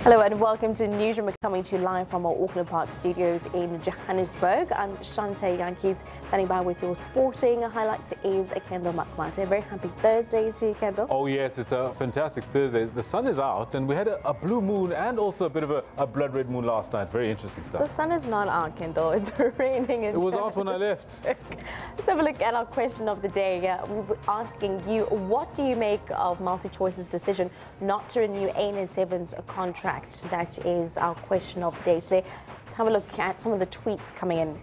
Hello and welcome to Newsroom. We're coming to you live from our Auckland Park studios in Johannesburg. I'm Shante Yankees, standing by with your sporting highlights is Kendall Makmate. Very happy Thursday to you, Kendall. Oh yes, it's a fantastic Thursday. The sun is out and we had a blue moon and also a bit of a blood red moon last night. Very interesting stuff. The sun is not out, Kendall. It's raining. It was out when I left. Let's have a look at our question of the day. We were asking you, what do you make of MultiChoice's decision not to renew AN7's contract? That is our question of the day today. Let's have a look at some of the tweets coming in.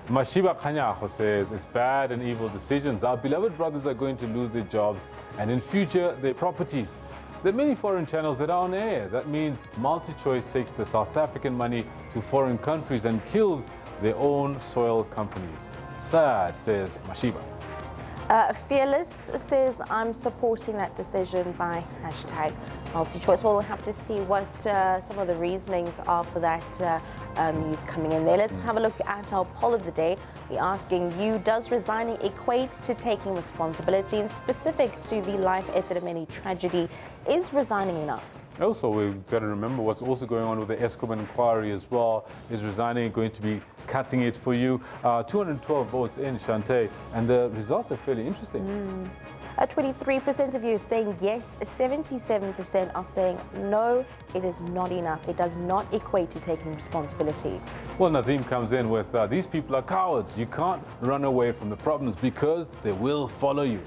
Mashiba Kanyaho says, it's bad and evil decisions. Our beloved brothers are going to lose their jobs and in future their properties. There are many foreign channels that are on air. That means MultiChoice takes the South African money to foreign countries and kills their own soil companies. Sad, says Mashiba. Fearless says, I'm supporting that decision by hashtag MultiChoice. We'll have to see what some of the reasonings are for that news coming in there. Let's have a look at our poll of the day. We're asking you, does resigning equate to taking responsibility? And specific to the Life Esidimeni tragedy, is resigning enough? Also, we've got to remember what's also going on with the Eskom inquiry as well. Is resigning going to be cutting it for you? 212 votes in, Shante, and the results are fairly interesting. 23% of you are saying yes, 77% are saying no, it is not enough. It does not equate to taking responsibility. Well, Nazim comes in with, these people are cowards. You can't run away from the problems because they will follow you.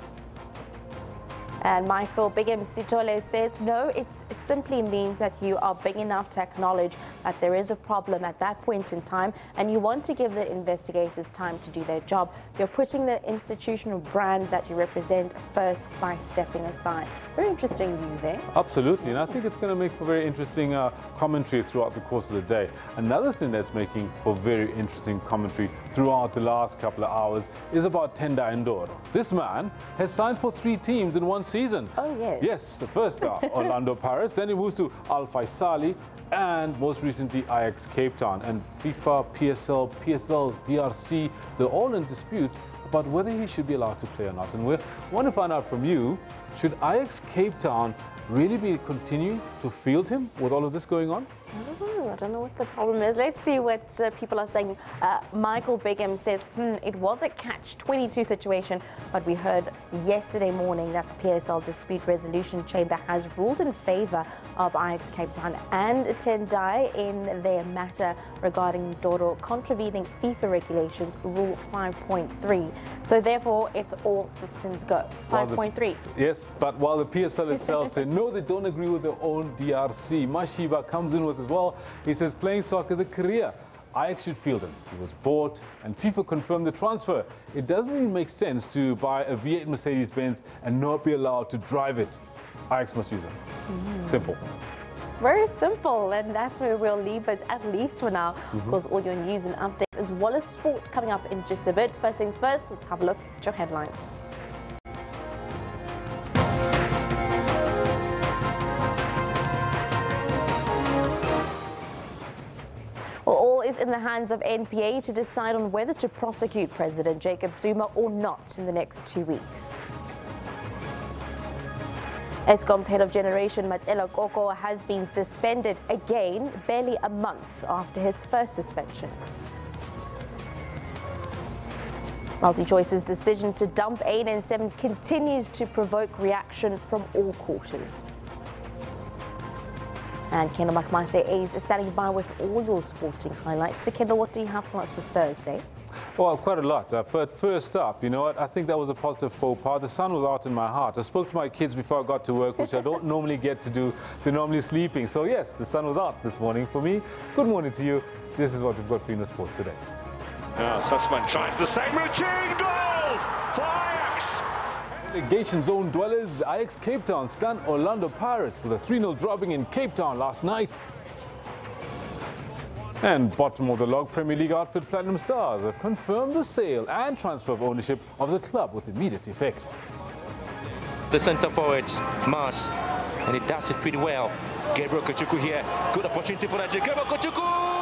And Michael Bigam Sitole says, no, it simply means that you are big enough to acknowledge that there is a problem at that point in time and you want to give the investigators time to do their job. You're putting the institutional brand that you represent first by stepping aside. Very interesting view there. Absolutely, and I think it's going to make for very interesting commentary throughout the course of the day. Another thing that's making for very interesting commentary throughout the last couple of hours is about Tenda Ndoro. This man has signed for 3 teams in one season. Oh, yes. Yes, first Orlando Pirates, then he moves to Al Faisali, and most recently Ajax Cape Town. And FIFA, PSL, DRC, they're all in dispute about whether he should be allowed to play or not. And we want to find out from you, should Ajax Cape Town really continue to field him with all of this going on? I don't know what the problem is. Let's see what people are saying. Michael Bigham says, it was a catch-22 situation, but we heard yesterday morning that the PSL Dispute Resolution Chamber has ruled in favour of Ajax Cape Town and Tendai in their matter regarding Ndoro contravening FIFA regulations, Rule 5.3. So therefore, it's all systems go. 5.3. Yes, but while the PSL itself said no, they don't agree with their own DRC. Mashiba comes in with as well. He says playing soccer is a career. Ajax should field him. He was bought and FIFA confirmed the transfer. It doesn't really make sense to buy a V8 Mercedes-Benz and not be allowed to drive it. Ajax must use it. Simple. Very simple, and that's where we'll leave it, at least for now. Of course, all your news and updates as well as sports coming up in just a bit. First things first, let's have a look at your headlines. Well, all is in the hands of NPA to decide on whether to prosecute President Jacob Zuma or not in the next 2 weeks. Eskom's head of generation, Matela Koko, has been suspended again, barely a month after his first suspension. MultiChoice's decision to dump AN7 continues to provoke reaction from all quarters. And Kendall Makmate is standing by with all your sporting highlights. So Kendall, what do you have for us this Thursday? Well, quite a lot. First up, you know what? I think that was a positive faux pas. The sun was out in my heart. I spoke to my kids before I got to work, which I don't normally get to do. They're normally sleeping. So yes, the sun was out this morning for me. Good morning to you. This is what we've got for you in the sports today. Sussman tries the same routine. Goal for Ajax. Relegation zone dwellers, Ajax Cape Town stunned Orlando Pirates with a 3-0 drubbing in Cape Town last night. And bottom of the log, Premier League outfit Platinum Stars have confirmed the sale and transfer of ownership of the club with immediate effect. The centre forward, Mars, and he does it pretty well. Gabriel Kachuku here, good opportunity for Nigeria. Gabriel Kachuku!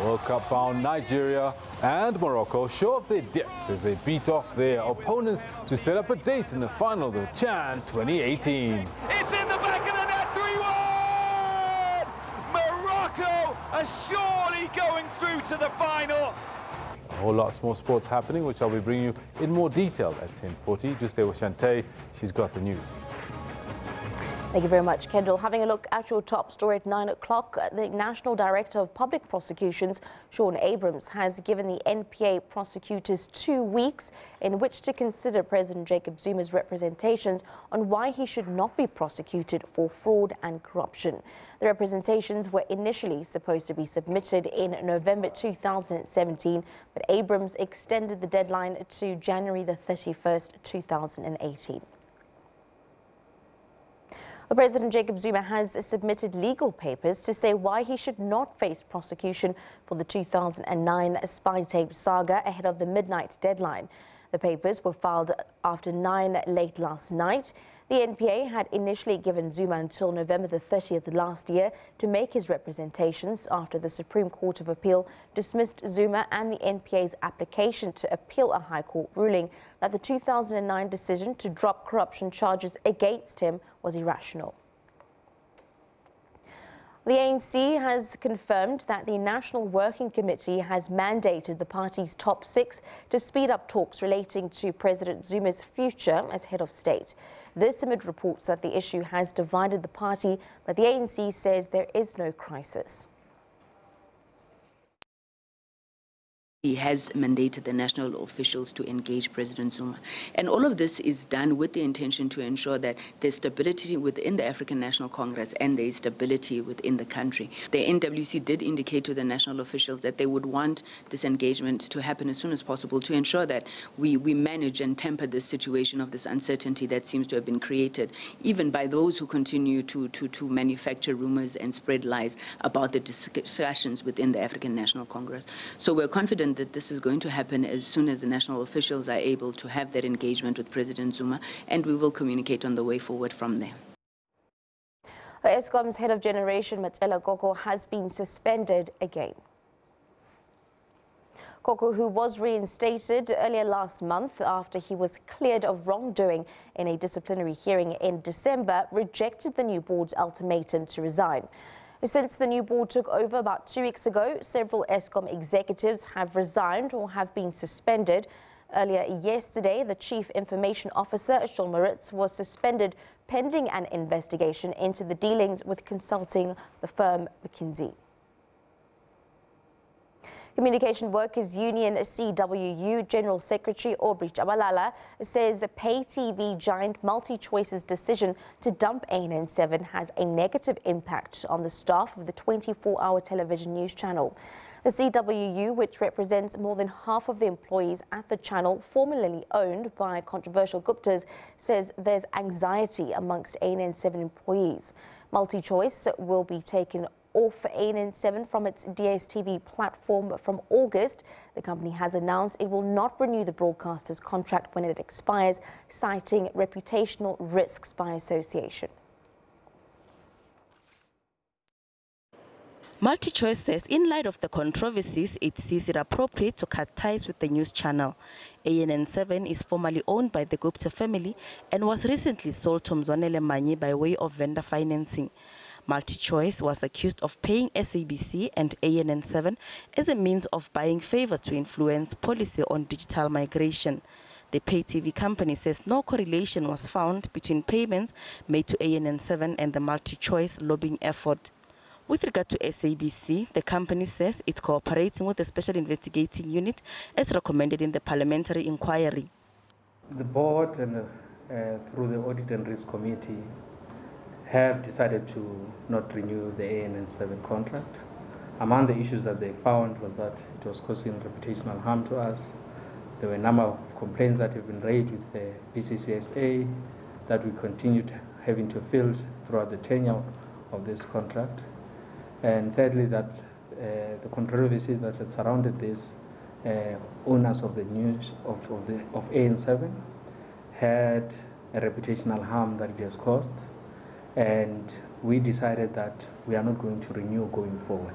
World Cup bound Nigeria and Morocco show off their depth as they beat off their opponents to set up a date in the final of the CHAN 2018. It's in the back of the net, 3-1! are surely going through to the final. A whole lot more sports happening, which I'll be bringing you in more detail at 10:40. Do stay with Shantae. She's got the news. Thank you very much, Kendall. Having a look at your top story at 9 o'clock, the National Director of Public Prosecutions, Shaun Abrams, has given the NPA prosecutors 2 weeks in which to consider President Jacob Zuma's representations on why he should not be prosecuted for fraud and corruption. The representations were initially supposed to be submitted in November 2017, but Abrams extended the deadline to January the 31st, 2018. President Jacob Zuma has submitted legal papers to say why he should not face prosecution for the 2009 spy tape saga ahead of the midnight deadline. The papers were filed after 9 late last night. The NPA had initially given Zuma until November the 30th last year to make his representations after the Supreme Court of Appeal dismissed Zuma and the NPA's application to appeal a High Court ruling that the 2009 decision to drop corruption charges against him was irrational. The ANC has confirmed that the National Working Committee has mandated the party's top 6 to speed up talks relating to President Zuma's future as head of state. This amid reports that the issue has divided the party, but the ANC says there is no crisis. He has mandated the national officials to engage President Zuma. And all of this is done with the intention to ensure that there's stability within the African National Congress and there's stability within the country. The NWC did indicate to the national officials that they would want this engagement to happen as soon as possible to ensure that we manage and temper this situation of this uncertainty that seems to have been created, even by those who continue to manufacture rumors and spread lies about the discussions within the African National Congress. So we're confident that this is going to happen as soon as the national officials are able to have that engagement with President Zuma, and we will communicate on the way forward from there. Eskom's head of generation, Matela Koko, has been suspended again. Koko, who was reinstated earlier last month after he was cleared of wrongdoing in a disciplinary hearing in December, rejected the new board's ultimatum to resign. Since the new board took over about 2 weeks ago, several Eskom executives have resigned or have been suspended. Earlier yesterday, the Chief Information Officer, Shul Maritz, was suspended pending an investigation into the dealings with consulting the firm McKinsey. Communication Workers Union CWU General Secretary Aubrey Chabalala says pay TV giant MultiChoice's decision to dump ANN7 has a negative impact on the staff of the 24-hour television news channel. The CWU, which represents more than half of the employees at the channel, formerly owned by controversial Guptas, says there's anxiety amongst ANN7 employees. MultiChoice will be taken off ANN7 from its DSTV platform from August. The company has announced it will not renew the broadcaster's contract when it expires, citing reputational risks by association. MultiChoice says in light of the controversies, it sees it appropriate to cut ties with the news channel. ANN7 is formerly owned by the Gupta family and was recently sold to Mzwanele Manyi by way of vendor financing. MultiChoice was accused of paying SABC and ANN7 as a means of buying favors to influence policy on digital migration. The pay TV company says no correlation was found between payments made to ANN7 and the MultiChoice lobbying effort. With regard to SABC, the company says it's cooperating with the Special Investigating Unit as recommended in the parliamentary inquiry. The board and through the Audit and Risk Committee have decided to not renew the ANN7 contract. Among the issues that they found was that it was causing reputational harm to us. There were a number of complaints that have been raised with the BCCSA that we continued having to fill throughout the tenure of this contract. And thirdly, that the controversies that had surrounded this owners of the news of AN7 had a reputational harm that it has caused. And we decided that we are not going to renew going forward.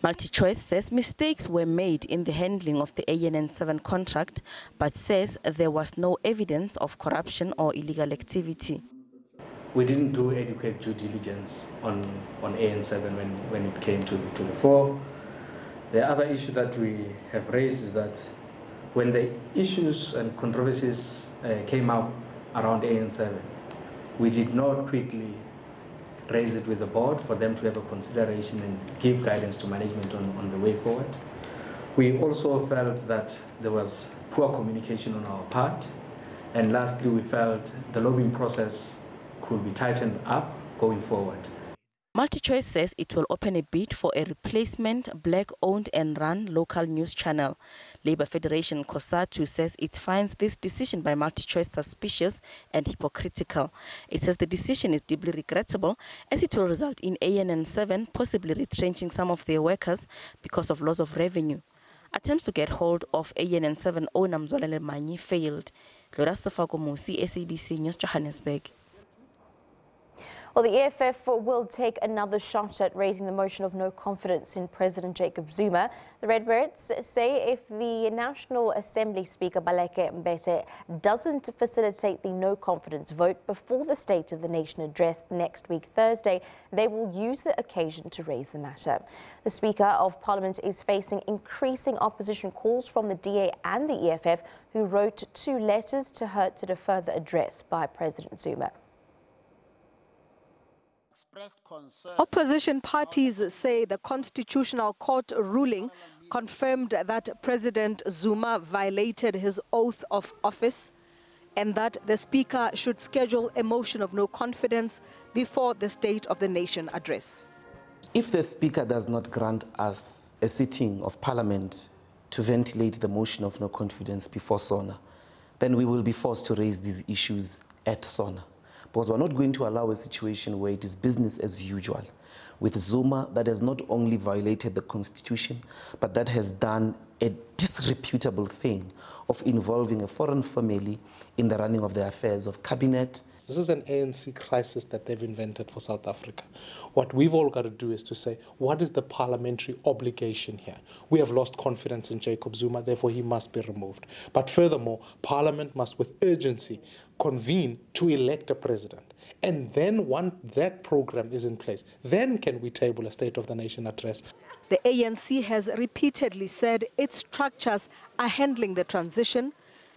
MultiChoice says mistakes were made in the handling of the ANN7 contract, but says there was no evidence of corruption or illegal activity. we didn't do adequate due diligence on AN7 when it came to the fore. The other issue that we have raised is that when the issues and controversies came up around AN7, we did not quickly raise it with the board for them to have a consideration and give guidance to management on the way forward. We also felt that there was poor communication on our part. And lastly, we felt the lobbying process could be tightened up going forward. MultiChoice says it will open a bid for a replacement black-owned and run local news channel. Labour Federation COSATU says it finds this decision by MultiChoice suspicious and hypocritical. It says the decision is deeply regrettable as it will result in ANN7 possibly retrenching some of their workers because of loss of revenue. Attempts to get hold of ANN7 owner Mzwalele Manyi failed. Gloria Musi, SABC News, Johannesburg. Well, the EFF will take another shot at raising the motion of no confidence in President Jacob Zuma. The Redbirds say if the National Assembly Speaker Baleka Mbete doesn't facilitate the no confidence vote before the State of the Nation address next week Thursday, they will use the occasion to raise the matter. The Speaker of Parliament is facing increasing opposition calls from the DA and the EFF, who wrote 2 letters to her to defer the address by President Zuma. Opposition parties say the Constitutional Court ruling confirmed that President Zuma violated his oath of office and that the Speaker should schedule a motion of no confidence before the State of the Nation address. If the Speaker does not grant us a sitting of Parliament to ventilate the motion of no confidence before SONA, then we will be forced to raise these issues at SONA. Because we're not going to allow a situation where it is business as usual with Zuma that has not only violated the Constitution, but that has done a disreputable thing of involving a foreign family in the running of the affairs of cabinet. This is an ANC crisis that they've invented for South Africa. What we've all got to do is to say, what is the parliamentary obligation here? We have lost confidence in Jacob Zuma, therefore he must be removed. But furthermore, Parliament must with urgency convene to elect a president. And then once that program is in place, then can we table a State of the Nation address. The ANC has repeatedly said its structures are handling the transition.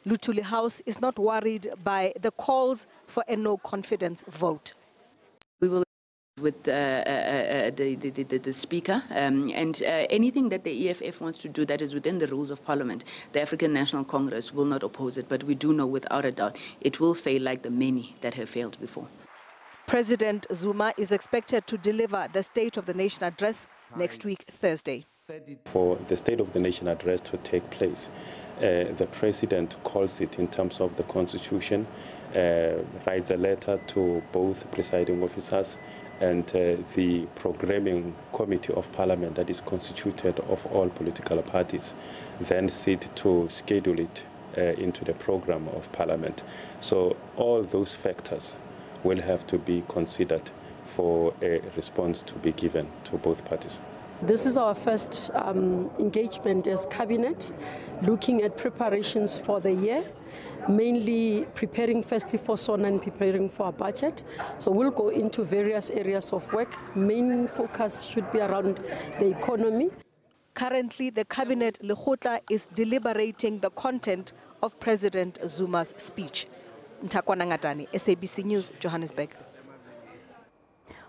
Luthuli House is not worried by the calls for a no-confidence vote. We will with the Speaker and anything that the EFF wants to do that is within the rules of Parliament, the African National Congress will not oppose it, but we do know without a doubt it will fail like the many that have failed before. President Zuma is expected to deliver the State of the Nation address next week, Thursday. For the State of the Nation address to take place, the President calls it in terms of the Constitution, writes a letter to both presiding officers and the programming committee of Parliament that is constituted of all political parties, then sit to schedule it into the program of Parliament. So all those factors will have to be considered for a response to be given to both parties. This is our first engagement as Cabinet, looking at preparations for the year, mainly preparing firstly for SONA and preparing for our budget. So we'll go into various areas of work. Main focus should be around the economy. Currently, the Cabinet Lekgotla is deliberating the content of President Zuma's speech. Ntakwana Ngatani, SABC News, Johannesburg.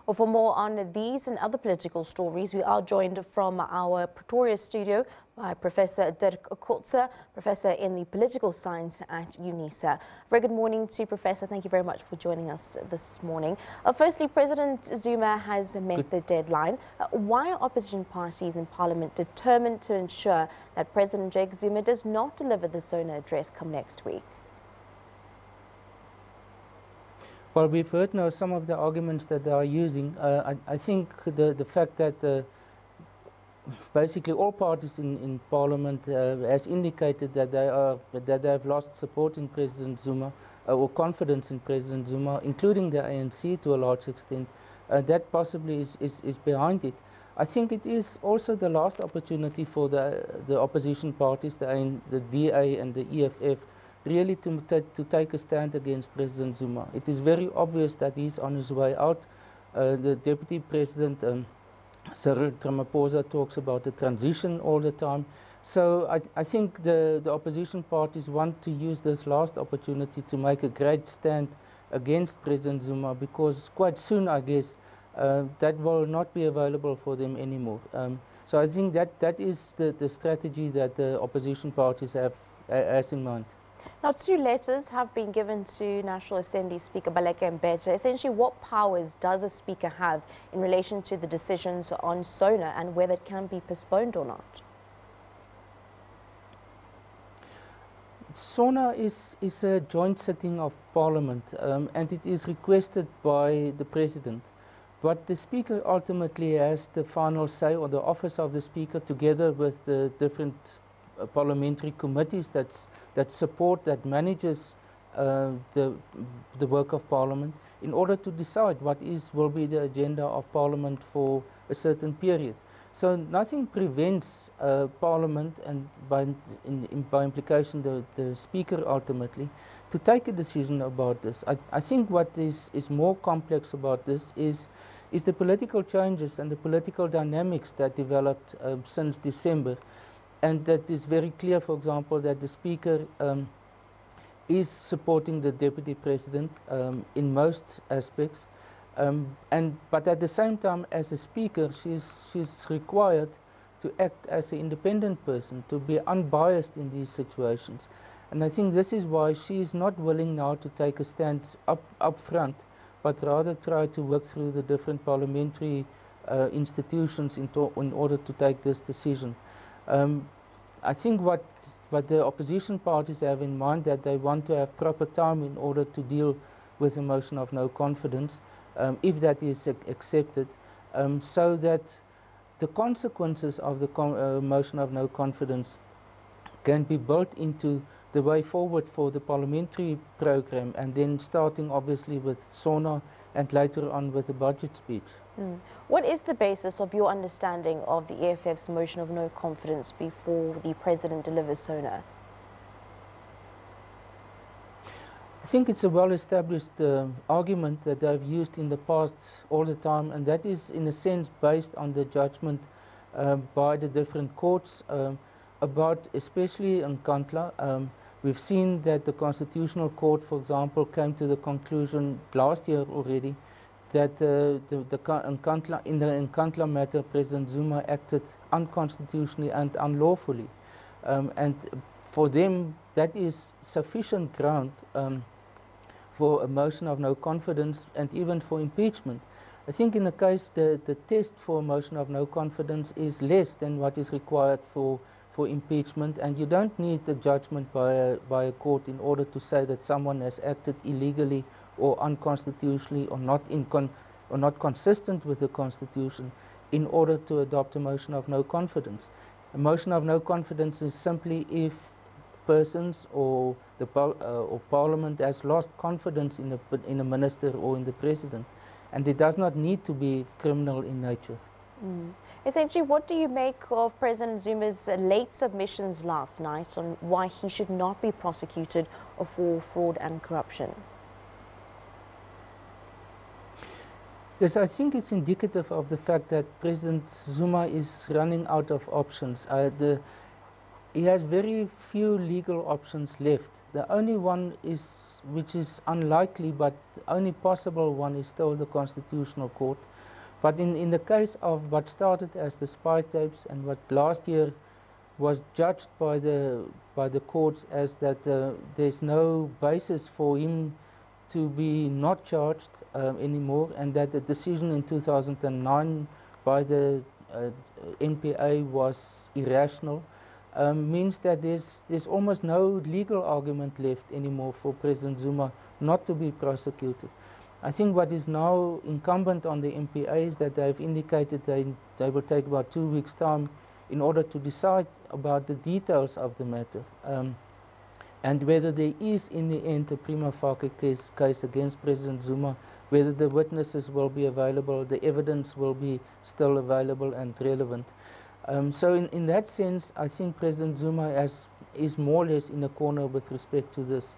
Well, for more on these and other political stories, we are joined from our Pretoria studio by Professor Dirk Kotze, Professor in the Political Science at UNISA. Very good morning to Professor. Thank you very much for joining us this morning. Firstly, President Zuma has met the deadline. Why are opposition parties in Parliament determined to ensure that President Jacob Zuma does not deliver the SONA address come next week? Well, we've heard now some of the arguments that they are using. I think the fact that basically all parties in Parliament has indicated that they have lost support in President Zuma or confidence in President Zuma, including the ANC to a large extent, that possibly is behind it. I think it is also the last opportunity for the opposition parties, the DA and the EFF, really to take a stand against President Zuma. It is very obvious that he's on his way out. The Deputy President, Cyril Ramaphosa, talks about the transition all the time. So I think the opposition parties want to use this last opportunity to make a great stand against President Zuma, because quite soon, I guess, that will not be available for them anymore. So I think that is the strategy that the opposition parties have as in mind. Now, 2 letters have been given to National Assembly Speaker Baleka Mbete. Essentially, what powers does a speaker have in relation to the decisions on SONA and whether it can be postponed or not? SONA is a joint sitting of Parliament, and it is requested by the President. But the Speaker ultimately has the final say, or the office of the Speaker, together with the different parliamentary committees that support, that manages the work of Parliament, in order to decide what will be the agenda of Parliament for a certain period. So nothing prevents Parliament, and by implication the Speaker ultimately, to take a decision about this. I think what is more complex about this is the political changes and the political dynamics that developed since December. And that is very clear, for example, that the Speaker is supporting the Deputy President in most aspects. But at the same time, as a Speaker, she's required to act as an independent person, to be unbiased in these situations. And I think this is why she is not willing now to take a stand up front, but rather try to work through the different parliamentary institutions in order to take this decision. I think what the opposition parties have in mind, that they want to have proper time in order to deal with a motion of no confidence, if that is accepted, so that the consequences of the motion of no confidence can be built into the way forward for the parliamentary program, and then starting obviously with SONA and later on with the budget speech. What is the basis of your understanding of the EFF's motion of no confidence before the President delivers SONA? I think it's a well-established argument that I've used in the past all the time, and that is in a sense based on the judgment by the different courts about, especially in Nkandla. We've seen that the Constitutional Court, for example, came to the conclusion last year already that in the Nkandla matter, President Zuma acted unconstitutionally and unlawfully. And for them, that is sufficient ground for a motion of no confidence and even for impeachment. I think in the case, the test for a motion of no confidence is less than what is required for impeachment, and you don't need the judgment by a court in order to say that someone has acted illegally or unconstitutionally or not consistent with the Constitution in order to adopt a motion of no confidence. A motion of no confidence is simply if persons or Parliament has lost confidence in a minister or in the President, and it does not need to be criminal in nature. Essentially, what do you make of President Zuma's late submissions last night on why he should not be prosecuted for fraud and corruption? Yes, I think it's indicative of the fact that President Zuma is running out of options. He has very few legal options left. The only one which is unlikely, but the only possible one, is still the Constitutional Court. But in the case of what started as the spy tapes and what last year was judged by the courts as that there's no basis for him to be not charged anymore, and that the decision in 2009 by the NPA was irrational, means that there's almost no legal argument left anymore for President Zuma not to be prosecuted. I think what is now incumbent on the NPA is that they've indicated they will take about 2 weeks' time in order to decide about the details of the matter, and whether there is in the end a prima facie case against President Zuma, whether the witnesses will be available, the evidence will be still available and relevant. So in that sense, I think President Zuma has is more or less in a corner with respect to this.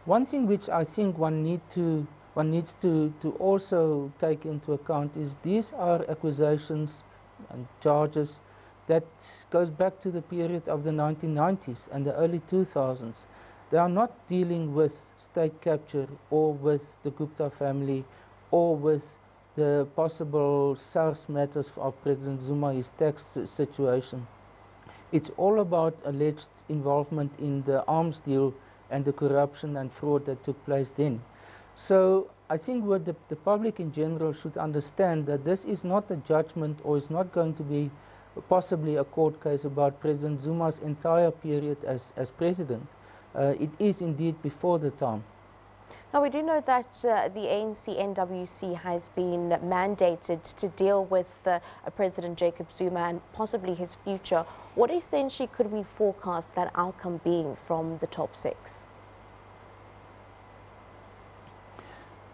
One thing which I think one needs to also take into account is these are accusations and charges that goes back to the period of the 1990s and the early 2000s. They are not dealing with state capture or with the Gupta family or with the possible SARS matters of President Zuma, his tax situation. It's all about alleged involvement in the arms deal and the corruption and fraud that took place then. So I think what the public in general should understand that this is not a judgment or is not going to be possibly a court case about President Zuma's entire period as president. It is indeed before the time. Now, we do know that the ANC NWC has been mandated to deal with President Jacob Zuma and possibly his future. What essentially could we forecast that outcome being from the top six?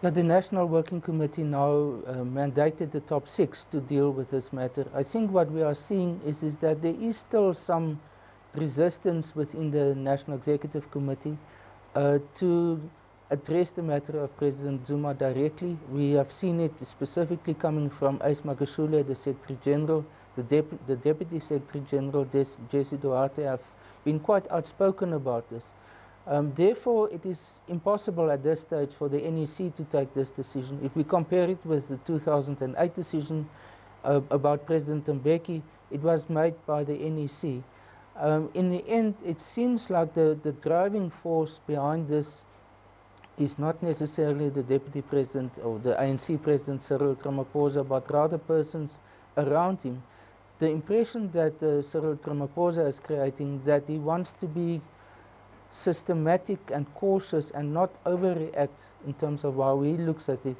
The National Working Committee now mandated the top six to deal with this matter. I think what we are seeing is that there is still some resistance within the National Executive Committee to address the matter of President Zuma directly. We have seen it specifically coming from Ace Magashule, the Secretary General, the Deputy Secretary General, Jesse Duarte, have been quite outspoken about this. Therefore, it is impossible at this stage for the NEC to take this decision. If we compare it with the 2008 decision about President Mbeki, it was made by the NEC. In the end, it seems like the driving force behind this is not necessarily the Deputy President or the ANC President Cyril Ramaphosa, but rather persons around him. The impression that Cyril Ramaphosa is creating, that he wants to be systematic and cautious and not overreact in terms of how he looks at it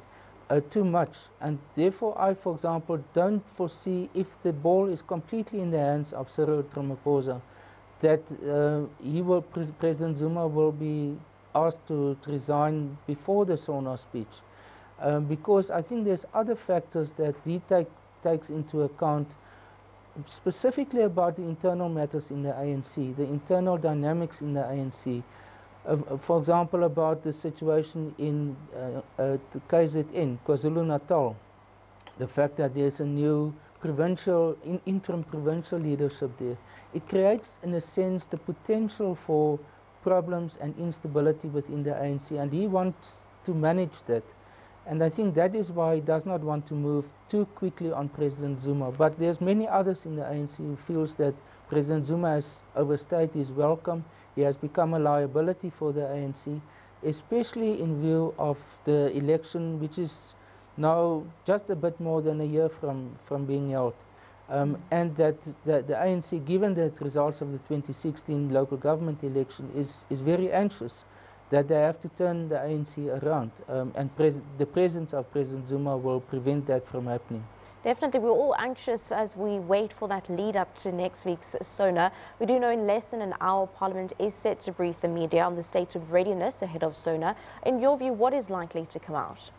too much. And therefore, I, for example, don't foresee, if the ball is completely in the hands of Cyril Ramaphosa, that President Zuma will be asked to resign before the SONA speech. Because I think there's other factors that he takes into account, specifically about the internal matters in the ANC, the internal dynamics in the ANC. For example, about the situation in the KZN, KwaZulu-Natal, the fact that there's a new interim provincial leadership there. It creates, in a sense, the potential for problems and instability within the ANC, and he wants to manage that. And I think that is why he does not want to move too quickly on President Zuma. But there's many others in the ANC who feels that President Zuma has overstayed his welcome. He has become a liability for the ANC, especially in view of the election, which is now just a bit more than a year from being held. And that the ANC, given the results of the 2016 local government election, is very anxious that they have to turn the ANC around, and the presence of President Zuma will prevent that from happening. Definitely, we're all anxious as we wait for that lead up to next week's SONA. We do know in less than an hour, Parliament is set to brief the media on the state of readiness ahead of SONA. In your view, what is likely to come out?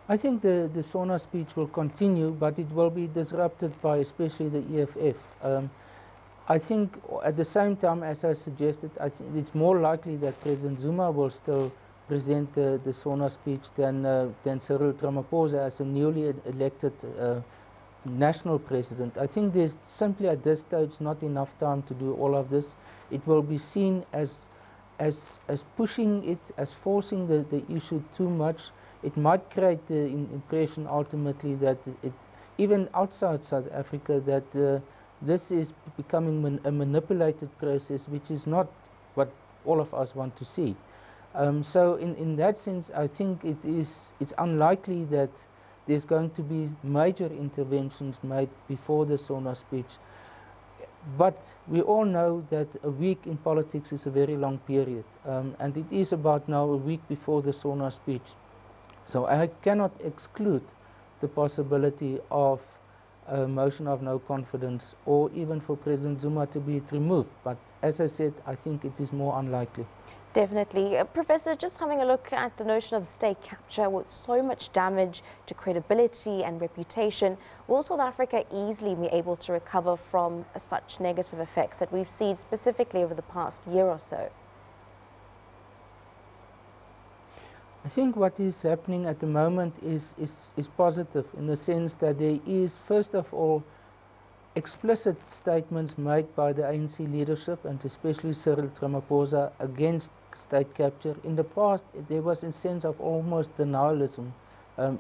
I think the SONA speech will continue, but it will be disrupted by especially the EFF. I think at the same time, as I suggested, I think it's more likely that President Zuma will still present the SONA speech than Cyril Ramaphosa as a newly elected national president. I think there's simply at this stage not enough time to do all of this. It will be seen as pushing it, as forcing the issue too much. It might create the impression ultimately that even outside South Africa, that this is becoming a manipulated process, which is not what all of us want to see. So in that sense, I think it's unlikely that there's going to be major interventions made before the SONA speech. But we all know that a week in politics is a very long period, and it is about now a week before the SONA speech. So I cannot exclude the possibility of a motion of no confidence, or even for President Zuma to be removed. But as I said, I think it is more unlikely. Definitely. Professor, just having a look at the notion of state capture with so much damage to credibility and reputation, will South Africa easily be able to recover from such negative effects that we've seen specifically over the past year or so? I think what is happening at the moment is positive in the sense that there is, first of all, explicit statements made by the ANC leadership and especially Cyril Ramaphosa against state capture. In the past, there was a sense of almost denialism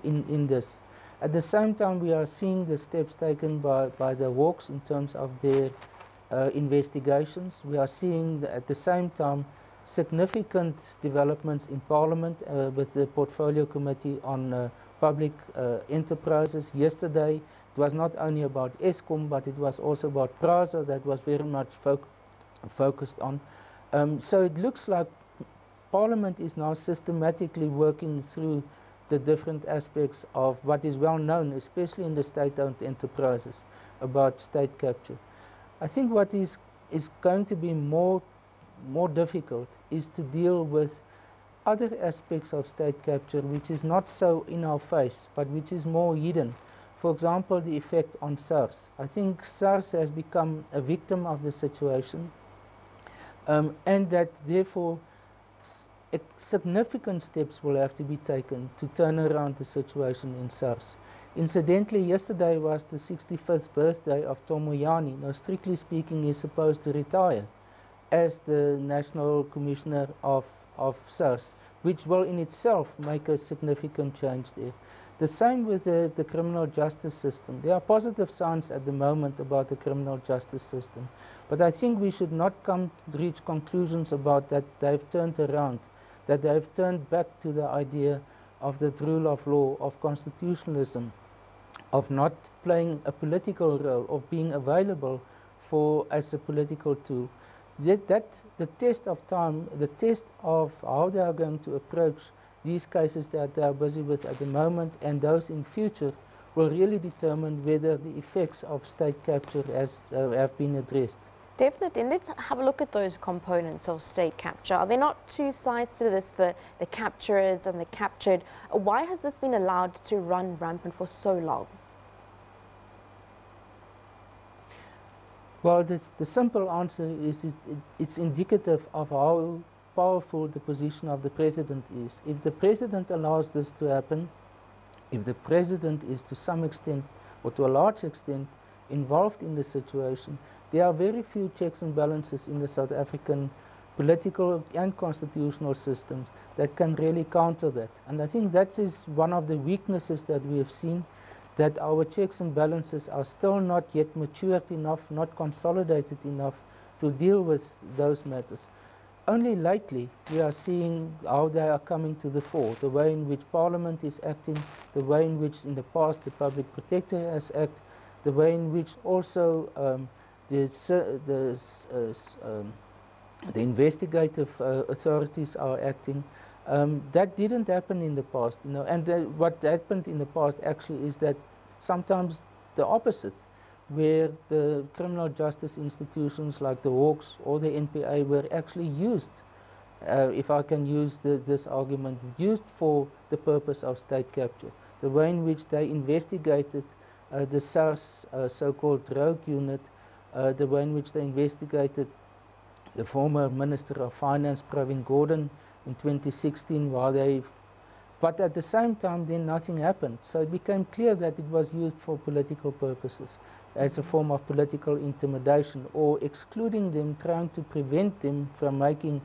in this. At the same time, we are seeing the steps taken by the Hawks in terms of their investigations. We are seeing at the same time significant developments in Parliament with the Portfolio Committee on Public Enterprises. Yesterday, it was not only about Eskom, but it was also about PRASA that was very much focused on. So it looks like Parliament is now systematically working through the different aspects of what is well known, especially in the state-owned enterprises, about state capture. I think what is going to be more difficult is to deal with other aspects of state capture which is not so in our face, but which is more hidden. For example, the effect on SARS. I think SARS has become a victim of the situation, and that therefore significant steps will have to be taken to turn around the situation in SARS. Incidentally, yesterday was the 65th birthday of Tom Moyane. Now, strictly speaking, he's supposed to retire as the National Commissioner of SARS, which will in itself make a significant change there. The same with the criminal justice system. There are positive signs at the moment about the criminal justice system, but I think we should not reach conclusions about that they've turned around, that they've turned back to the idea of the rule of law, of constitutionalism, of not playing a political role, of being available as a political tool. The test of time, the test of how they are going to approach these cases that they are busy with at the moment and those in future will really determine whether the effects of state capture have been addressed. Definitely. And let's have a look at those components of state capture. Are there not two sides to this, the capturers and the captured? Why has this been allowed to run rampant for so long? Well, the simple answer is it's indicative of how powerful the position of the president is. If the president allows this to happen, if the president is to some extent or to a large extent involved in the situation, there are very few checks and balances in the South African political and constitutional systems that can really counter that. And I think that is one of the weaknesses that we have seen, that our checks and balances are still not yet matured enough, not consolidated enough to deal with those matters. Only lately we are seeing how they are coming to the fore, the way in which Parliament is acting, the way in which in the past the Public Protector has acted, the way in which also the investigative authorities are acting. That didn't happen in the past, you know, and what happened in the past actually is that sometimes the opposite, where the criminal justice institutions like the Hawks or the NPA were actually used, if I can use this argument, used for the purpose of state capture. The way in which they investigated the SARS so-called rogue unit, the way in which they investigated the former Minister of Finance, Pravin Gordhan, in 2016, but at the same time then nothing happened. So it became clear that it was used for political purposes, as a form of political intimidation, or excluding them, trying to prevent them from making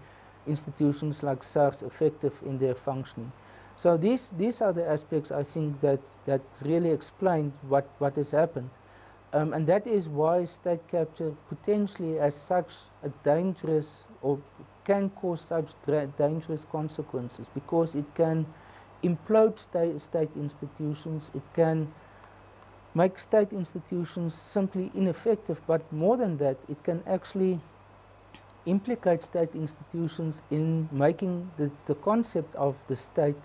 institutions like SARS effective in their functioning. So these are the aspects, I think, that really explain what has happened. And that is why state capture potentially has such a dangerous, or can cause such dangerous consequences, because it can implode state institutions, it can make state institutions simply ineffective, but more than that, it can actually implicate state institutions in making the concept of the state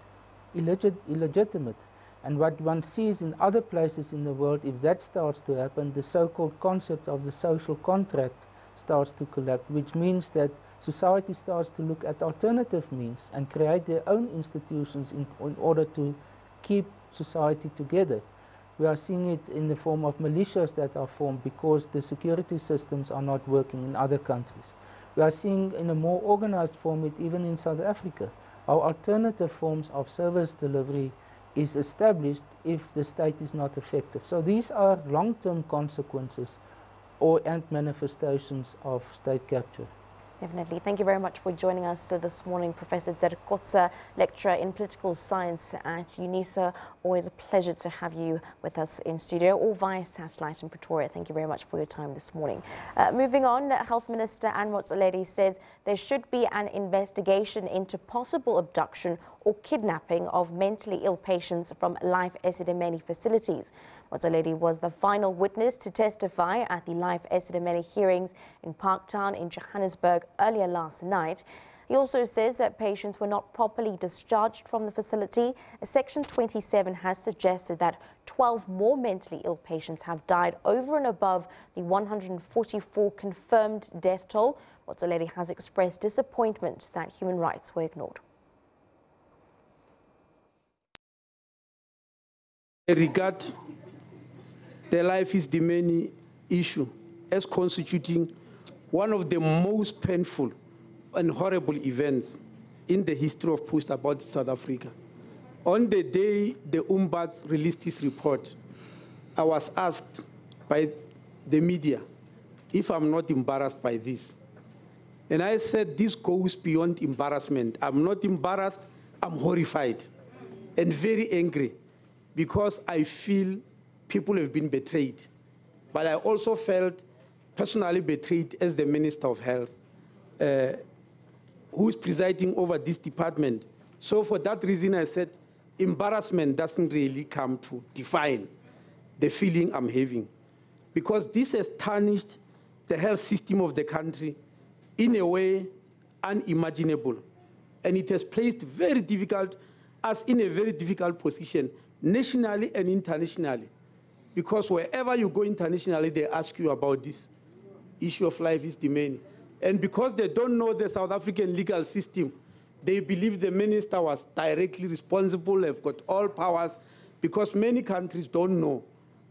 illegitimate. And what one sees in other places in the world, if that starts to happen, the so-called concept of the social contract starts to collapse, which means that society starts to look at alternative means and create their own institutions in order to keep society together. We are seeing it in the form of militias that are formed because the security systems are not working in other countries. We are seeing in a more organized form it even in South Africa. Our alternative forms of service delivery is established if the state is not effective. So these are long-term consequences and manifestations of state capture. Definitely. Thank you very much for joining us this morning, Professor Derkotsa, lecturer in political science at UNISA. Always a pleasure to have you with us in studio or via satellite in Pretoria. Thank you very much for your time this morning. Moving on, Health Minister Anne Motsoaledi says there should be an investigation into possible abduction or kidnapping of mentally ill patients from Life Esidimeni facilities. Motsoaledi was the final witness to testify at the Life Esidimeni hearings in Parktown in Johannesburg earlier last night. He also says that patients were not properly discharged from the facility. Section 27 has suggested that 12 more mentally ill patients have died over and above the 144 confirmed death toll. Motsoaledi has expressed disappointment that human rights were ignored. I regard the Life Esidimeni issue as constituting one of the most painful and horrible events in the history of post-apartheid South Africa. On the day the Ombuds released his report, I was asked by the media if I'm not embarrassed by this. And I said, this goes beyond embarrassment. I'm not embarrassed, I'm horrified and very angry because I feel people have been betrayed. But I also felt personally betrayed as the Minister of Health, who is presiding over this department. So for that reason, I said, embarrassment doesn't really come to define the feeling I'm having. Because this has tarnished the health system of the country in a way unimaginable. And it has placed us in a very difficult position, nationally and internationally. Because wherever you go internationally, they ask you about this issue of Life Esidimeni. And because they don't know the South African legal system, they believe the minister was directly responsible, have got all powers, because many countries don't know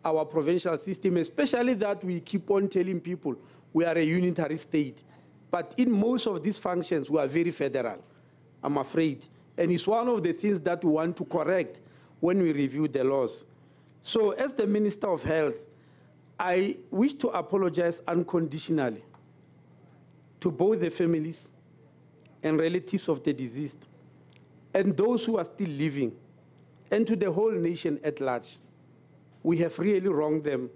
our provincial system, especially that we keep on telling people we are a unitary state. But in most of these functions, we are very federal, I'm afraid. And it's one of the things that we want to correct when we review the laws. So as the Minister of Health, I wish to apologize unconditionally to both the families and relatives of the deceased and those who are still living, and to the whole nation at large. We have really wronged them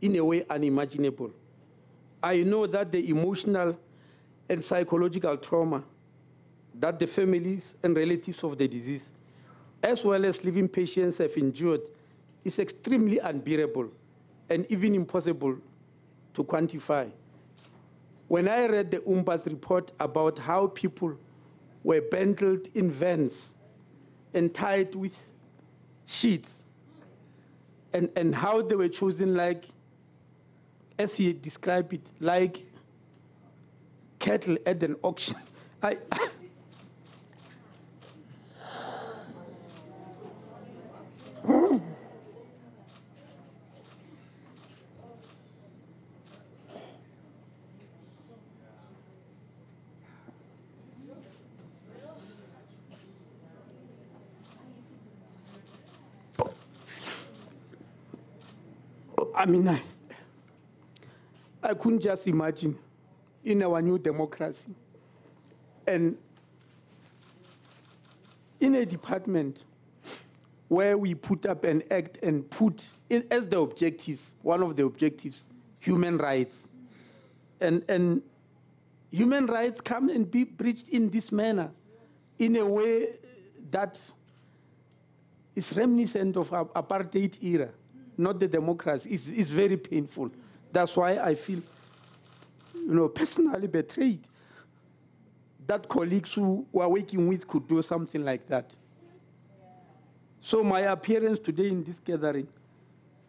in a way unimaginable. I know that the emotional and psychological trauma that the families and relatives of the deceased, as well as living patients, have endured is extremely unbearable and even impossible to quantify. When I read the Ombuds report about how people were bundled in vans and tied with sheets, and how they were chosen, like, as he described it, like cattle at an auction. I mean, I couldn't just imagine in our new democracy and in a department where we put up an act and put it as the objectives, one of the objectives, human rights. And human rights come and be breached in this manner, in a way that is reminiscent of our apartheid era, not the democracy. It's very painful. That's why I feel, personally betrayed that colleagues who are working with could do something like that. So my appearance today in this gathering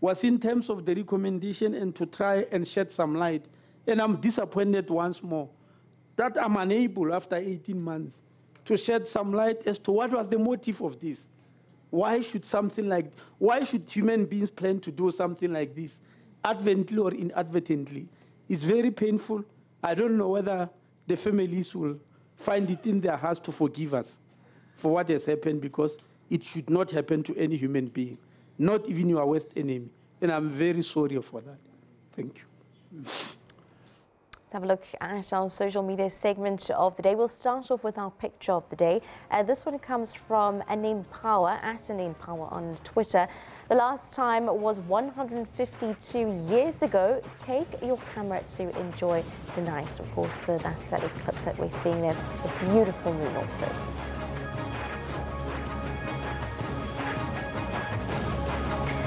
was in terms of the recommendation and to try and shed some light And I'm disappointed once more that I'm unable, after 18 months, to shed some light as to what was the motive of this. Why should human beings plan to do something like this, advertently or inadvertently? It's very painful. I don't know whether the families will find it in their hearts to forgive us for what has happened, because it should not happen to any human being, not even your worst enemy. And I'm very sorry for that. Thank you. Let's have a look at our social media segment of the day. We'll start off with our picture of the day. This one comes from Aname Power, at Aname Power on Twitter. The last time was 152 years ago. Take your camera to enjoy the night. Of course, that's that eclipse that we're seeing there. A beautiful moon also.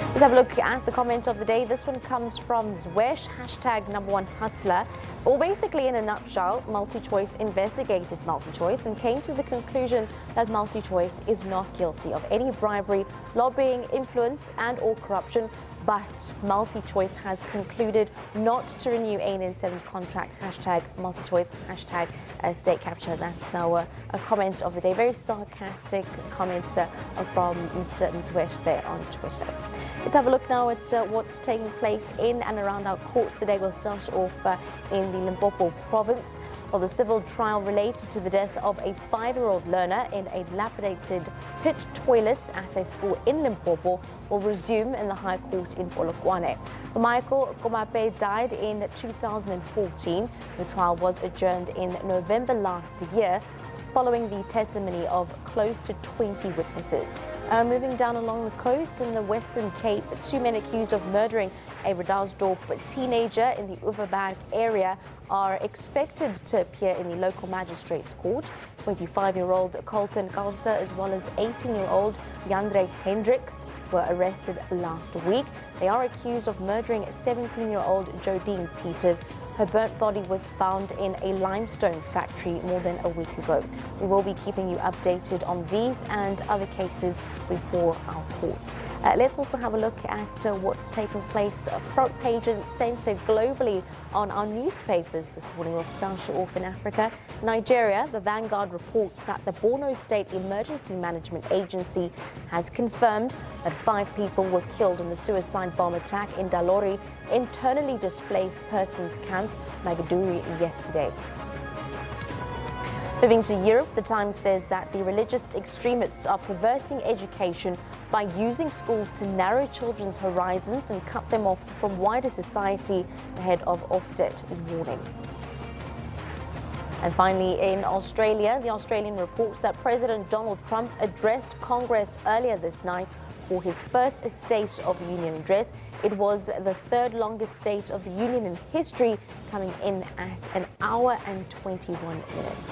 Let's have a look at the comment of the day. This one comes from Zwesh, #1hustler. Well, basically, in a nutshell, MultiChoice investigated MultiChoice and came to the conclusion that MultiChoice is not guilty of any bribery, lobbying, influence and/or corruption. But MultiChoice has concluded not to renew ANN7 contract. #MultiChoice, #state capture. That's our comment of the day. Very sarcastic comment from Mr. Mzwesh there on Twitter. Let's have a look now at what's taking place in and around our courts today. We'll start off in the Limpopo province. Well, the civil trial related to the death of a 5-year-old learner in a dilapidated pit toilet at a school in Limpopo will resume in the High Court in Polokwane. Michael Komape died in 2014. The trial was adjourned in November last year, following the testimony of close to 20 witnesses. Moving down along the coast in the Western Cape, 2 men accused of murdering a Ridersdorp teenager in the Overberg area are expected to appear in the local magistrate's court. 25-year-old Colton Kausa as well as 18-year-old Jandre Hendricks were arrested last week. They are accused of murdering 17-year-old Jodine Peters. Her burnt body was found in a limestone factory more than a week ago. We will be keeping you updated on these and other cases before our courts. Let's also have a look at what's taking place front page and centre globally on our newspapers this morning. We'll start off in Africa. Nigeria, the Vanguard reports that the Borno State Emergency Management Agency has confirmed that 5 people were killed in the suicide bomb attack in Dalori internally displaced persons camp, Maiduguri, yesterday. Moving to Europe, the Times says that the religious extremists are perverting education by using schools to narrow children's horizons and cut them off from wider society. The head of Ofsted is warning. And finally, in Australia, the Australian reports that President Donald Trump addressed Congress earlier this night for his first State of the Union address. It was the 3rd longest State of the Union in history, coming in at 1 hour and 21 minutes.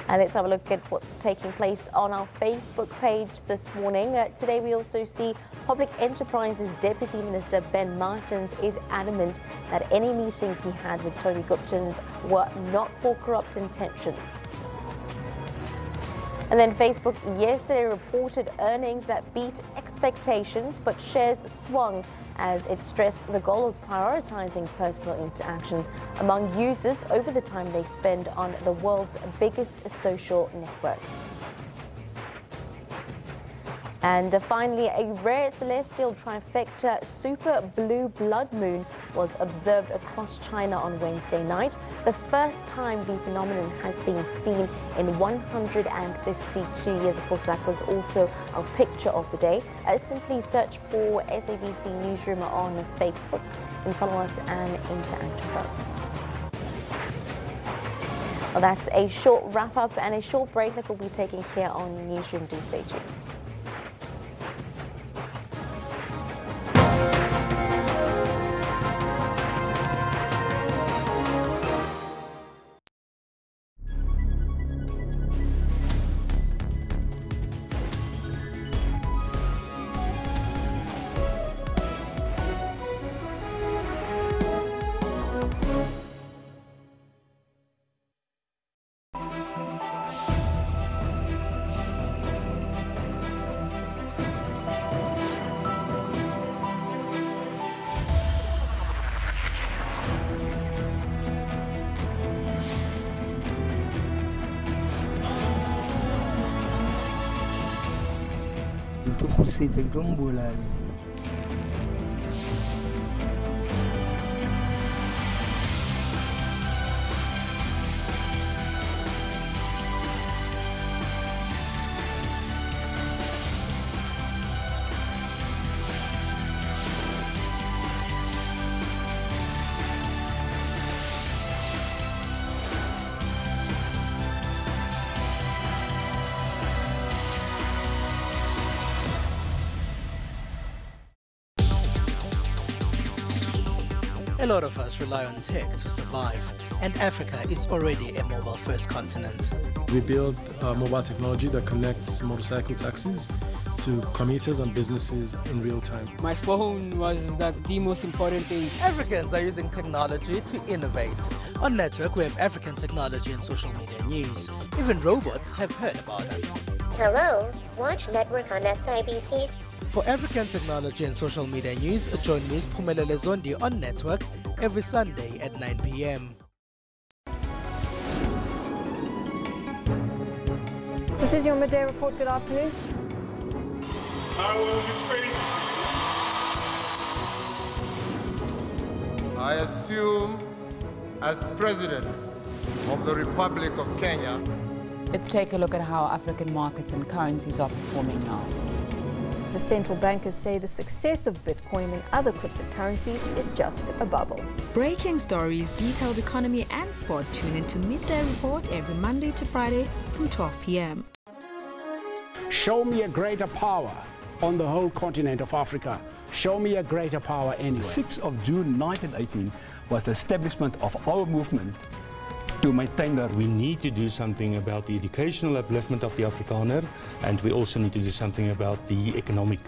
And let's have a look at what's taking place on our Facebook page this morning. Today we also see Public Enterprises Deputy Minister Ben Martins is adamant that any meetings he had with Tony Gupton were not for corrupt intentions. And then Facebook yesterday reported earnings that beat expectations, but shares swung as it stressed the goal of prioritizing personal interactions among users over the time they spend on the world's biggest social network. And finally, a rare celestial trifecta super blue blood moon was observed across China on Wednesday night. The first time the phenomenon has been seen in 152 years. Of course, that was also our picture of the day. Simply search for SABC Newsroom on Facebook and follow us and interact with us. Well, that's a short wrap-up and a short break that we'll be taking here on Newsroom. Do stay tuned. tlo kgutlisetsa ke tlo mbolaya. A lot of us rely on tech to survive, and Africa is already a mobile-first continent. We build mobile technology that connects motorcycle taxis to commuters and businesses in real time. My phone was the most important thing. Africans are using technology to innovate. On Network, we have African technology and social media news. Even robots have heard about us. Hello, watch Network on SABC. For African technology and social media news, join Ms. Phumelele Zondi on Network every Sunday at 9 p.m. This is your midday report. Good afternoon. I will be faithful. I assume as President of the Republic of Kenya. Let's take a look at how African markets and currencies are performing now. The central bankers say the success of Bitcoin and other cryptocurrencies is just a bubble. Breaking stories, detailed economy and sport. Tune into Midday Report every Monday to Friday from 12 p.m. Show me a greater power on the whole continent of Africa. Show me a greater power anywhere. 6th of June 1918 was the establishment of our movement to maintain that. We need to do something about the educational upliftment of the Afrikaner, and we also need to do something about the economic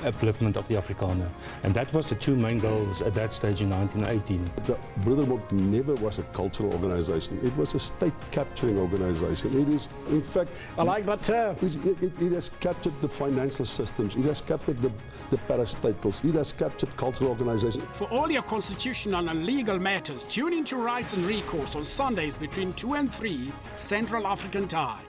upliftment of the Afrikaner. And that was the two main goals at that stage in 1918. The Broederbond never was a cultural organization. It was a state-capturing organization. It is, in fact... I like that term. It has captured the financial systems. It has captured the parastatals. It has captured cultural organizations. For all your constitutional and legal matters, tune into Rights and Recourse on Sundays between 2 and 3 Central African Time.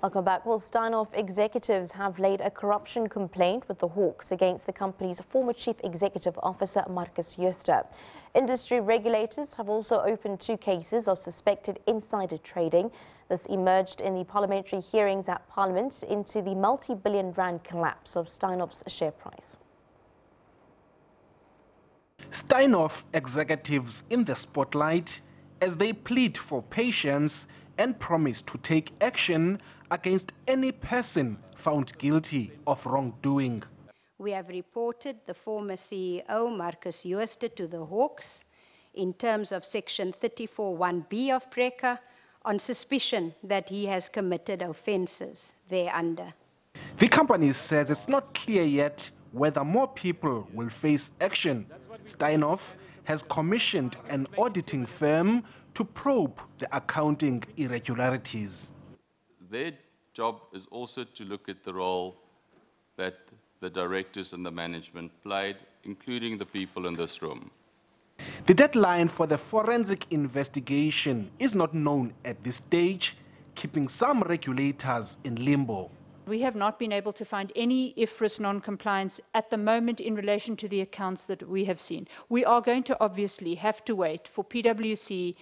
Welcome back. Well, Steinhoff executives have laid a corruption complaint with the Hawks against the company's former chief executive officer, Marcus Jooste. Industry regulators have also opened 2 cases of suspected insider trading. This emerged in the parliamentary hearings at Parliament into the multi-billion rand collapse of Steinhoff's share price. Steinhoff executives in the spotlight as they plead for patience and promise to take action against any person found guilty of wrongdoing. We have reported the former CEO, Marcus Jooste, to the Hawks in terms of Section 34(1)(b) of PRECA on suspicion that he has committed offences thereunder. The company says it's not clear yet whether more people will face action. Steinhoff has commissioned an auditing firm to probe the accounting irregularities. Their job is also to look at the role that the directors and the management played, including the people in this room. The deadline for the forensic investigation is not known at this stage, keeping some regulators in limbo. We have not been able to find any IFRS non-compliance at the moment in relation to the accounts that we have seen. We are going to obviously have to wait for PwC's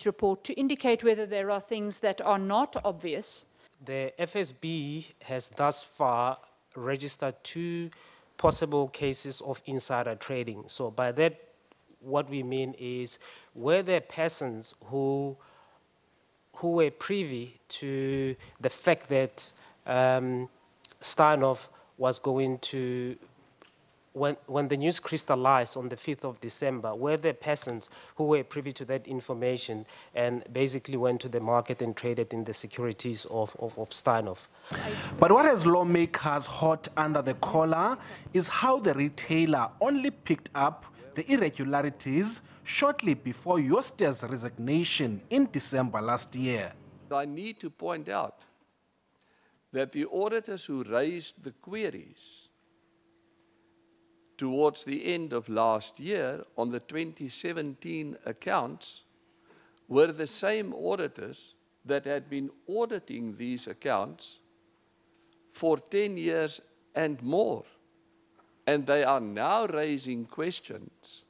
report to indicate whether there are things that are not obvious. The FSB has thus far registered 2 possible cases of insider trading. So by that, what we mean is, were there persons who were privy to the fact that Steinhoff was going to, when the news crystallized on the 5th of December, were there persons who were privy to that information and basically went to the market and traded in the securities of Steinhoff? But what has lawmakers hot under the collar is how the retailer only picked up the irregularities shortly before Jooste's resignation in December last year. I need to point out that the auditors who raised the queries towards the end of last year on the 2017 accounts were the same auditors that had been auditing these accounts for 10 years and more. And they are now raising questions.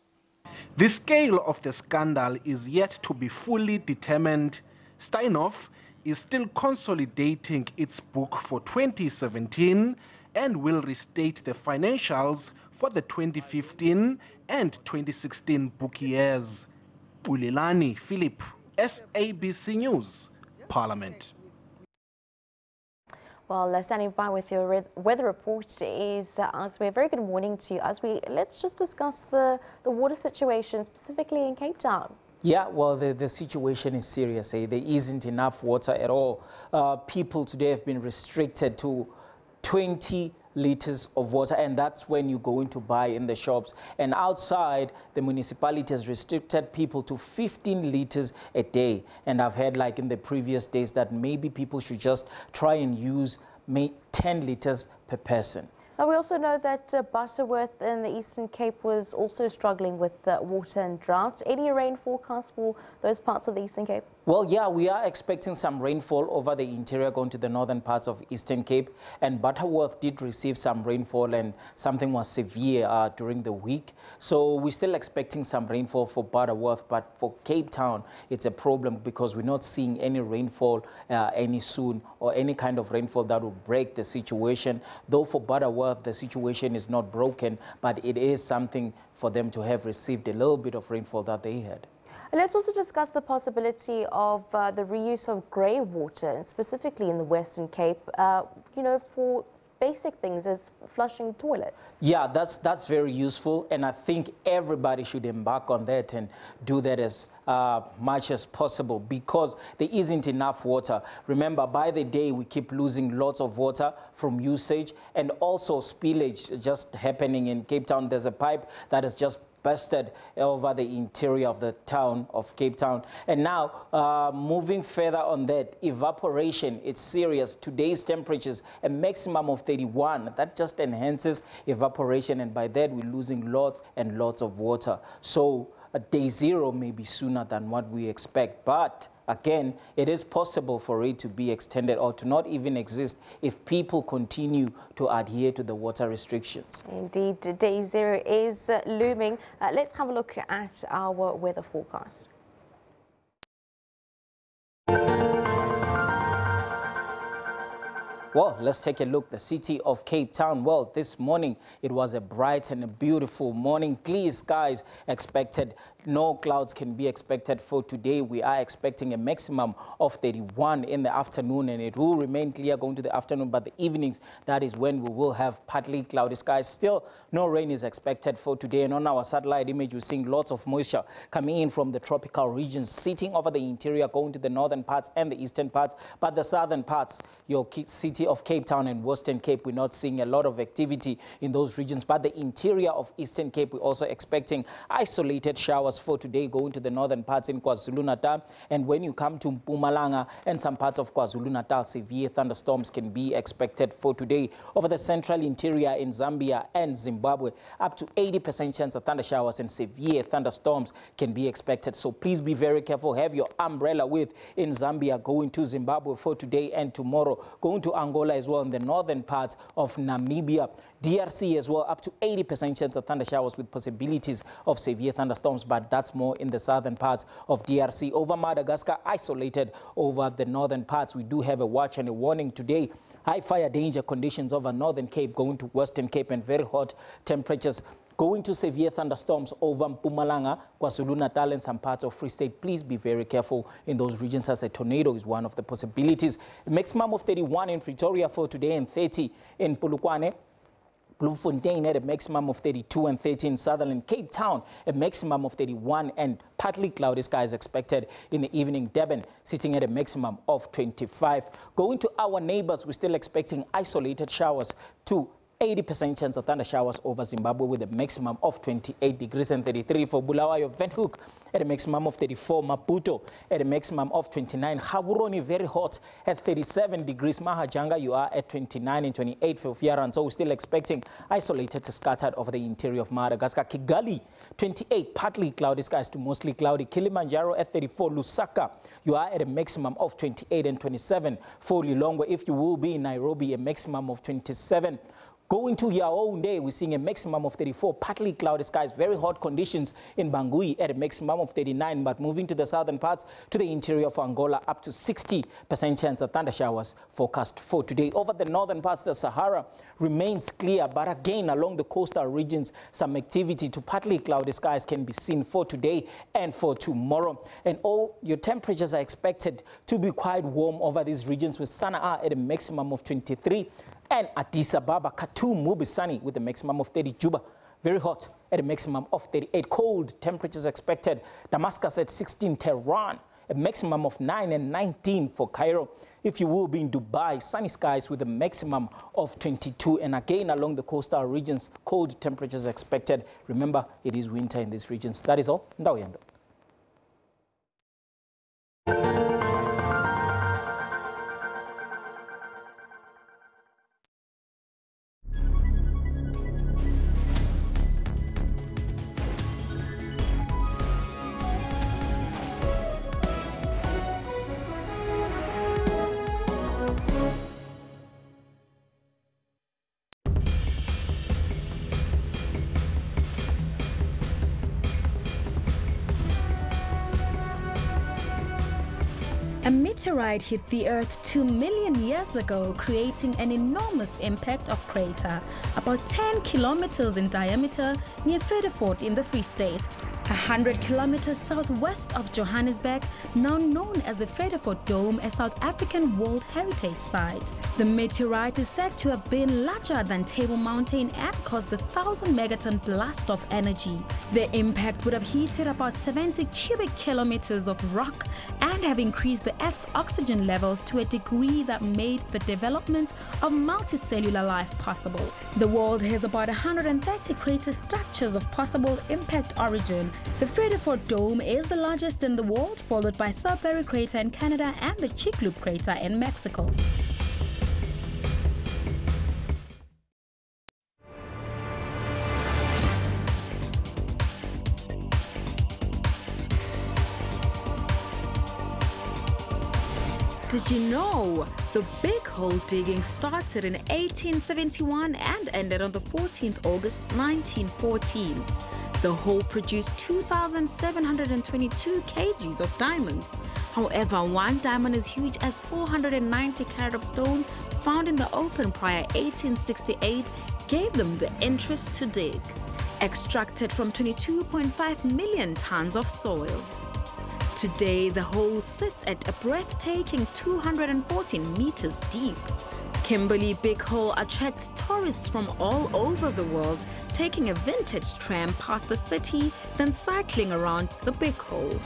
The scale of the scandal is yet to be fully determined. Steinhoff is still consolidating its book for 2017 and will restate the financials for the 2015 and 2016 book years. Bulelani Philip, SABC News, Parliament. Well, standing by with your weather report is Azwe. Very good morning to you, Azwe. Let's just discuss the water situation, specifically in Cape Town. Yeah, well, the situation is serious. There isn't enough water at all. People today have been restricted to 20 liters of water, and that's when you go in to buy in the shops. And outside, the municipality has restricted people to 15 liters a day. And I've heard, like in the previous days, that maybe people should just try and use 10 liters per person. Now, we also know that Butterworth in the Eastern Cape was also struggling with water and drought. Any rain forecast for those parts of the Eastern Cape? Well, yeah, we are expecting some rainfall over the interior going to the northern parts of Eastern Cape. And Butterworth did receive some rainfall, and something was severe during the week. So we're still expecting some rainfall for Butterworth. But for Cape Town, it's a problem because we're not seeing any rainfall any soon, or any kind of rainfall that will break the situation. Though for Butterworth, the situation is not broken, but it is something for them to have received a little bit of rainfall that they had. And let's also discuss the possibility of the reuse of grey water, and specifically in the Western Cape, you know, for basic things as flushing toilets. Yeah, that's very useful, and I think everybody should embark on that and do that as much as possible, because there isn't enough water. Remember, by the day we keep losing lots of water from usage, and also spillage just happening in Cape Town. There's a pipe that is just busted over the interior of the town of Cape Town. And now, moving further on that, evaporation, it's serious. Today's temperatures, a maximum of 31. That just enhances evaporation, and by that, we're losing lots and lots of water. So day zero may be sooner than what we expect. But again, it is possible for it to be extended or to not even exist if people continue to adhere to the water restrictions. Indeed, day zero is looming. Let's have a look at our weather forecast. Well, let's take a look. The city of Cape Town. Well, this morning it was a bright and a beautiful morning. Clear skies expected. No clouds can be expected for today. We are expecting a maximum of 31 in the afternoon, and it will remain clear going to the afternoon, but the evenings, that is when we will have partly cloudy skies. Still, no rain is expected for today, and on our satellite image, we're seeing lots of moisture coming in from the tropical regions, sitting over the interior, going to the northern parts and the eastern parts, but the southern parts, your city of Cape Town and Western Cape, we're not seeing a lot of activity in those regions, but the interior of Eastern Cape, we're also expecting isolated showers for today, going to the northern parts in KwaZulu-Natal. And when you come to Mpumalanga and some parts of KwaZulu-Natal, severe thunderstorms can be expected for today. Over the central interior in Zambia and Zimbabwe, up to 80% chance of thunder showers and severe thunderstorms can be expected. So please be very careful. Have your umbrella with in Zambia, going to Zimbabwe for today and tomorrow, going to Angola as well in the northern parts of Namibia. DRC as well, up to 80% chance of thunder showers with possibilities of severe thunderstorms, but that's more in the southern parts of DRC. Over Madagascar, isolated over the northern parts. We do have a watch and a warning today. High fire danger conditions over Northern Cape, going to Western Cape, and very hot temperatures. Going to severe thunderstorms over Mpumalanga, KwaZulu-Natal, and some parts of Free State. Please be very careful in those regions, as a tornado is one of the possibilities. A maximum of 31 in Pretoria for today and 30 in Polokwane. Bloemfontein had a maximum of 32 and 30 in Sutherland. Cape Town, a maximum of 31 and partly cloudy skies expected in the evening. Durban sitting at a maximum of 25. Going to our neighbors, we're still expecting isolated showers to 80% chance of thunder showers over Zimbabwe with a maximum of 28 degrees and 33 for Bulawayo, Windhoek at a maximum of 34, Maputo at a maximum of 29, Gaborone very hot at 37 degrees, Mahajanga you are at 29 and 28 for Fiaran, so we're still expecting isolated to scattered over the interior of Madagascar. Kigali 28, partly cloudy skies to mostly cloudy, Kilimanjaro at 34, Lusaka you are at a maximum of 28 and 27 for Lilongwe. If you will be in Nairobi, a maximum of 27. Going to Yaoundé, we're seeing a maximum of 34, partly cloudy skies, very hot conditions in Bangui at a maximum of 39, but moving to the southern parts, to the interior of Angola, up to 60% chance of thunder showers forecast for today. Over the northern parts, the Sahara remains clear, but again, along the coastal regions, some activity to partly cloudy skies can be seen for today and for tomorrow. And all your temperatures are expected to be quite warm over these regions, with Sana'a at a maximum of 23, and Addis Ababa, Khartoum will be sunny with a maximum of 30. Juba, very hot at a maximum of 38. Cold temperatures expected. Damascus at 16. Tehran, a maximum of 9 and 19 for Cairo. If you will be in Dubai, sunny skies with a maximum of 22. And again, along the coastal regions, cold temperatures expected. Remember, it is winter in these regions. That is all. Ndawuyando. A meteorite hit the Earth 2 million years ago, creating an enormous impact of crater, about 10 kilometers in diameter, near Vredefort in the Free State, 100 kilometers southwest of Johannesburg, now known as the Vredefort Dome, a South African World Heritage Site. The meteorite is said to have been larger than Table Mountain and caused a 1,000 megaton blast of energy. The impact would have heated about 70 cubic kilometers of rock and have increased the Earth's oxygen levels to a degree that made the development of multicellular life possible. The world has about 130 crater structures of possible impact origin. The Vredefort Dome is the largest in the world, followed by Sudbury Crater in Canada and the Chicxulub Crater in Mexico. Did you know the big hole digging started in 1871 and ended on the 14th August 1914? The hole produced 2,722 kgs of diamonds. However, one diamond as huge as 490 carat of stone found in the open prior 1868 gave them the interest to dig. Extracted from 22.5 million tons of soil. Today, the hole sits at a breathtaking 214 meters deep. Kimberley Big Hole attracts tourists from all over the world, taking a vintage tram past the city, then cycling around the Big Hole.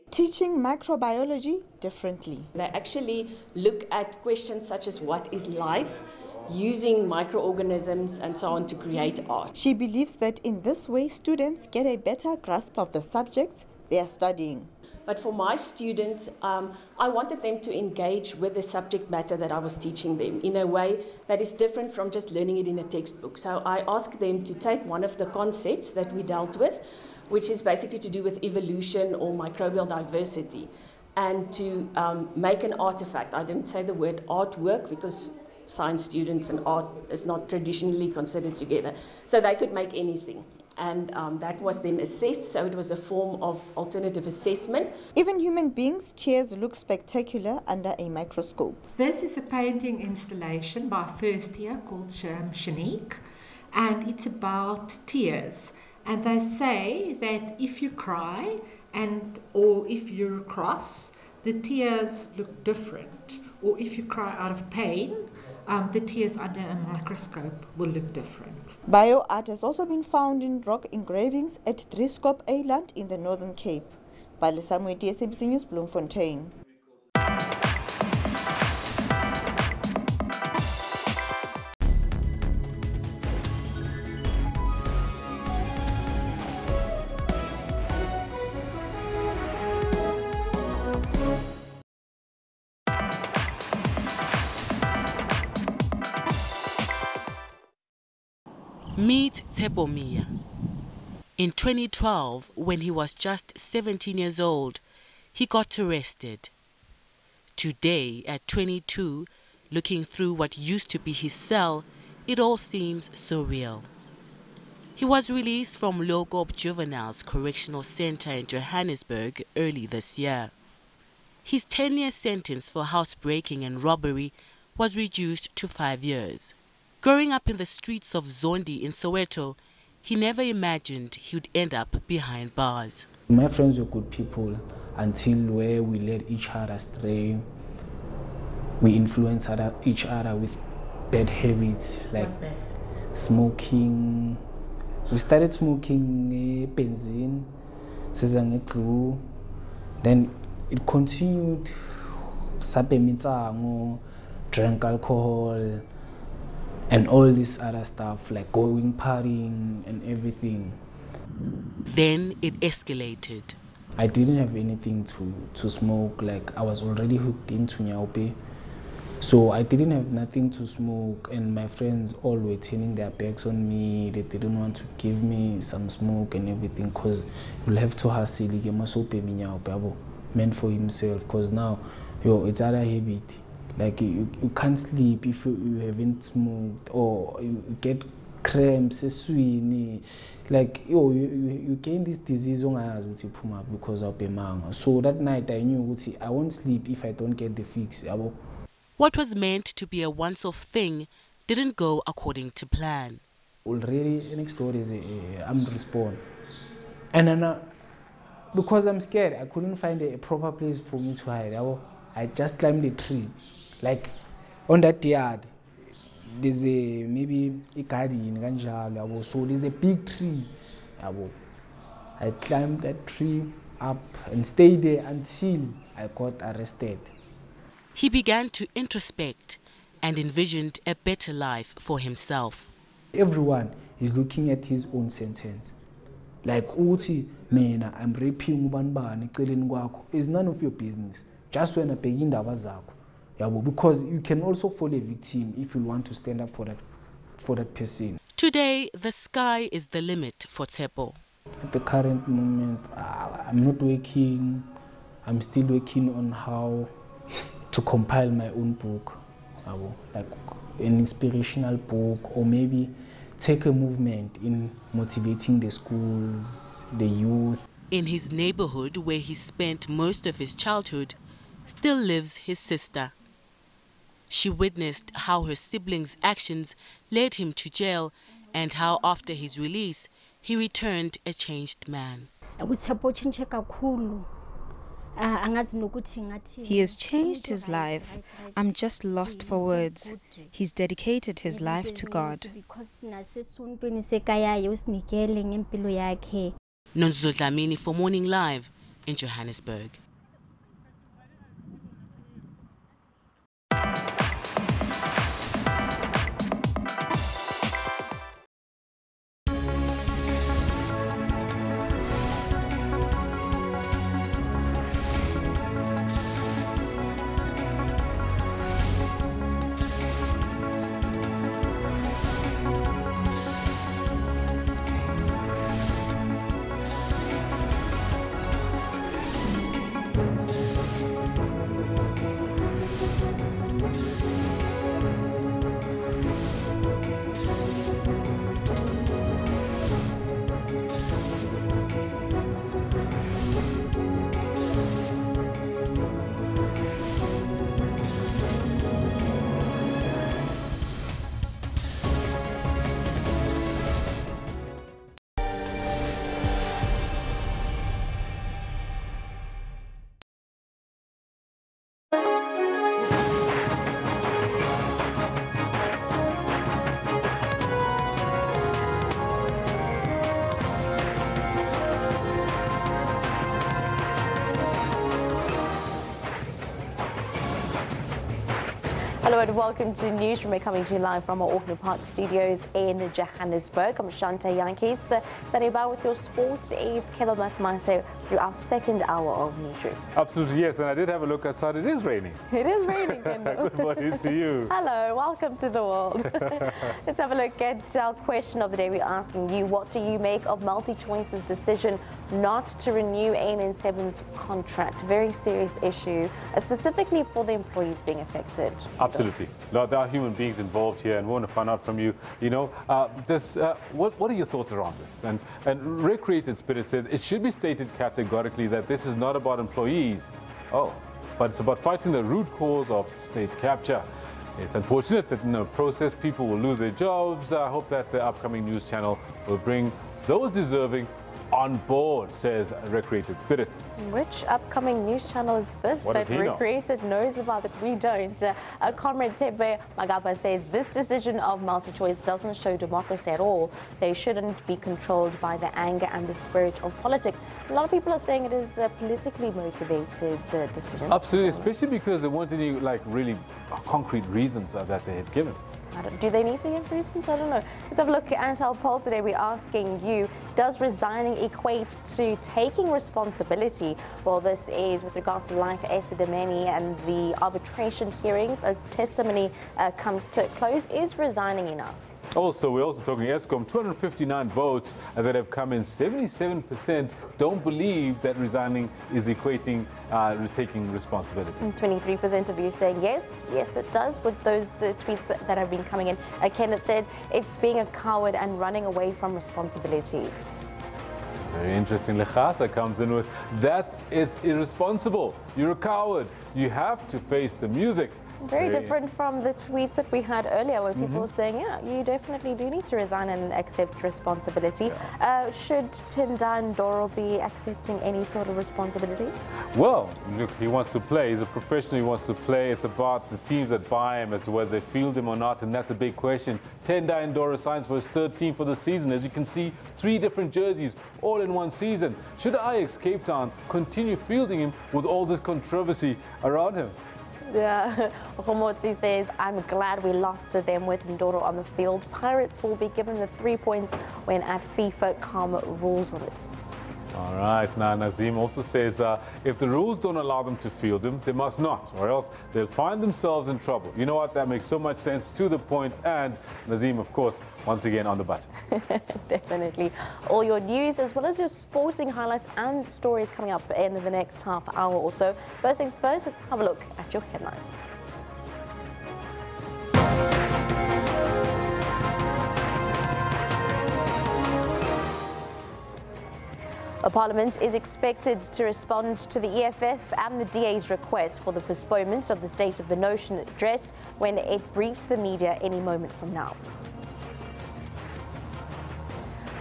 Teaching microbiology differently. They actually look at questions such as what is life, using microorganisms and so on to create art. She believes that in this way students get a better grasp of the subjects they are studying. But for my students, I wanted them to engage with the subject matter that I was teaching them in a way that is different from just learning it in a textbook. So I asked them to take one of the concepts that we dealt with, which is basically to do with evolution or microbial diversity, and to make an artifact. I didn't say the word artwork because science students and art is not traditionally considered together. So they could make anything. And that was then assessed, so it was a form of alternative assessment. Even human beings' tears look spectacular under a microscope. This is a painting installation by a first year called Shanique, and it's about tears. And they say that if you cry or if you're cross, the tears look different. Or if you cry out of pain, the tears under a microscope will look different. Bio-art has also been found in rock engravings at Drieskop Island in the Northern Cape. Bale Samueti, SABC News, Bloemfontein. Meet Tshepo Mia. In 2012, when he was just 17 years old, he got arrested. Today, at 22, looking through what used to be his cell, it all seems surreal. He was released from Logop Juveniles Correctional Center in Johannesburg early this year. His 10-year sentence for housebreaking and robbery was reduced to 5 years. Growing up in the streets of Zondi in Soweto, he never imagined he would end up behind bars. My friends were good people until where we led each other astray. We influenced each other with bad habits like smoking. We started smoking benzene, glue. Then it continued. Drank alcohol, and all this other stuff like going partying and everything. Then it escalated. I didn't have anything to smoke, like I was already hooked into Nyaupe. So I didn't have nothing to smoke, and my friends all were turning their backs on me. They didn't want to give me some smoke and everything because you'll have to hustle, meant for himself, because now it's other habit. Like you can't sleep if you haven't smoked, or you get cramps, like you gain this disease because of Bemanga. So that night I knew I won't sleep if I don't get the fix. What was meant to be a once-off thing didn't go according to plan. Already next door is I'm respawn, and then because I'm scared, I couldn't find a proper place for me to hide. I just climbed a tree. Like on that yard, there's maybe a garden, so there's a big tree. I climbed that tree up and stayed there until I got arrested. He began to introspect and envisioned a better life for himself. Everyone is looking at his own sentence. Like, Mena, I'm raping Ubanban, it's none of your business. Just when I begin because you can also fall a victim if you want to stand up for that person. Today, the sky is the limit for Tshepo. At the current moment, I'm not working. I'm still working on how to compile my own book, like an inspirational book, or maybe take a movement in motivating the schools, the youth. In his neighborhood, where he spent most of his childhood, still lives his sister. She witnessed how her siblings' actions led him to jail and how after his release, he returned a changed man. He has changed his life. I'm just lost for words. He's dedicated his life to God. Nonzo Dlamini for Morning Live in Johannesburg. Hello and welcome to Newsroom. We're coming to you live from our Auckland Park studios in Johannesburg. I'm Shante Yankees. Standing by with your sport is Kelo Makmase through our second hour of Newsroom. Absolutely, yes. And I did have a look outside. It is raining. It is raining, Kendall. Good morning to you. Hello, welcome to the world. Let's have a look at our question of the day. We're asking you, what do you make of MultiChoice's decision not to renew ANN7's contract? Very serious issue, specifically for the employees being affected. Absolutely. There are human beings involved here, and we want to find out from you, what are your thoughts around this? And Recreated Spirit says it should be stated categorically that this is not about employees, but it's about fighting the root cause of state capture. It's unfortunate that in the process people will lose their jobs. I hope that the upcoming news channel will bring those deserving on board, says Recreated Spirit. Which upcoming news channel is this that Recreated knows about that we don't? Comrade Tebe Magaba says this decision of MultiChoice doesn't show democracy at all. They shouldn't be controlled by the anger and the spirit of politics. A lot of people are saying it is a politically motivated decision. Absolutely, especially because there weren't any really concrete reasons that they had given. Do they need to give reasons? I don't know. Let's have a look at our poll today. We're asking you, does resigning equate to taking responsibility? Well, this is with regards to Life Esidimeni and the arbitration hearings as testimony comes to a close. Is resigning enough? Also, we're also talking ESCOM, 259 votes that have come in. 77% don't believe that resigning is equating taking responsibility. 23% of you saying yes, it does, with those tweets that have been coming in. Kenneth said it's being a coward and running away from responsibility. Very interesting. Lechasa comes in with, that is irresponsible. You're a coward. You have to face the music. Very different from the tweets that we had earlier where people were saying, yeah, you definitely do need to resign and accept responsibility. Should Tendai Ndoro be accepting any sort of responsibility? Well, look, he wants to play. He's a professional. He wants to play. It's about the teams that buy him as to whether they field him or not, and that's a big question. Tendai Ndoro signs for his third team for the season. As you can see, 3 different jerseys all in one season. Should Ajax Cape Town continue fielding him with all this controversy around him? Yeah, Homotsi says, I'm glad we lost to them with Ndoro on the field. Pirates will be given the 3 points when at FIFA come rules on this. All right, now Nazim also says if the rules don't allow them to field him, they must not, or else they'll find themselves in trouble. You know what? That makes so much sense, to the point. And Nazim, of course, once again on the button. Definitely. All your news as well as your sporting highlights and stories coming up in the next half hour or so. First things first, let's have a look at your headlines. Parliament is expected to respond to the EFF and the DA's request for the postponement of the State of the Nation address when it briefs the media any moment from now.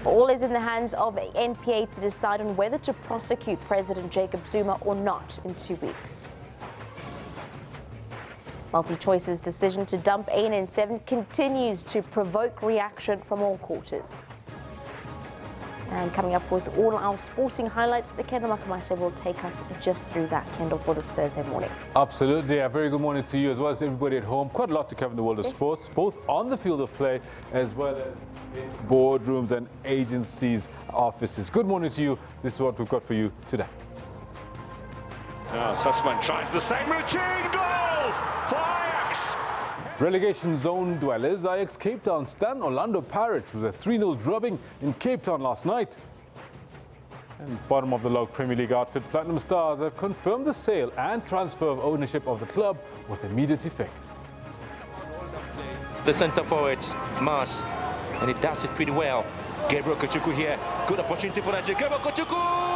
All is in the hands of the NPA to decide on whether to prosecute President Jacob Zuma or not in 2 weeks. MultiChoice's decision to dump ANN7 continues to provoke reaction from all quarters. And coming up with all our sporting highlights, Kendall Makamase will take us just through that, Kendall, for this Thursday morning. Absolutely. A very good morning to you as well as everybody at home. Quite a lot to cover in the world of sports, both on the field of play as well as in boardrooms and agencies' offices. Good morning to you. This is what we've got for you today. Sussman tries the same routine. Goal for Ajax. Relegation zone dwellers Ajax Cape Town stun Orlando Pirates with a 3-0 drubbing in Cape Town last night. And bottom of the log Premier League outfit Platinum Stars have confirmed the sale and transfer of ownership of the club with immediate effect. The centre forward, Mars, and he does it pretty well. Gabriel Kochuku here, good opportunity for Nigeria. Gabriel Kochuku!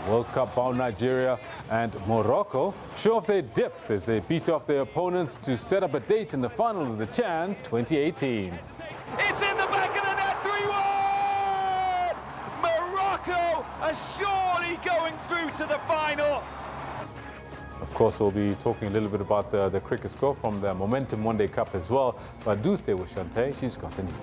World Cup bound Nigeria and Morocco show off their depth as they beat off their opponents to set up a date in the final of the CHAN 2018. It's in the back of the net, 3-1! Morocco are surely going through to the final. Of course, we'll be talking a little bit about the cricket score from the Momentum One Day Cup as well. But do stay with Shante, she's got the news.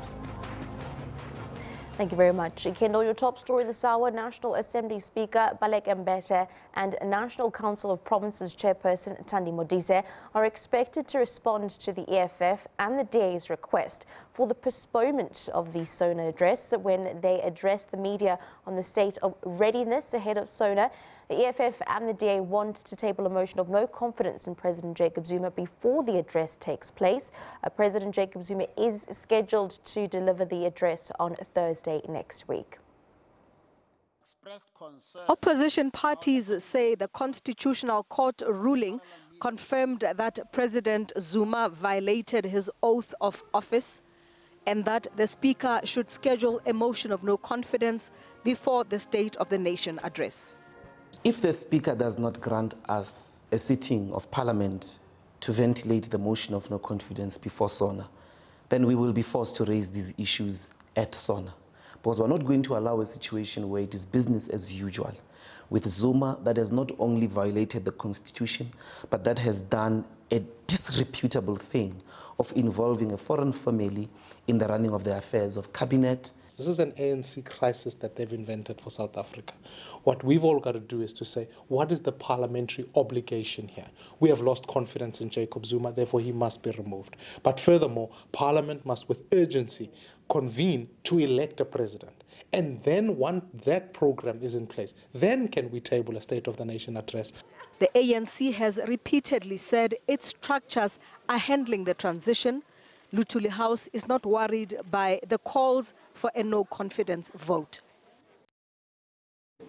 Thank you very much. Kendall, your top story this hour: National Assembly Speaker Baleka Mbete and National Council of Provinces Chairperson Thandi Modise are expected to respond to the EFF and the DA's request for the postponement of the SONA address when they address the media on the state of readiness ahead of SONA. The EFF and the DA want to table a motion of no confidence in President Jacob Zuma before the address takes place. President Jacob Zuma is scheduled to deliver the address on Thursday next week. Opposition parties say the Constitutional Court ruling confirmed that President Zuma violated his oath of office and that the Speaker should schedule a motion of no confidence before the State of the Nation address. If the Speaker does not grant us a sitting of Parliament to ventilate the motion of no confidence before SONA, then we will be forced to raise these issues at SONA. Because we're not going to allow a situation where it is business as usual with Zuma that has not only violated the Constitution, but that has done a disreputable thing of involving a foreign family in the running of the affairs of cabinet. This is an ANC crisis that they've invented for South Africa. What we've all got to do is to say, what is the parliamentary obligation here? We have lost confidence in Jacob Zuma, therefore he must be removed. But furthermore, Parliament must with urgency convene to elect a president. And then once that program is in place, then can we table a State of the Nation address. The ANC has repeatedly said its structures are handling the transition. Luthuli House is not worried by the calls for a no-confidence vote.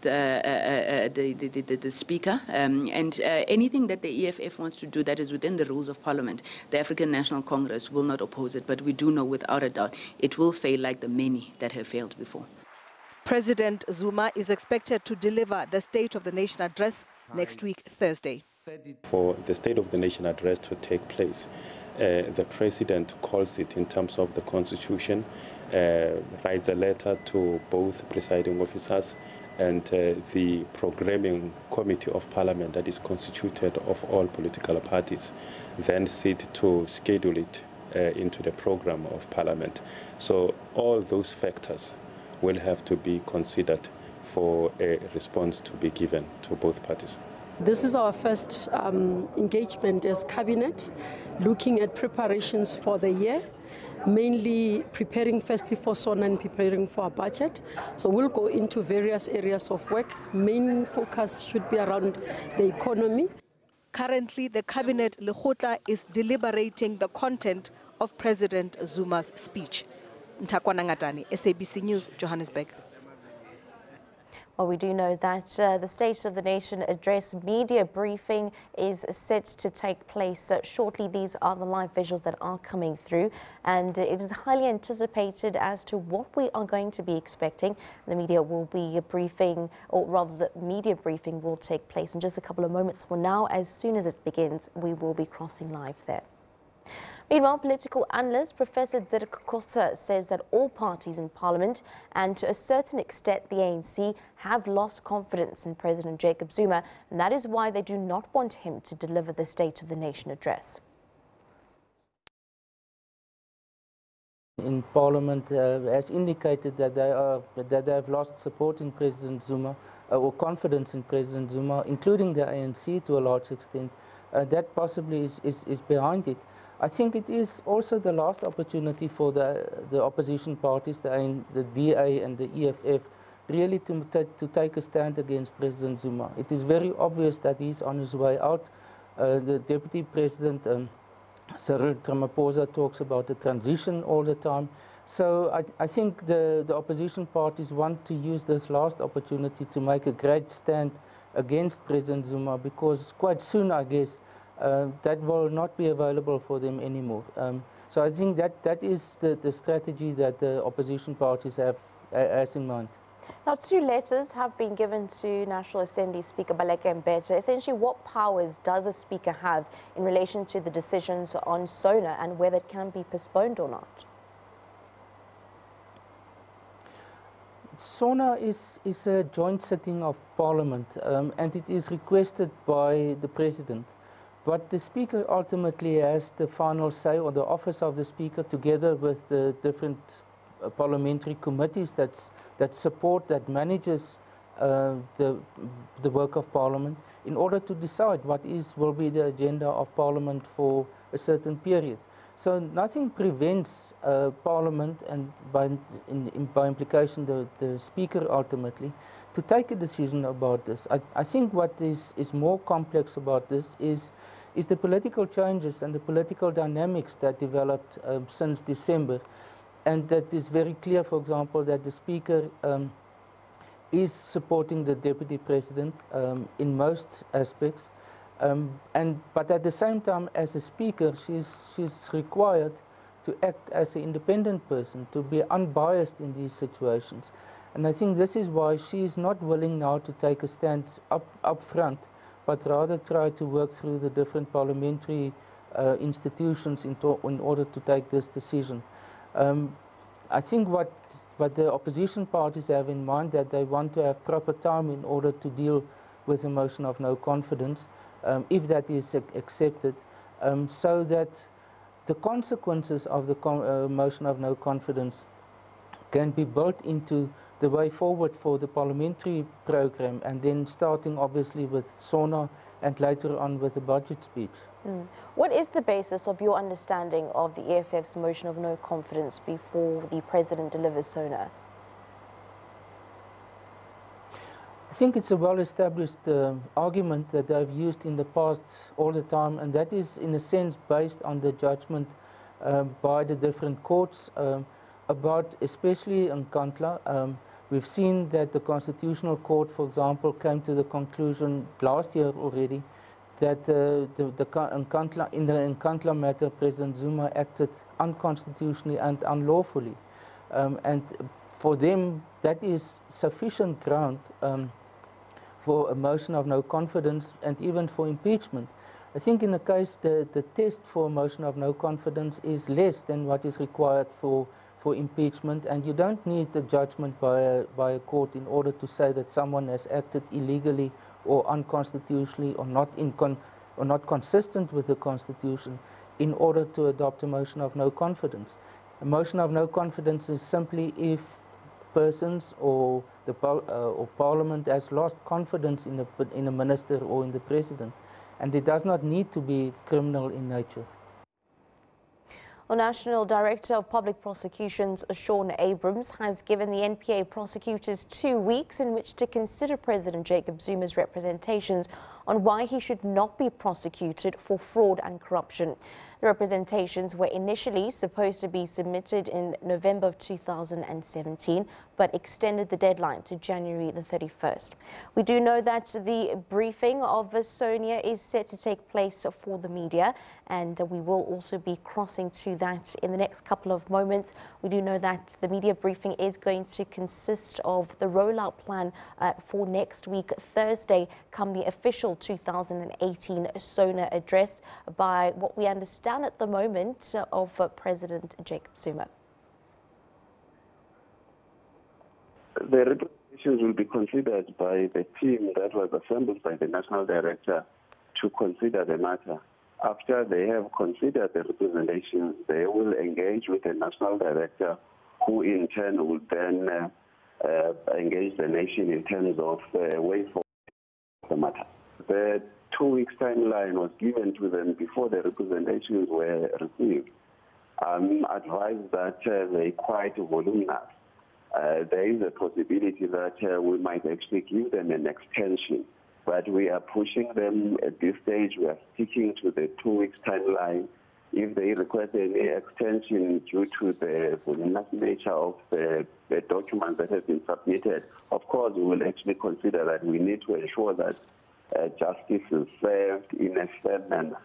The Speaker and anything that the EFF wants to do that is within the rules of Parliament, the African National Congress will not oppose it, but we do know without a doubt it will fail like the many that have failed before. President Zuma is expected to deliver the State of the Nation address next week, Thursday. For the State of the Nation address to take place, the President calls it in terms of the Constitution, writes a letter to both presiding officers and the programming committee of Parliament that is constituted of all political parties, then sit to schedule it into the program of Parliament. So all those factors will have to be considered for a response to be given to both parties. This is our first engagement as Cabinet, looking at preparations for the year, mainly preparing firstly for SONA and preparing for our budget. So we'll go into various areas of work. Main focus should be around the economy. Currently, the Cabinet Lekgotla is deliberating the content of President Zuma's speech. Ntakwana Ngatani, SABC News, Johannesburg. Well, we do know that the State of the Nation address media briefing is set to take place shortly. These are the live visuals that are coming through, and it is highly anticipated as to what we are going to be expecting. The media will be briefing, or rather the media briefing will take place in just a couple of moments. For now, as soon as it begins, we will be crossing live there. Meanwhile, political analyst Professor Dirk Koster says that all parties in Parliament and to a certain extent the ANC have lost confidence in President Jacob Zuma, and that is why they do not want him to deliver the State of the Nation address. In Parliament has indicated that they have lost support in President Zuma or confidence in President Zuma, including the ANC to a large extent. That possibly is behind it. I think it is also the last opportunity for the opposition parties, the DA and the EFF, really to take a stand against President Zuma. It is very obvious that he's on his way out. The Deputy President, Cyril Ramaphosa, talks about the transition all the time. So I think the opposition parties want to use this last opportunity to make a great stand against President Zuma, because quite soon, I guess, that will not be available for them anymore. So I think that is the strategy that the opposition parties have in mind. Now, 2 letters have been given to National Assembly Speaker Baleka Mbete. Essentially, what powers does a speaker have in relation to the decisions on SONA and whether it can be postponed or not? SONA is a joint sitting of Parliament, and it is requested by the President. But the Speaker ultimately has the final say, or the office of the Speaker, together with the different parliamentary committees that support, that manages the work of Parliament, in order to decide what will be the agenda of Parliament for a certain period. So nothing prevents Parliament, and by implication the Speaker ultimately, to take a decision about this. I think what is more complex about this is the political changes and the political dynamics that developed since December. And that is very clear, for example, that the Speaker is supporting the Deputy President in most aspects. But at the same time, as a Speaker, she's required to act as an independent person, to be unbiased in these situations. And I think this is why she is not willing now to take a stand up front, but rather try to work through the different parliamentary institutions in order to take this decision. I think what the opposition parties have in mind, that they want to have proper time in order to deal with a motion of no confidence, if that is accepted, so that the consequences of the motion of no confidence can be built into the way forward for the parliamentary program, and then starting obviously with SONA and later on with the budget speech. What is the basis of your understanding of the EFF's motion of no confidence before the President delivers SONA? I think it's a well-established argument that I've used in the past all the time, and that is in a sense based on the judgment by the different courts about, especially in Nkandla. We've seen that the Constitutional Court, for example, came to the conclusion last year already that in the Nkandla matter, President Zuma acted unconstitutionally and unlawfully. And for them, that is sufficient ground for a motion of no confidence and even for impeachment. I think in the case, the test for a motion of no confidence is less than what is required for impeachment, and you don't need the judgment by a court in order to say that someone has acted illegally or unconstitutionally or not consistent with the Constitution in order to adopt a motion of no confidence. A motion of no confidence is simply if persons or Parliament has lost confidence in a minister or in the President, and it does not need to be criminal in nature. Our National Director of Public Prosecutions, Sean Abrams, has given the NPA prosecutors 2 weeks in which to consider President Jacob Zuma's representations on why he should not be prosecuted for fraud and corruption. The representations were initially supposed to be submitted in November of 2017, but extended the deadline to January the 31st. We do know that the briefing of Sonia is set to take place for the media, and we will also be crossing to that in the next couple of moments. We do know that the media briefing is going to consist of the rollout plan for next week, Thursday, come the official 2018 SONA address by what we understand at the moment of President Jacob Zuma. The representations will be considered by the team that was assembled by the National Director to consider the matter. After they have considered the representations, they will engage with the National Director, who in turn will then engage the nation in terms of way forward the matter. The 2 weeks timeline was given to them before the representations were received. I'm advised that they're quite voluminous. There is a possibility that we might actually give them an extension, but we are pushing them at this stage. We are sticking to the 2 weeks timeline. If they request any extension due to the voluminous nature of the documents that have been submitted, of course, we will actually consider that we need to ensure that justice is served in a fair manner.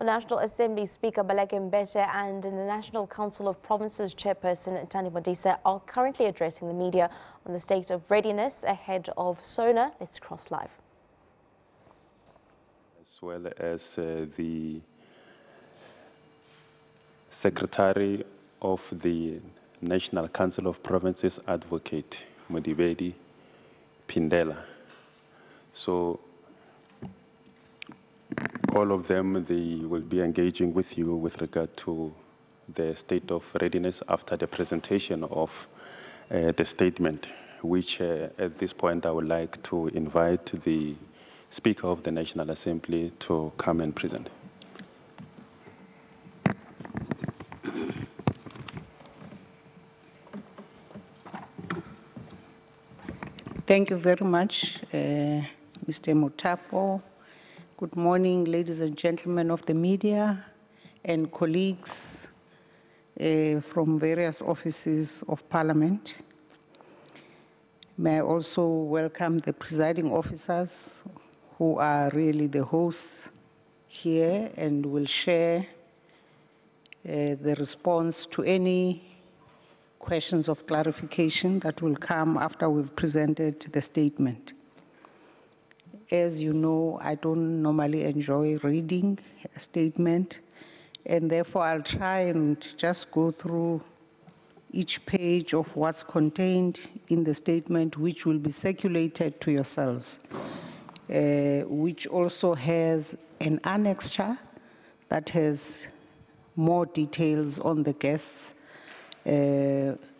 National Assembly Speaker Baleka Mbete and the National Council of Provinces Chairperson Tani Modise are currently addressing the media on the state of readiness ahead of SONA. Let's cross live. As well as the Secretary of the National Council of Provinces, Advocate Modibedi Pindela. So all of them, they will be engaging with you with regard to the state of readiness after the presentation of the statement, which at this point I would like to invite the Speaker of the National Assembly to come and present. Thank you very much, Mr. Mutapo. Good morning, ladies and gentlemen of the media and colleagues from various offices of Parliament. May I also welcome the presiding officers who are really the hosts here and will share the response to any questions of clarification that will come after we've presented the statement. As you know, I don't normally enjoy reading a statement, and therefore I'll try and just go through each page of what's contained in the statement, which will be circulated to yourselves, which also has an annexure that has more details on the guests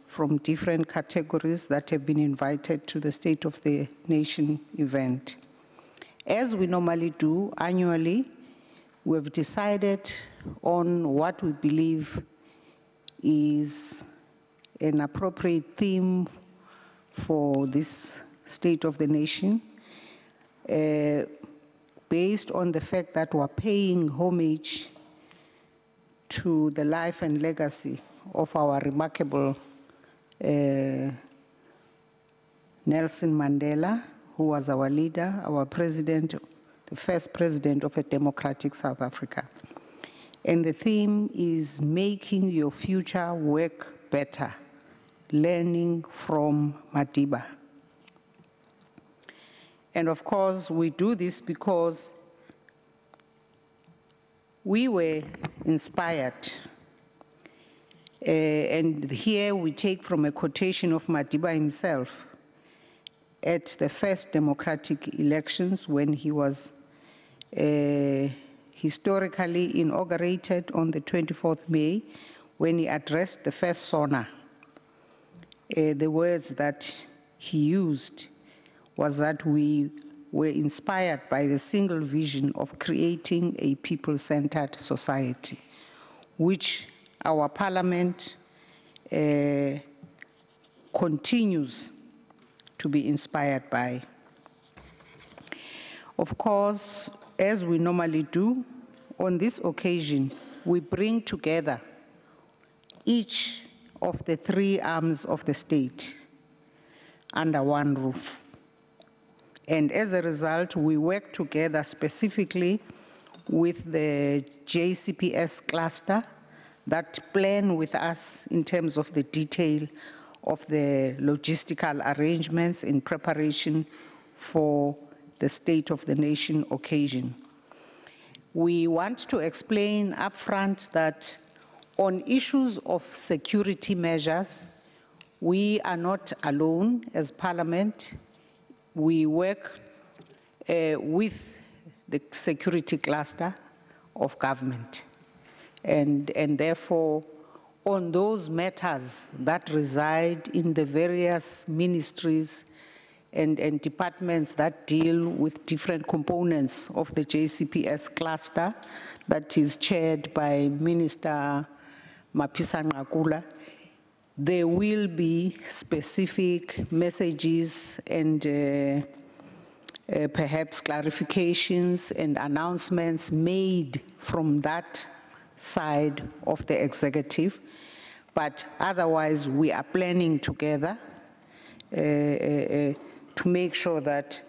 from different categories that have been invited to the State of the Nation event. As we normally do annually, we've decided on what we believe is an appropriate theme for this State of the Nation, based on the fact that we're paying homage to the life and legacy of our remarkable Nelson Mandela, who was our leader, our president, the first president of a democratic South Africa. And the theme is making your future work better, learning from Madiba. And of course, we do this because we were inspired. And here we take from a quotation of Madiba himself at the first democratic elections when he was historically inaugurated on the 24th May, when he addressed the first SONA. The words that he used was that we were inspired by the single vision of creating a people-centered society, which our Parliament continues to be inspired by. Of course, as we normally do, on this occasion, we bring together each of the three arms of the state under one roof. And as a result, we work together specifically with the JCPS cluster that plan with us in terms of the detail of the logistical arrangements in preparation for the State of the Nation occasion. We want to explain upfront that on issues of security measures, we are not alone as Parliament. We work with the security cluster of government. And therefore, on those matters that reside in the various ministries and departments that deal with different components of the JCPS cluster that is chaired by Minister Mapisa Ngakula, there will be specific messages and perhaps clarifications and announcements made from that side of the executive. But otherwise, we are planning together to make sure that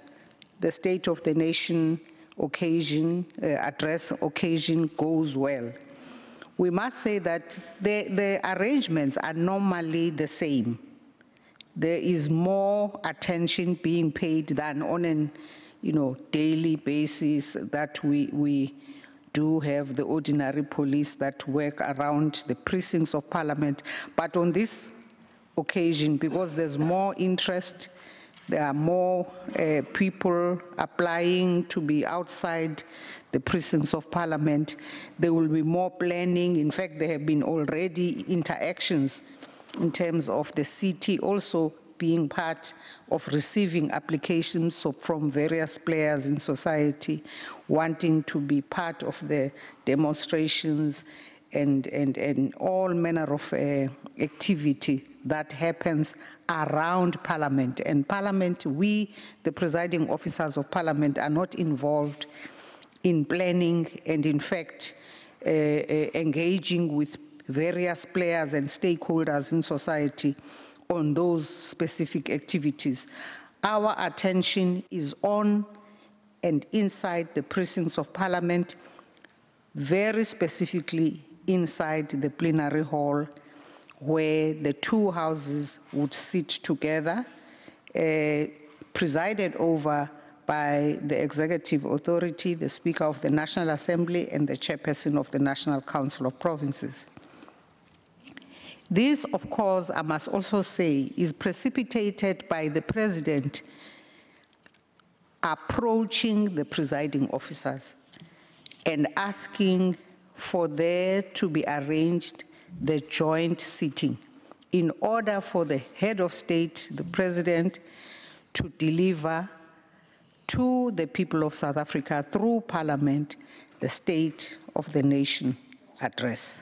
the State of the Nation occasion, address occasion goes well. We must say that the arrangements are normally the same. There is more attention being paid than on an daily basis that we do have the ordinary police that work around the precincts of Parliament. But on this occasion, because there's more interest, There are more people applying to be outside the precincts of Parliament. There will be more planning. In fact, there have been already interactions in terms of the city also being part of receiving applications from various players in society wanting to be part of the demonstrations and all manner of activity that happens around Parliament. And Parliament, we, the presiding officers of Parliament, are not involved in planning and, in fact, engaging with various players and stakeholders in society on those specific activities. Our attention is on and inside the precincts of Parliament, very specifically inside the plenary hall, where the two houses would sit together, presided over by the executive authority, the Speaker of the National Assembly, and the chairperson of the National Council of Provinces. This, of course, I must also say, is precipitated by the President approaching the presiding officers and asking for there to be arranged the joint sitting in order for the head of state, the President, to deliver to the people of South Africa through Parliament the State of the Nation address.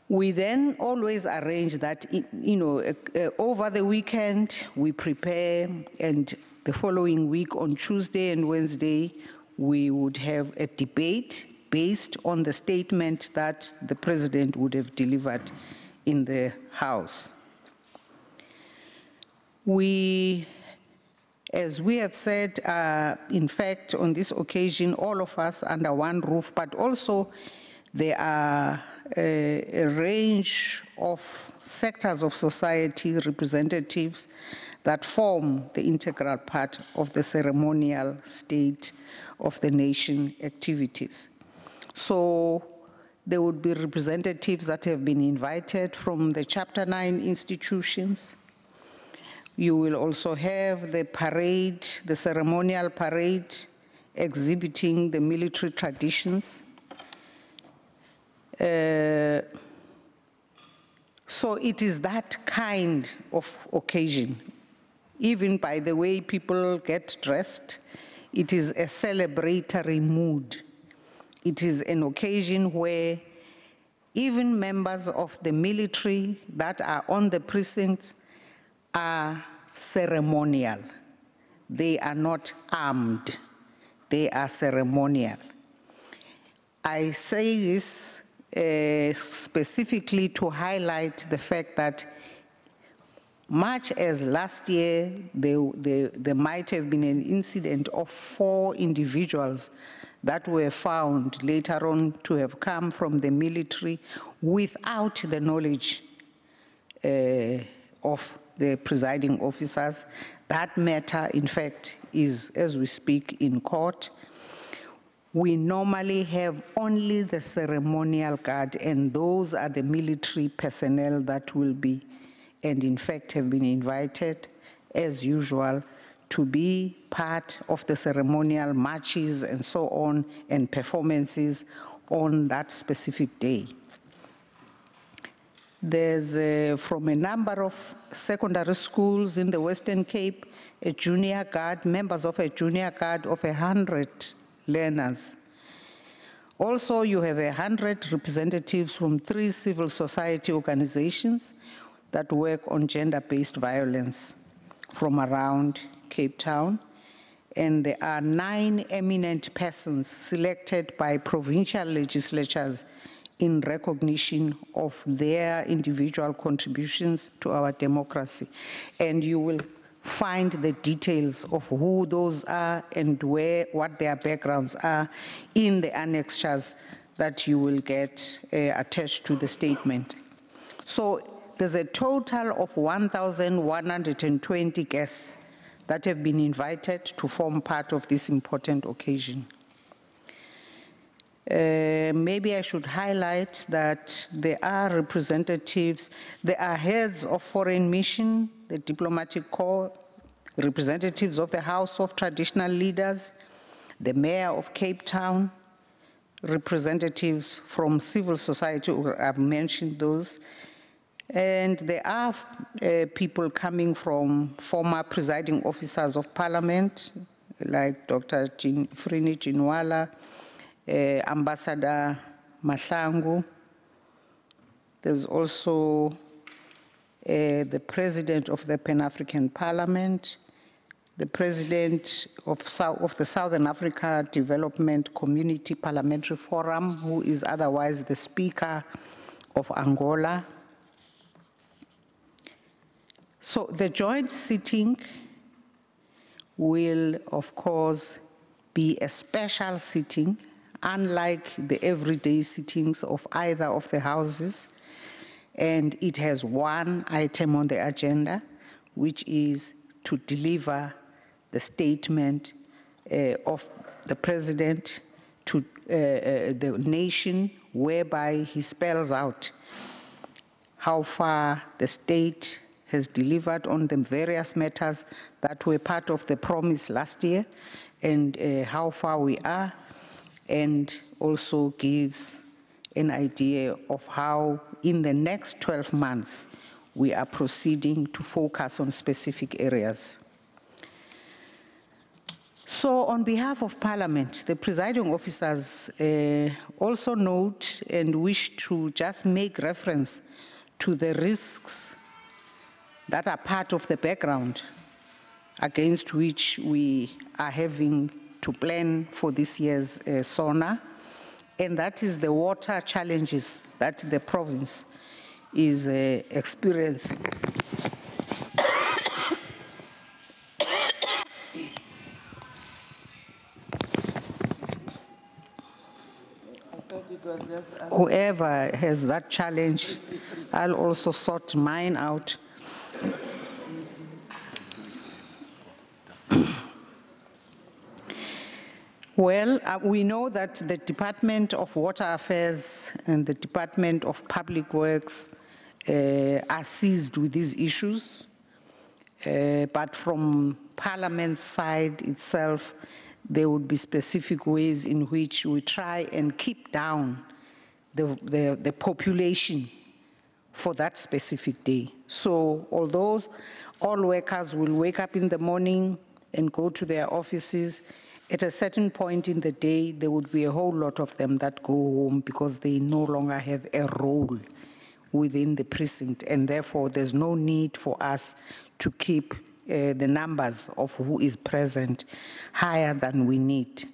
We then always arrange that, over the weekend we prepare, and the following week on Tuesday and Wednesday we would have a debate based on the statement that the President would have delivered in the House. As we have said, in fact, on this occasion, all of us under one roof, but also there are a range of sectors of society representatives that form the integral part of the ceremonial State of the Nation activities. So there would be representatives that have been invited from the Chapter 9 institutions. You will also have the parade, the ceremonial parade, exhibiting the military traditions. So it is that kind of occasion. Even by the way people get dressed, it is a celebratory mood. It is an occasion where even members of the military that are on the precincts are ceremonial. They are not armed. They are ceremonial. I say this specifically to highlight the fact that much as last year there might have been an incident of 4 individuals that were found later on to have come from the military without the knowledge of the presiding officers. That matter, in fact, is, as we speak, in court. We normally have only the ceremonial guard, and those are the military personnel that will be, and in fact have been invited, as usual, to be part of the ceremonial marches and so on, and performances on that specific day. There's, from a number of secondary schools in the Western Cape, a junior guard, members of a junior guard of 100 learners. Also, you have 100 representatives from 3 civil society organizations that work on gender-based violence from around Cape Town. And there are 9 eminent persons selected by provincial legislatures in recognition of their individual contributions to our democracy. And you will find the details of who those are and what their backgrounds are in the annexures that you will get attached to the statement. So there's a total of 1,120 guests that have been invited to form part of this important occasion. Maybe I should highlight that there are representatives, there are heads of foreign mission, the diplomatic corps representatives of the House of Traditional Leaders, the Mayor of Cape Town, representatives from civil society, I've mentioned those, and there are people coming from former presiding officers of Parliament, like Dr. Frini Jinwala, Ambassador Mahlangu. There's also the President of the Pan-African Parliament, the President of the Southern Africa Development Community Parliamentary Forum, who is otherwise the Speaker of Angola. So the joint sitting will, of course, be a special sitting, unlike the everyday sittings of either of the houses. And it has one item on the agenda, which is to deliver the statement of the President to the nation, whereby he spells out how far the state has delivered on the various matters that were part of the promise last year, and how far we are, and also gives an idea of how in the next 12 months we are proceeding to focus on specific areas. So on behalf of Parliament, the presiding officers also note and wish to just make reference to the risks that are part of the background against which we are having to plan for this year's SONA, and that is the water challenges that the province is experiencing. Whoever has that challenge, I'll also sort mine out. Well, we know that the Department of Water Affairs and the Department of Public Works are seized with these issues, but from Parliament's side itself, there would be specific ways in which we try and keep down the population for that specific day. So although all workers will wake up in the morning and go to their offices, at a certain point in the day, there would be a whole lot of them that go home because they no longer have a role within the precinct, and therefore there's no need for us to keep the numbers of who is present higher than we need.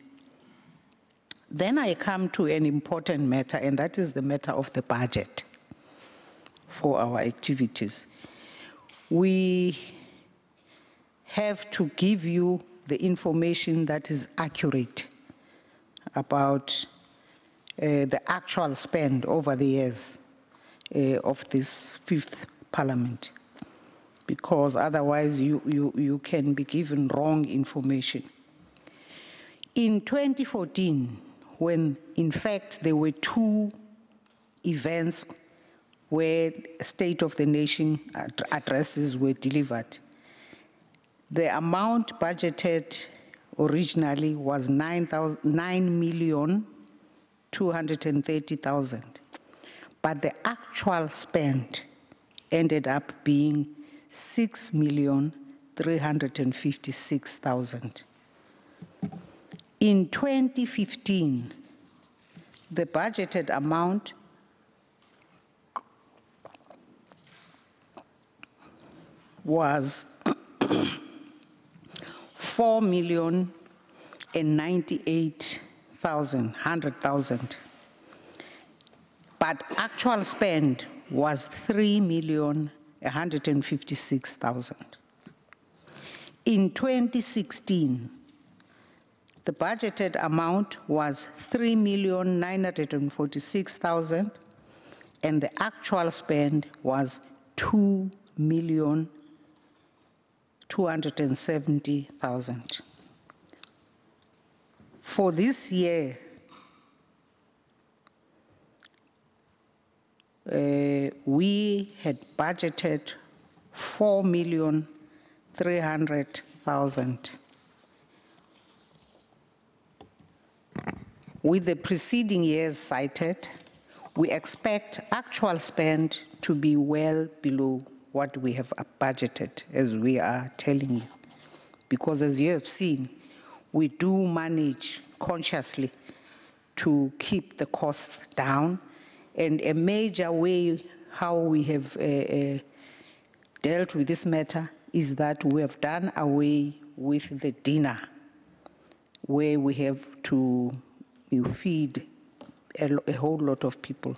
Then I come to an important matter, and that is the matter of the budget for our activities. We have to give you the information that is accurate about the actual spend over the years of this fifth parliament, because otherwise you can be given wrong information. In 2014, when in fact there were two events where State of the Nation addresses were delivered, the amount budgeted originally was 9,230,000, but the actual spend ended up being 6,356,000. In 2015, the budgeted amount was 4,098,100,000, but actual spend was 3,156,000. In 2016, the budgeted amount was 3,946,000, and the actual spend was 2,270,000. For this year, we had budgeted 300,000. With the preceding years cited, we expect actual spend to be well below what we have budgeted, as we are telling you. Because as you have seen, we do manage consciously to keep the costs down, and a major way how we have dealt with this matter is that we have done away with the dinner, where we have to feed a whole lot of people.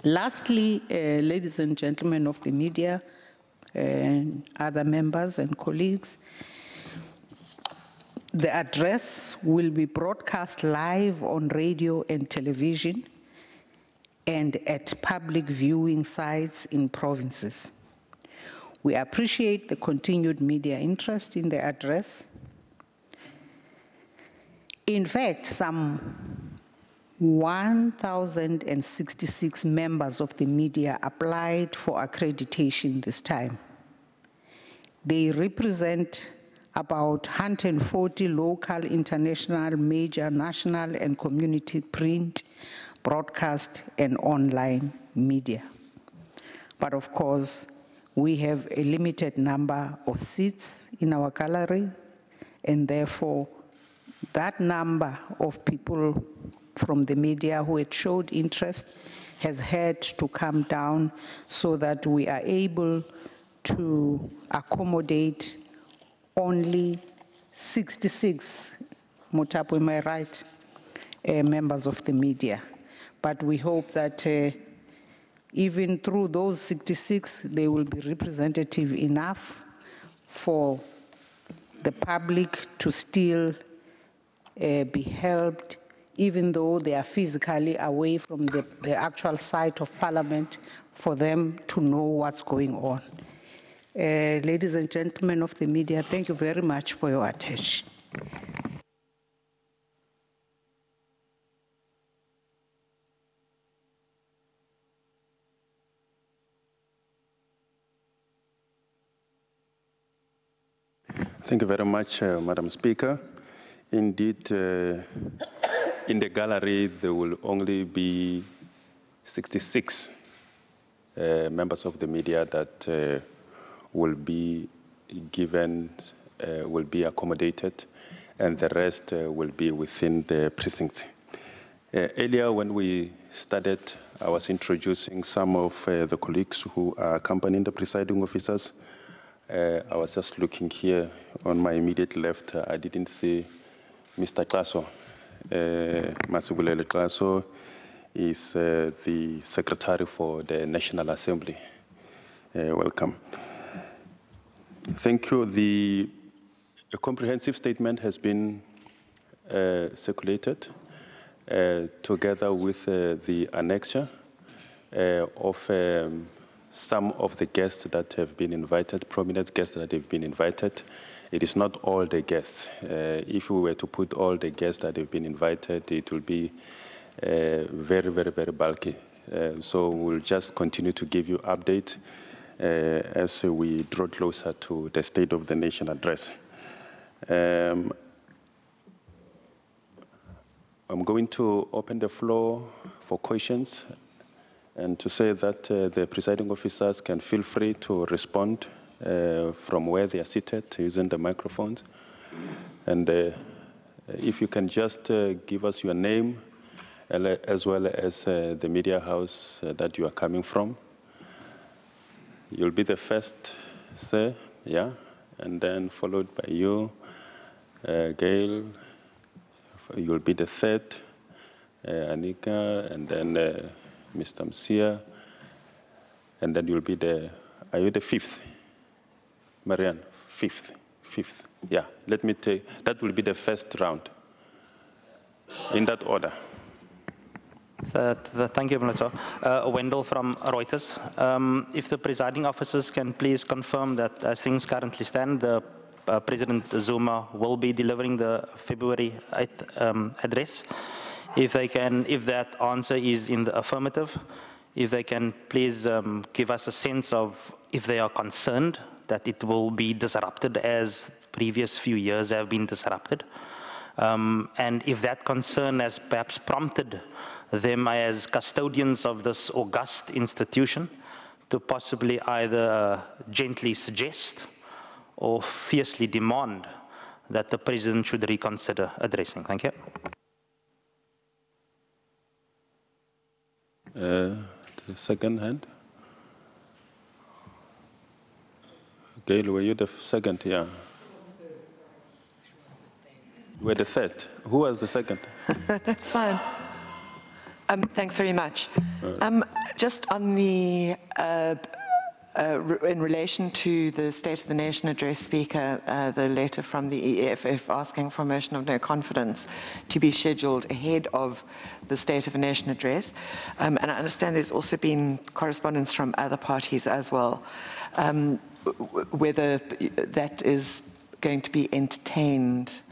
Lastly, ladies and gentlemen of the media and other members and colleagues, the address will be broadcast live on radio and television and at public viewing sites in provinces. We appreciate the continued media interest in the address. In fact, some 1,066 members of the media applied for accreditation this time. They represent about 140 local, international, major, national, and community print, broadcast, and online media. But of course, we have a limited number of seats in our gallery, and therefore, that number of people from the media who had showed interest has had to come down so that we are able to accommodate only 66, Mutapu, am I right, members of the media. But we hope that even through those 66, they will be representative enough for the public to still be helped, even though they are physically away from the actual site of Parliament, for them to know what's going on. Ladies and gentlemen of the media, thank you very much for your attention. Thank you very much, Madam Speaker. Indeed, in the gallery, there will only be 66 members of the media that will be given, will be accommodated, and the rest will be within the precincts. Earlier, when we started, I was introducing some of the colleagues who are accompanying the presiding officers. I was just looking here on my immediate left. I didn't see Mr. Klaso. Masubulele Klaso is the Secretary for the National Assembly. Welcome. Thank you. A comprehensive statement has been circulated together with the annexure of some of the guests that have been invited, prominent guests that have been invited. It is not all the guests. If we were to put all the guests that have been invited, it will be very, very, very bulky. So we'll just continue to give you updates as we draw closer to the State of the Nation address. I'm going to open the floor for questions and to say that the presiding officers can feel free to respond from where they are seated using the microphones. And if you can just give us your name as well as the media house that you are coming from. You'll be the first, sir, yeah, and then followed by you, Gail. You'll be the third, Anika, and then Mr. Msia, and then you'll be are you the fifth? Marianne, fifth, yeah. Let me take, that will be the first round, in that order. Thank you, Minister. Wendell from Reuters. If the presiding officers can please confirm that as things currently stand, President Zuma will be delivering the February 8th address. If that answer is in the affirmative, if they can please give us a sense of if they are concerned that it will be disrupted as previous few years have been disrupted. And if that concern has perhaps prompted them as custodians of this august institution to possibly either gently suggest or fiercely demand that the President should reconsider addressing. Thank you. The second hand. Gail, were you the second? Yeah. You were the third. Who was the second? That's fine. Thanks very much. Just on the, in relation to the State of the Nation address, Speaker, the letter from the EFF asking for a motion of no confidence to be scheduled ahead of the State of the Nation address. And I understand there's also been correspondence from other parties as well, whether that is going to be entertained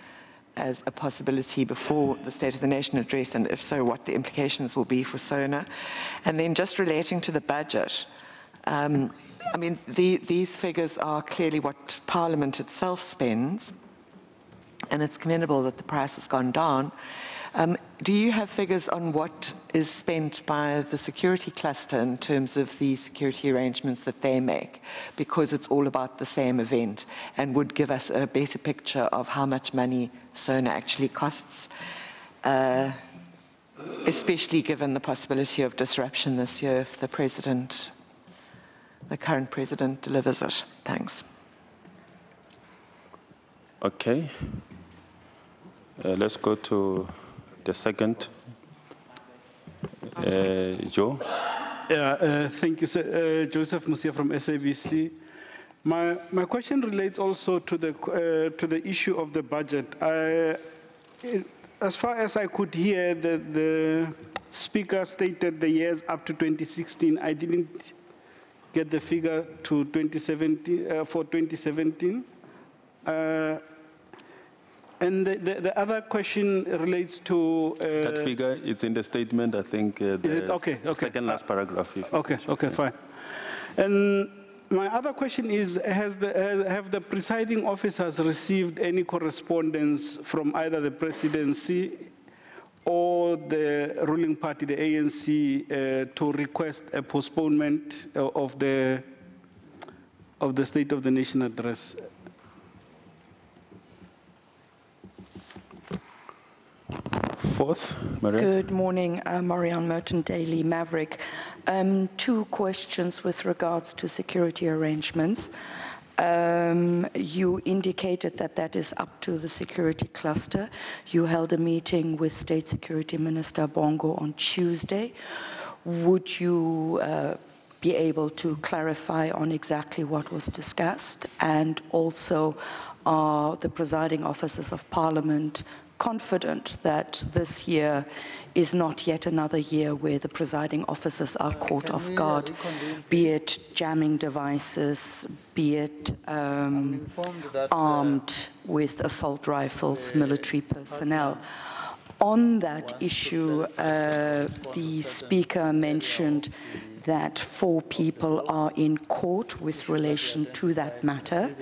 as a possibility before the State of the Nation address, and if so, what the implications will be for SONA. And then just relating to the budget, I mean, these figures are clearly what Parliament itself spends, and it's commendable that the price has gone down. Do you have figures on what is spent by the security cluster in terms of the security arrangements that they make? Because it's all about the same event and would give us a better picture of how much money SONA actually costs, especially given the possibility of disruption this year if the current president delivers it. Thanks. Okay. Let's go to the second. Joe? Yeah, thank you, sir. Joseph Musia from SABC. My question relates also to the issue of the budget. As far as I could hear, the Speaker stated the years up to 2016. I didn't get the figure to 2017 for 2017. And the other question relates to... that figure, it's in the statement, I think. Is it? Okay. Second last paragraph. Okay, fine. And my other question is, have the presiding officers received any correspondence from either the presidency or the ruling party, the ANC, to request a postponement of the State of the Nation address? Fourth, Maria. Good morning, Marianne Merton, Daily Maverick. Two questions with regards to security arrangements. You indicated that that is up to the security cluster. You held a meeting with State Security Minister Bongo on Tuesday. Would you be able to clarify on exactly what was discussed? And also, are the presiding officers of Parliament confident that this year is not yet another year where the presiding officers are caught off guard, be it jamming devices, be it armed with assault rifles, military personnel? On that issue, the Speaker mentioned that 4 people are in court with relation to that matter,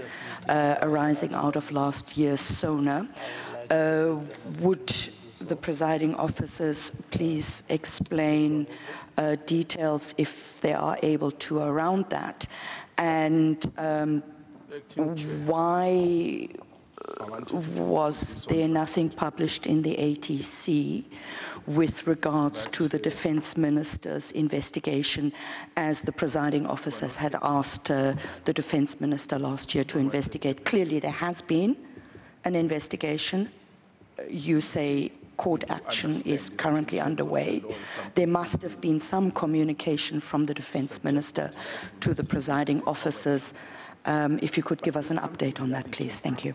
arising out of last year's SONA. Would the presiding officers please explain details, if they are able to, around that? And why was there nothing published in the ATC with regards to the Defence Minister's investigation, as the presiding officers had asked the Defence Minister last year to investigate? Clearly there has been an investigation. You say court action is currently underway. There must have been some communication from the Defence Minister to the presiding officers. If you could give us an update on that, please. Thank you.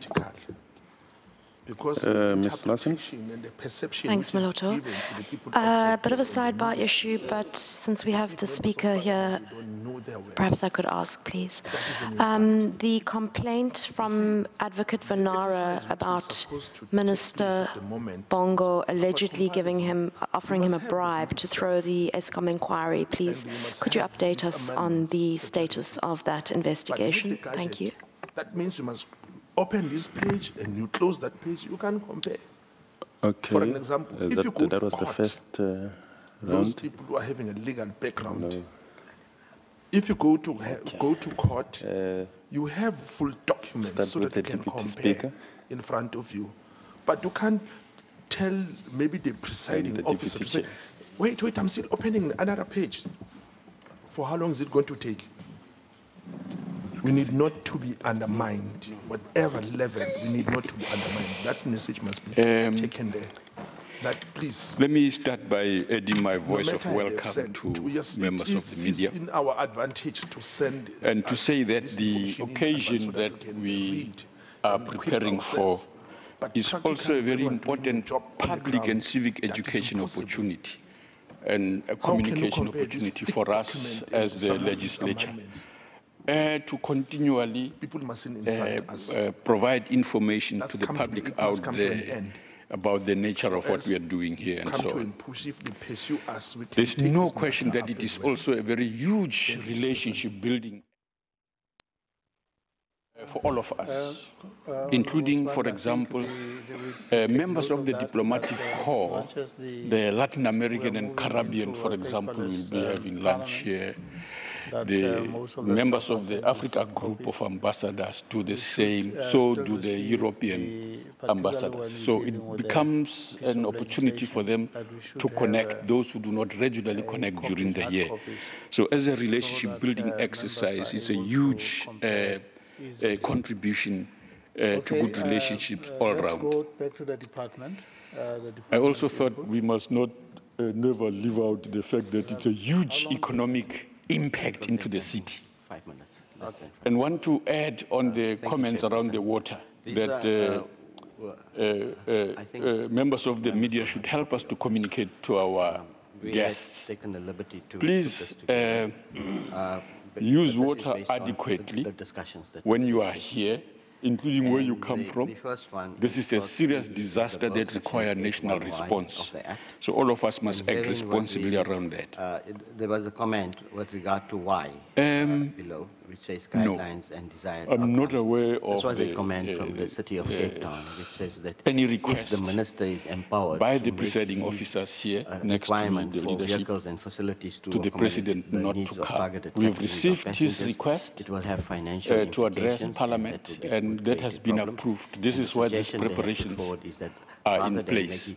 Because the Ms. Larson? interpretation and the perception Thanks, which is Maloto. given to the people outside Bit of a there and the sidebar media issue, say, but since we "You have see, the members of speaker here, parliament, they don't know their work." perhaps I could ask, please. That is an insult. The complaint from Advocate Vanara exercise which is about supposed to take Minister place at the moment, Bongo allegedly offering him a must have the bribe book to itself. throw the ESCOM inquiry, please. And we must Could you have update these us on the status of that But with investigation? the Thank you. gadget, that means you must open this page and you close that page. You can compare. Okay. For an example, if you go that to was court, the first those round. people who are having a legal background, if you go to court, you have full documents so that you can compare in front of you. But you can't tell maybe the presiding officer to say, wait, I'm still opening another page. For how long is it going to take? We need not to be undermined. Whatever level, we need not to be undermined. That message must be taken there. That, please. Let me start by adding my voice of matter welcome said, to yes, members of the media. It is in our advantage to send And to us say that this the information in occasion advance so that we read are and equip preparing for ourselves. But is also a very important public and civic education opportunity and a How can you communication compare this opportunity thick for us document as and the some of these legislature amendments? to continually provide information to the public out there about the nature of what we are doing here and so on. There's no question that it is also a very huge relationship building for all of us, including, for example, members of the diplomatic corps, the Latin American and Caribbean, for example, will be having lunch here. The members of the Africa group of ambassadors do the same, so do the European ambassadors. So it becomes an opportunity for them to connect those who do not regularly connect during the year. So as a relationship building exercise, it's a huge contribution to good relationships all let's around. go back to the department. I also thought we must not never leave out the fact that it's a huge economic impact into the city. 5 minutes. Okay. And want to add on the comments around the water that members of the media should help us to communicate to our guests. Taken the liberty to Please use water adequately when you are here, including where you come from. This is a serious disaster that requires national response. So all of us must act responsibly around that. There was a comment with regard to why below, which says guidelines and desired I'm not aware of This was a comment from the city of Cape Town, which says that any if request the minister is empowered by to the make presiding his, officers here next to me, the for leadership, vehicles and facilities to the president not to come. We have received his request it will have financial to address implications, Parliament, and that has been approved. This is why these preparations are in place.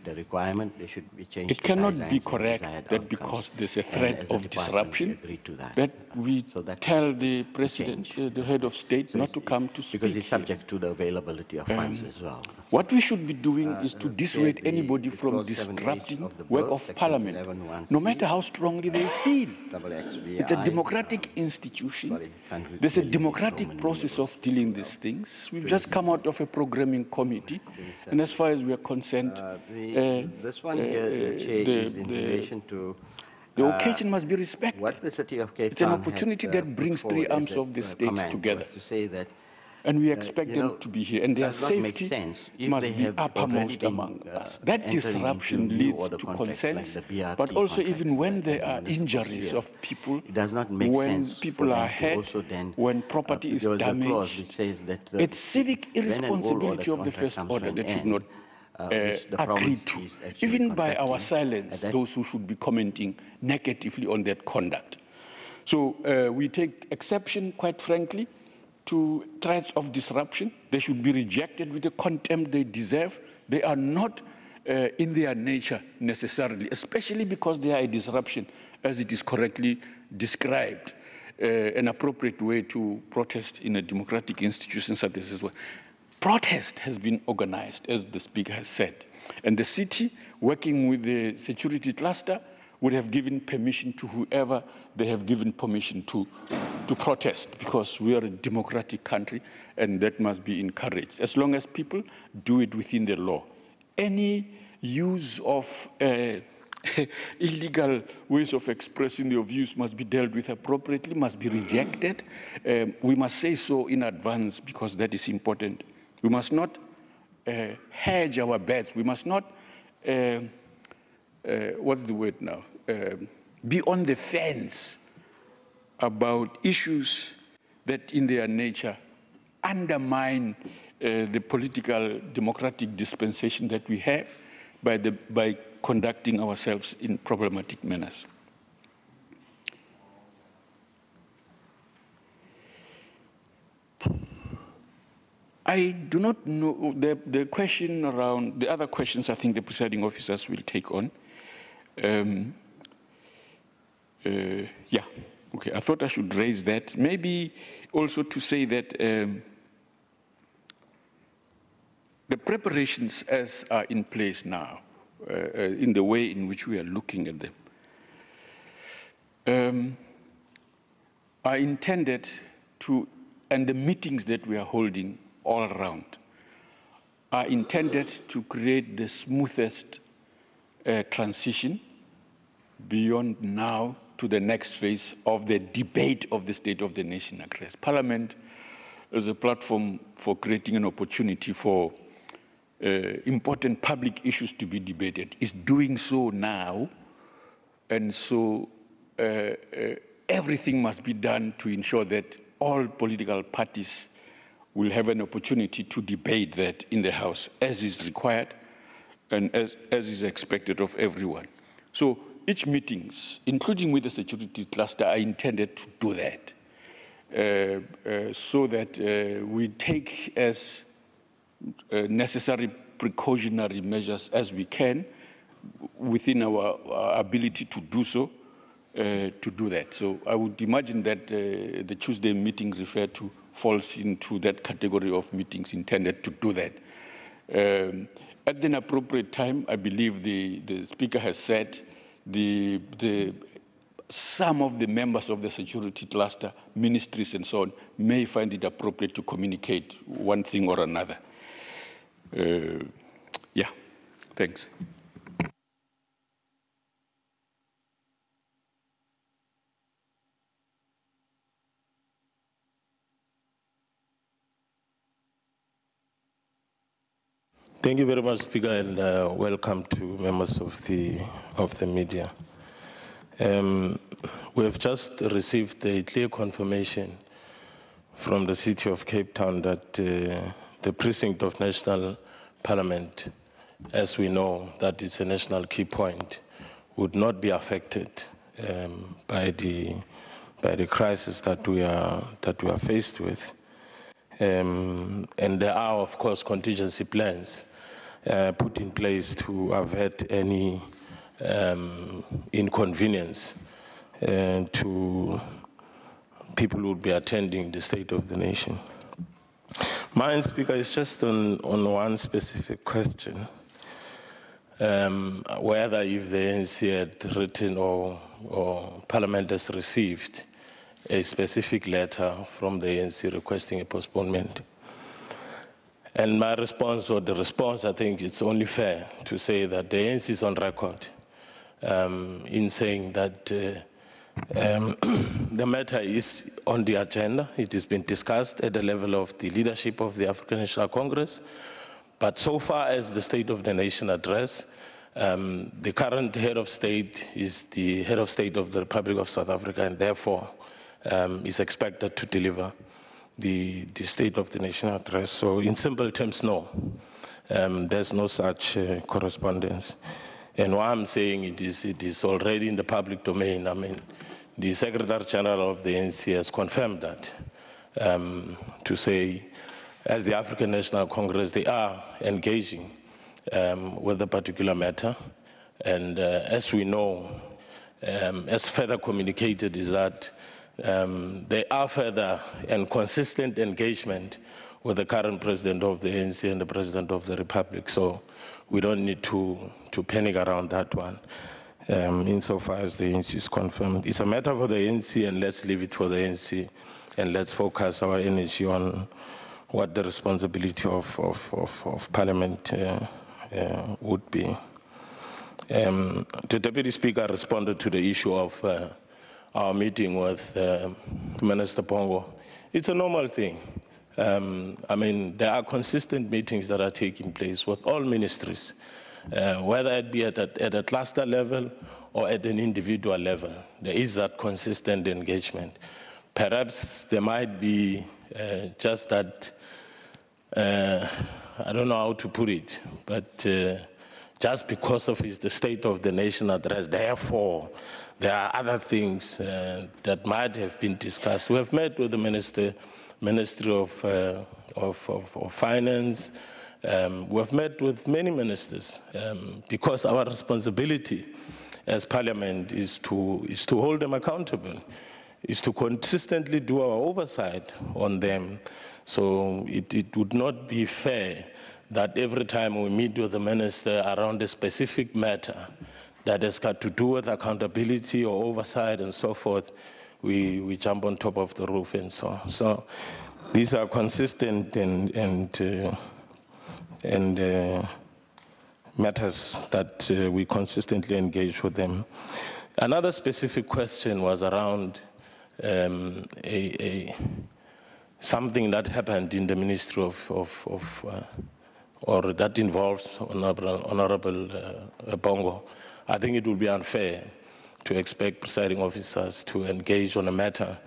It cannot be correct that because there's a threat of disruption that we tell the president, the head of state, not to come to speak. Because it's subject to the availability of funds as well. What we should be doing is to dissuade anybody from disrupting work of Parliament, no matter how strongly they feel. It's a democratic institution. There's a democratic process of dealing these things. We've just come out of a programming committee, and as far as we are concerned, this one here, Chair, is in relation to the occasion must be respected. What the city of Cape It's an Town opportunity had, that brings put three forward arms as a of the state comment together. was to say that, and we expect them to be here, and their does not make safety sense if must they be have uppermost already among been, us. That entering disruption into new leads order to contracts consent, like the BRT but also even contracts when that there the are minister injuries here. of people, It does not make when sense people for are them to hurt, also then, when property is there was a clause damaged. which says that It's civic when an all-order irresponsibility of the contract first comes order to an that should end, not which the agree province to, is actually even by our contracting, silence, those who should be commenting negatively on that conduct. So we take exception, quite frankly, to threats of disruption. They should be rejected with the contempt they deserve. They are not in their nature necessarily, especially because they are a disruption, as it is correctly described, an appropriate way to protest in a democratic institution such as this one. Protest has been organized, as the speaker has said, and the city, working with the security cluster, would have given permission to whoever they have given permission to protest, because we are a democratic country and that must be encouraged, as long as people do it within the law. Any use of illegal ways of expressing your views must be dealt with appropriately, must be rejected. We must say so in advance because that is important. We must not hedge our bets. We must not, what's the word now? Be on the fence about issues that in their nature undermine the political democratic dispensation that we have by conducting ourselves in problematic manners. I do not know the question around the other questions. I think the presiding officers will take on. Yeah, okay. I thought I should raise that. Maybe also to say that the preparations as are in place now, in the way in which we are looking at them, are intended to, and the meetings that we are holding all around, are intended to create the smoothest transition beyond now to the next phase of the debate of the State of the Nation address. Parliament is a platform for creating an opportunity for important public issues to be debated. It's doing so now, and so everything must be done to ensure that all political parties will have an opportunity to debate that in the House, as is required and as is expected of everyone. So each meetings, including with the security cluster, are intended to do that, so that we take as necessary precautionary measures as we can within our ability to do so, to do that. So I would imagine that the Tuesday meeting referred to falls into that category of meetings intended to do that. At an appropriate time, I believe the Speaker has said some of the members of the security cluster, ministries and so on, may find it appropriate to communicate one thing or another. Yeah, thanks. Thank you very much, Speaker, and welcome to members of the media. We have just received a clear confirmation from the City of Cape Town that the precinct of National Parliament, as we know, that is a national key point, would not be affected by the crisis that we are faced with. And there are, of course, contingency plans put in place to avert any inconvenience to people who will be attending the State of the Nation. Mine, Speaker, is just on one specific question, whether if the ANC had written or Parliament has received a specific letter from the ANC requesting a postponement. And my response, or the response, I think it's only fair to say that the ANC is on record in saying that the matter is on the agenda. It has been discussed at the level of the leadership of the African National Congress. But so far as the State of the Nation address, the current head of state is the head of state of the Republic of South Africa, and therefore is expected to deliver the State of the Nation address. So in simple terms, no, there's no such correspondence. And what I'm saying, it is already in the public domain. I mean, the Secretary General of the ANC has confirmed that, to say, as the African National Congress, they are engaging with the particular matter. And as we know, as further communicated, is that there are further and consistent engagement with the current president of the ANC and the president of the Republic. So we don't need to panic around that one. insofar as the ANC is confirmed. It's a matter for the ANC, and let's leave it for the ANC, and let's focus our energy on what the responsibility of Parliament would be. The Deputy Speaker responded to the issue of our meeting with Minister Bongo. It's a normal thing. I mean, there are consistent meetings that are taking place with all ministries, whether it be at a cluster level or at an individual level. There is that consistent engagement. Perhaps there might be just that, I don't know how to put it, but just because of the State of the Nation address, therefore, there are other things that might have been discussed. We have met with the Ministry of Finance. We have met with many ministers because our responsibility as Parliament is to hold them accountable, is to consistently do our oversight on them. So it would not be fair that every time we meet with the minister around a specific matter that has got to do with accountability or oversight and so forth, we jump on top of the roof and so on. So these are consistent and matters that we consistently engage with them. Another specific question was around something that happened in the Ministry or that involves Honorable Bongo. I think it would be unfair to expect presiding officers to engage on a matter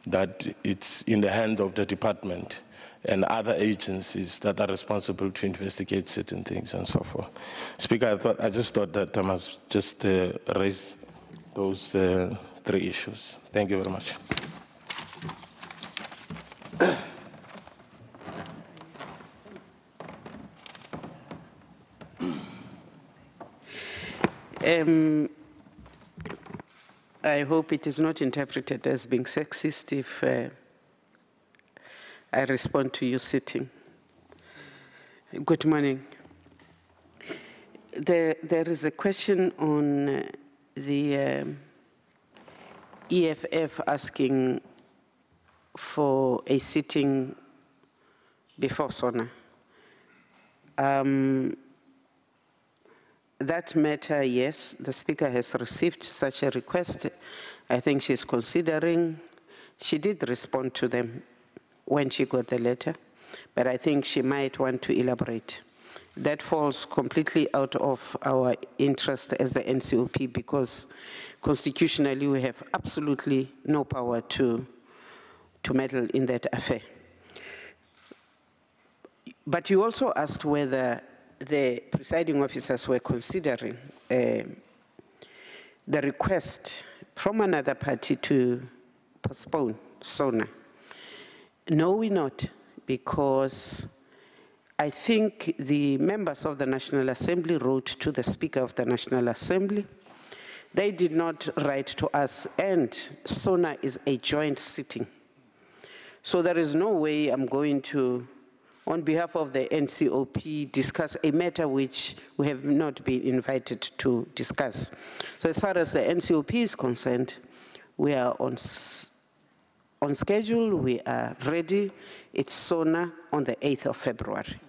that it's in the hand of the department and other agencies that are responsible to investigate certain things and so forth. Speaker, I just thought that I must just raise those three issues. Thank you very much. I hope it is not interpreted as being sexist if I respond to you sitting. Good morning. There is a question on the EFF asking for a sitting before SONA. That matter, yes, the Speaker has received such a request. I think she's considering. She did respond to them when she got the letter, but I think she might want to elaborate. That falls completely out of our interest as the NCOP because constitutionally we have absolutely no power to meddle in that affair. But you also asked whether the presiding officers were considering the request from another party to postpone SONA. No, we're not, because I think the members of the National Assembly wrote to the Speaker of the National Assembly. They did not write to us, and SONA is a joint sitting. So there is no way I'm going to, on behalf of the NCOP, discuss a matter which we have not been invited to discuss. So as far as the NCOP is concerned, we are on schedule, we are ready. It's SONA on the 8th of February.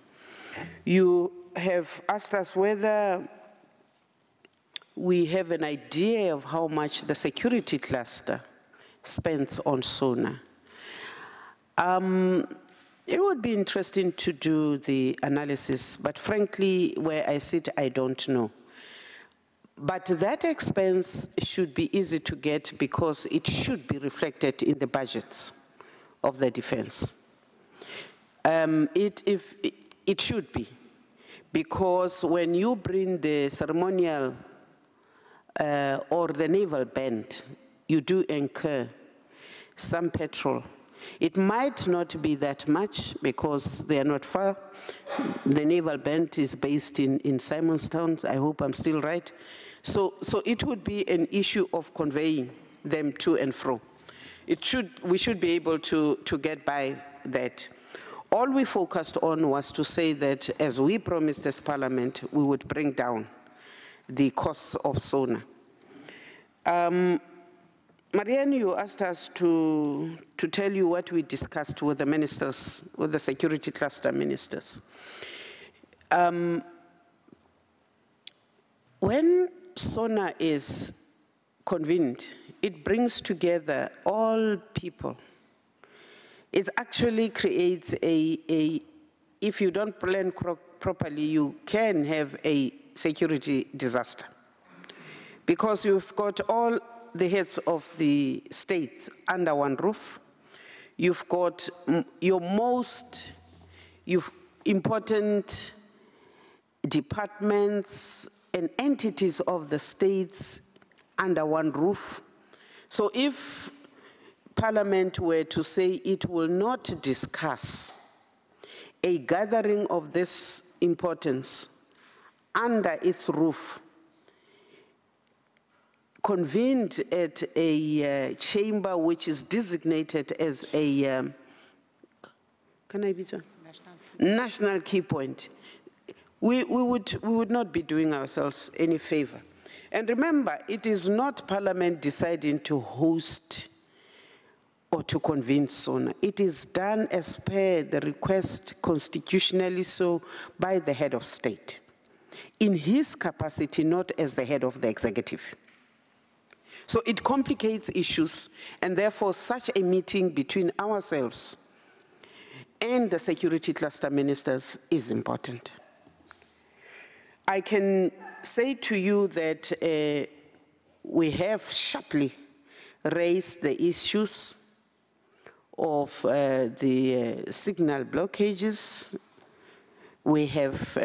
You have asked us whether we have an idea of how much the security cluster spends on SONA. It would be interesting to do the analysis, but frankly, where I sit, I don't know. But that expense should be easy to get because it should be reflected in the budgets of the defense. It should be, because when you bring the ceremonial or the naval band, you do incur some petrol. It might not be that much because they are not far. The naval band is based in Simonstown. I hope I'm still right. So it would be an issue of conveying them to and fro. We should be able to get by that. All we focused on was to say that as we promised as Parliament, we would bring down the costs of SONA. Marianne, you asked us to tell you what we discussed with the ministers, with the security cluster ministers. When SONA is convened, it brings together all people. It actually creates if you don't plan properly, you can have a security disaster. Because you've got all the heads of the states under one roof. You've got your most important departments and entities of the states under one roof. So if Parliament were to say it will not discuss a gathering of this importance under its roof, convened at a chamber which is designated as a national key point, we would not be doing ourselves any favor. And remember, it is not Parliament deciding to host or to convene SONA. It is done as per the request constitutionally so by the head of state, in his capacity, not as the head of the executive. So it complicates issues, and therefore such a meeting between ourselves and the security cluster ministers is important. I can say to you that we have sharply raised the issues of the signal blockages. We have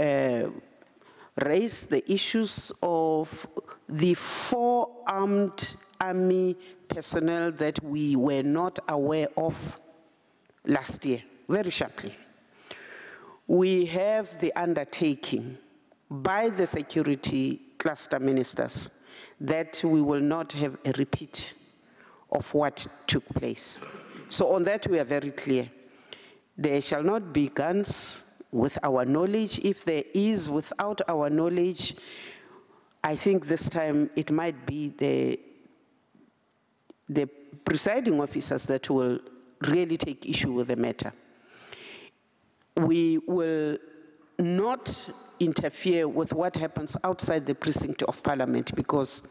raised the issues of the 4 armed army personnel that we were not aware of last year, very sharply. We have the undertaking by the security cluster ministers that we will not have a repeat of what took place. So on that we are very clear. There shall not be guns with our knowledge. If there is without our knowledge, I think this time it might be the presiding officers that will really take issue with the matter. We will not interfere with what happens outside the precinct of Parliament because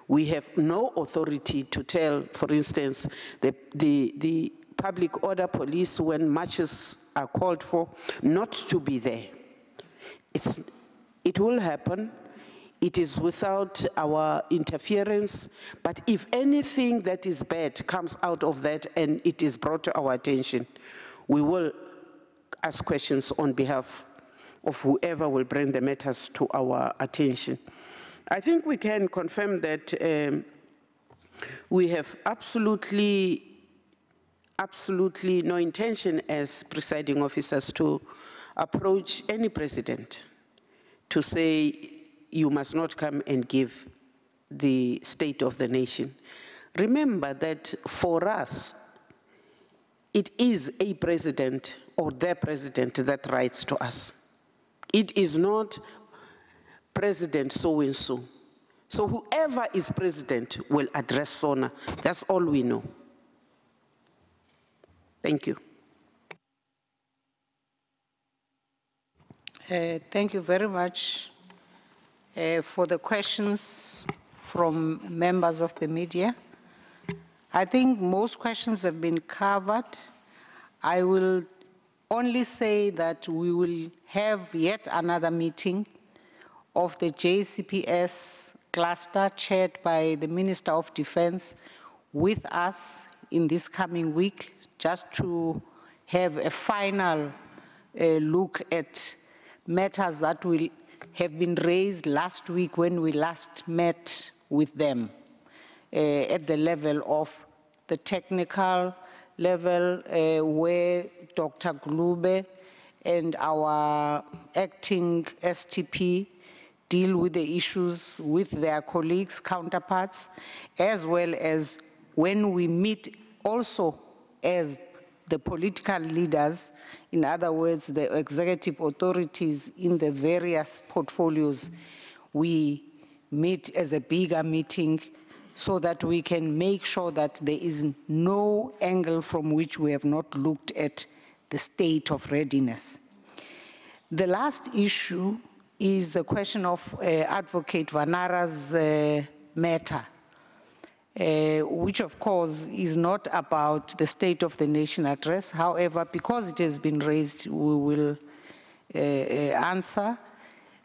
we have no authority to tell, for instance, the public order police when marches are called for not to be there. It will happen. It is without our interference, but if anything that is bad comes out of that and it is brought to our attention, we will ask questions on behalf of whoever will bring the matters to our attention. I think we can confirm that we have absolutely no intention as presiding officers to approach any president to say, you must not come and give the state of the nation. Remember that for us, it is a president or the president that writes to us. It is not President so-and-so. So whoever is president will address SONA. That's all we know. Thank you. Thank you very much for the questions from members of the media. I think most questions have been covered. I will only say that we will have yet another meeting of the JCPS cluster chaired by the Minister of Defense with us in this coming week, just to have a final look at matters that will have been raised last week when we last met with them at the level of the technical level where Dr. Glube and our acting STP deal with the issues with their colleagues, counterparts, as well as when we meet also as the political leaders, in other words, the executive authorities in the various portfolios, we meet as a bigger meeting so that we can make sure that there is no angle from which we have not looked at the state of readiness. The last issue is the question of Advocate Vanara's matter, which of course is not about the State of the Nation address. However, because it has been raised, we will answer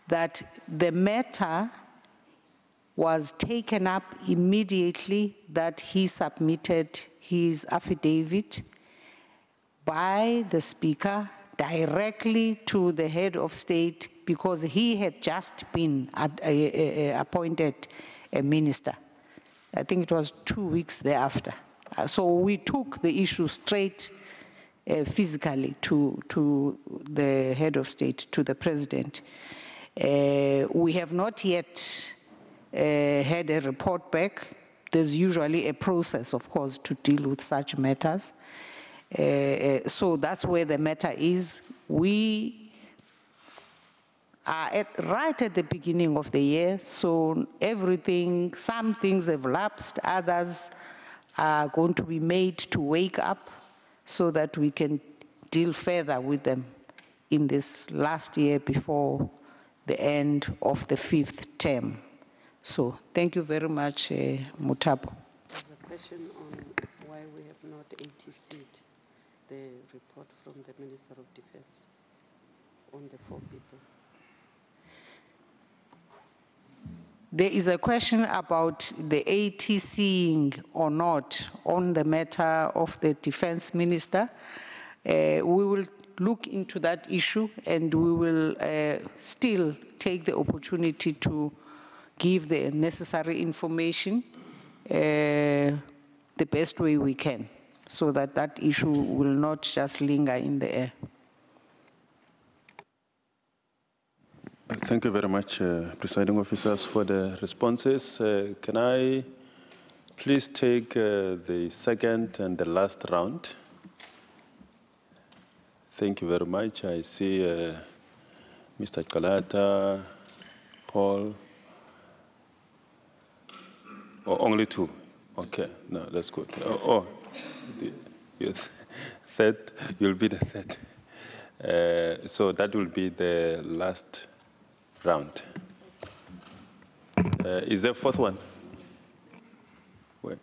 that the matter was taken up immediately that he submitted his affidavit by the Speaker directly to the head of state, because he had just been appointed a minister. I think it was 2 weeks thereafter. So we took the issue straight physically to the head of state, to the president. We have not yet had a report back. There's usually a process, of course, to deal with such matters. So that's where the matter is. We are right at the beginning of the year, so everything, some things have lapsed, others are going to be made to wake up so that we can deal further with them in this last year before the end of the 5th term. So thank you very much, Mutabo. There's a question on why we have not ATC'd the report from the Minister of Defense on the 4 people. There is a question about the ATCing or not on the matter of the defense minister. We will look into that issue, and we will still take the opportunity to give the necessary information the best way we can, so that that issue will not just linger in the air. Thank you very much, presiding officers, for the responses. Can I please take the second and the last round? Thank you very much. I see Mr. Kalata, Paul. Oh, only 2. Okay, no, that's good. Third, you'll be the third. So that will be the last round. Is there a 4th one? Wait.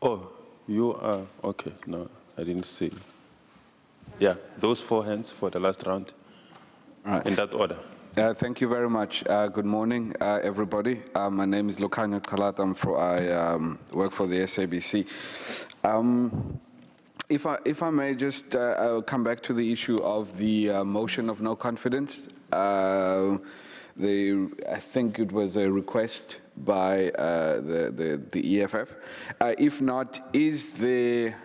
Oh, you are, okay, no, I didn't see. Yeah, those 4 hands for the last round, right. In that order. Thank you very much. Good morning, everybody. My name is Lukhanya Khalat. I work for the SABC. If I may just come back to the issue of the motion of no confidence. I think it was a request by the EFF. If not, is there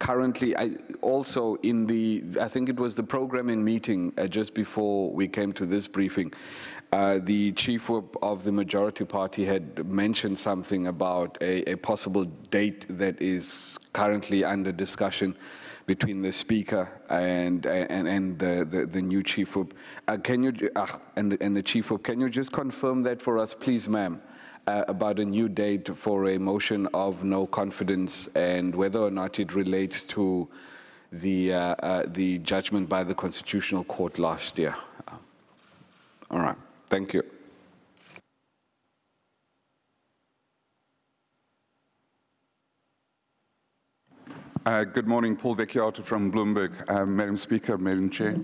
currently, also in the, I think it was the programming meeting just before we came to this briefing, the chief whip of the majority party had mentioned something about a possible date that is currently under discussion between the speaker and the new chief whip. Can you and the chief whip? Can you just confirm that for us, please, ma'am? About a new date for a motion of no confidence and whether or not it relates to the judgment by the Constitutional Court last year. All right, thank you. Good morning, Paul Vecchiato from Bloomberg. Madam Speaker, Madam Chair.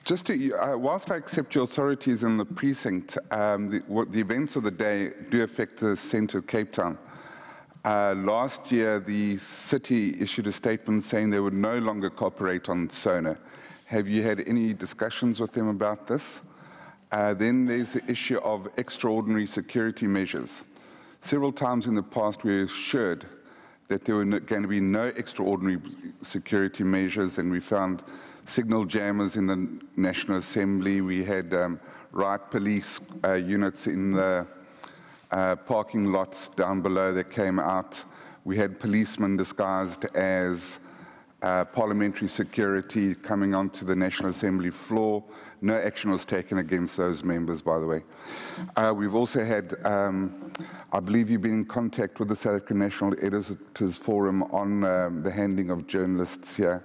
Just to, whilst I accept your authorities in the precinct, the events of the day do affect the centre of Cape Town. Last year, the city issued a statement saying they would no longer cooperate on SONA. Have you had any discussions with them about this? Then there's the issue of extraordinary security measures. Several times in the past, we were assured that there were going to be no extraordinary security measures, and we found signal jammers in the National Assembly. We had riot police units in the parking lots down below that came out. We had policemen disguised as parliamentary security coming onto the National Assembly floor. No action was taken against those members, by the way. We've also had, I believe you've been in contact with the South African National Editors Forum on the handling of journalists here.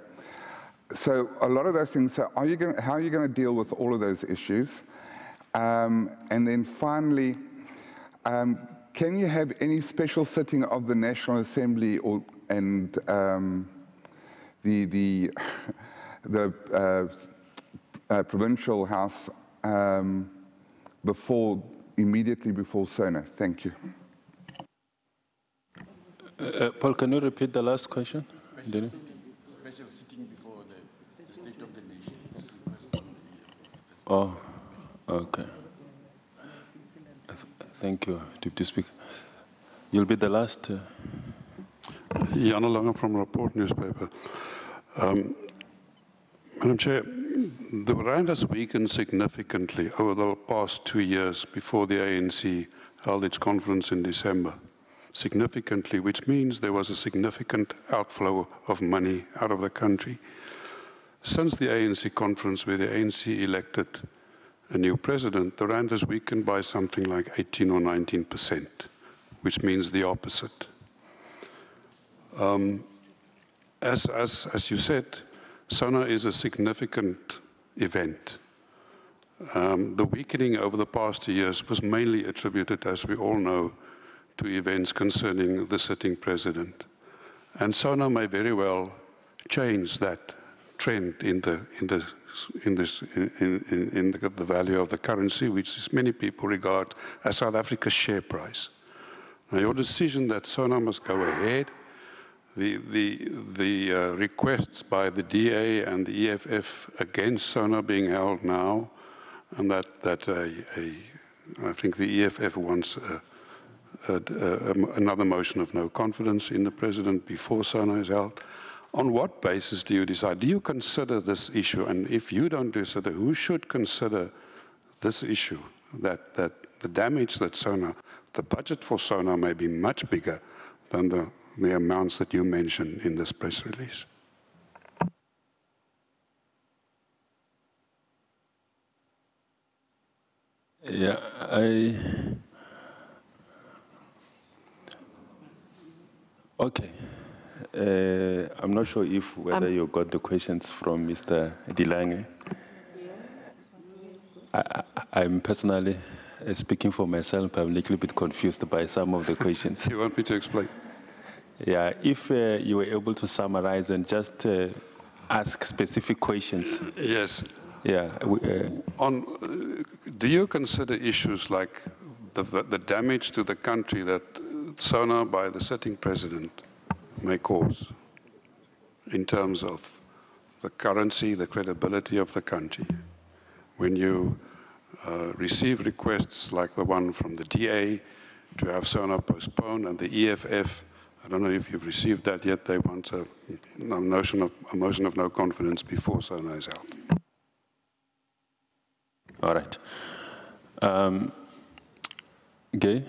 So a lot of those things, so how are you going to deal with all of those issues? And then finally, can you have any special sitting of the National Assembly and the Provincial House immediately before SONA? Thank you. Paul, can you repeat the last question? Special sitting before the State of the Nation. Oh, okay. Thank you, Deputy Speaker. You'll be the last. Jan Lange from Rapport newspaper. Madam Chair, the rand has weakened significantly over the past 2 years before the ANC held its conference in December. Significantly, which means there was a significant outflow of money out of the country. Since the ANC conference where the ANC elected a new president, the rand has weakened by something like 18 or 19%, which means the opposite. As you said, SONA is a significant event. The weakening over the past 2 years was mainly attributed, as we all know, to events concerning the sitting president. And SONA may very well change that trend in the value of the currency, which many people regard as South Africa's share price. Now, your decision that SONA must go ahead, the requests by the DA and the EFF against SONA being held now, and that I think the EFF wants another motion of no confidence in the president before SONA is held. On what basis do you decide? Do you consider this issue? And if you don't consider, who should consider this issue? That the damage that SONA, the budget for SONA may be much bigger than the amounts that you mentioned in this press release. Yeah, okay. I'm not sure whether you got the questions from Mr. Dilange. I'm personally, speaking for myself, I'm a little bit confused by some of the questions. You want me to explain? Yeah, if you were able to summarize and just ask specific questions. Yes. Yeah. Do you consider issues like the damage to the country that SONA by the sitting president may cause in terms of the currency, the credibility of the country? When you receive requests like the one from the DA to have SONA postponed and the EFF, I don't know if you've received that yet, they want a motion of no confidence before SONA is held. All right. Gay?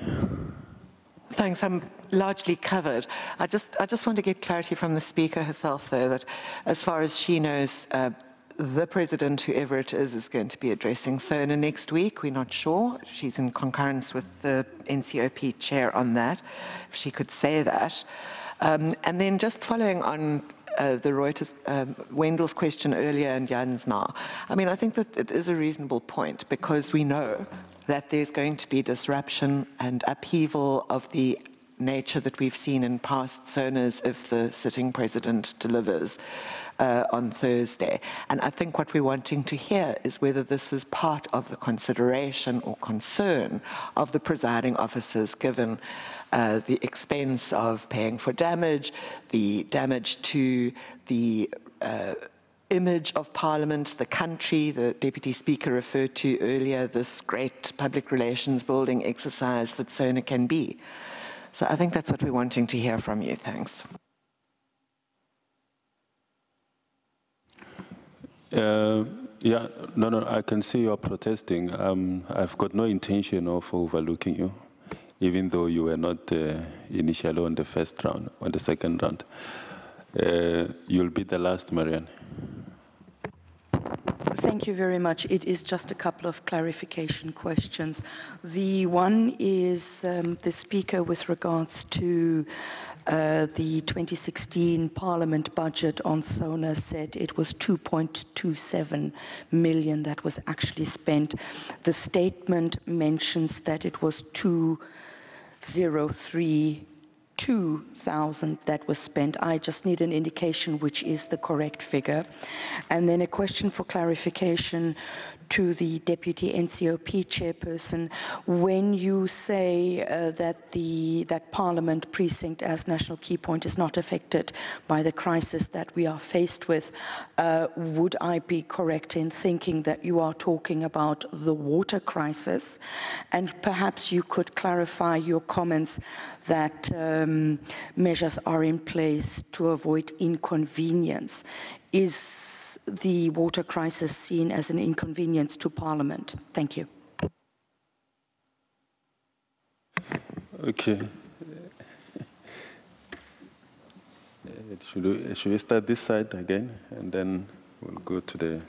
Thanks. I'm largely covered. I just want to get clarity from the speaker herself, though, that as far as she knows, the president, whoever it is going to be addressing SONA next week. We're not sure. She's in concurrence with the NCOP chair on that, if she could say that. And then just following on the Reuters, Wendell's question earlier and Jan's now. I mean, I think that it is a reasonable point because we know that there's going to be disruption and upheaval of the nature that we've seen in past SONAs if the sitting president delivers on Thursday. And I think what we're wanting to hear is whether this is part of the consideration or concern of the presiding officers, given the expense of paying for damage, the damage to the image of Parliament, the country. The Deputy Speaker referred to earlier this great public relations building exercise that SONA can be. So I think that's what we're wanting to hear from you. Thanks. Yeah, no, I can see you're protesting. I've got no intention of overlooking you, even though you were not initially on the first round, on the second round. You'll be the last, Marianne. Thank you very much. It is just a couple of clarification questions. The one is the Speaker with regards to the 2016 Parliament budget on SONA said it was 2.27 million that was actually spent. The statement mentions that it was 2,032,000 that was spent. I just need an indication which is the correct figure. And then a question for clarification to the Deputy NCOP chairperson. When you say that Parliament precinct as national key point is not affected by the crisis that we are faced with, would I be correct in thinking that you are talking about the water crisis? And perhaps you could clarify your comments that measures are in place to avoid inconvenience. Is the water crisis seen as an inconvenience to Parliament? Thank you. Okay. Should we start this side again, and then we'll go to the...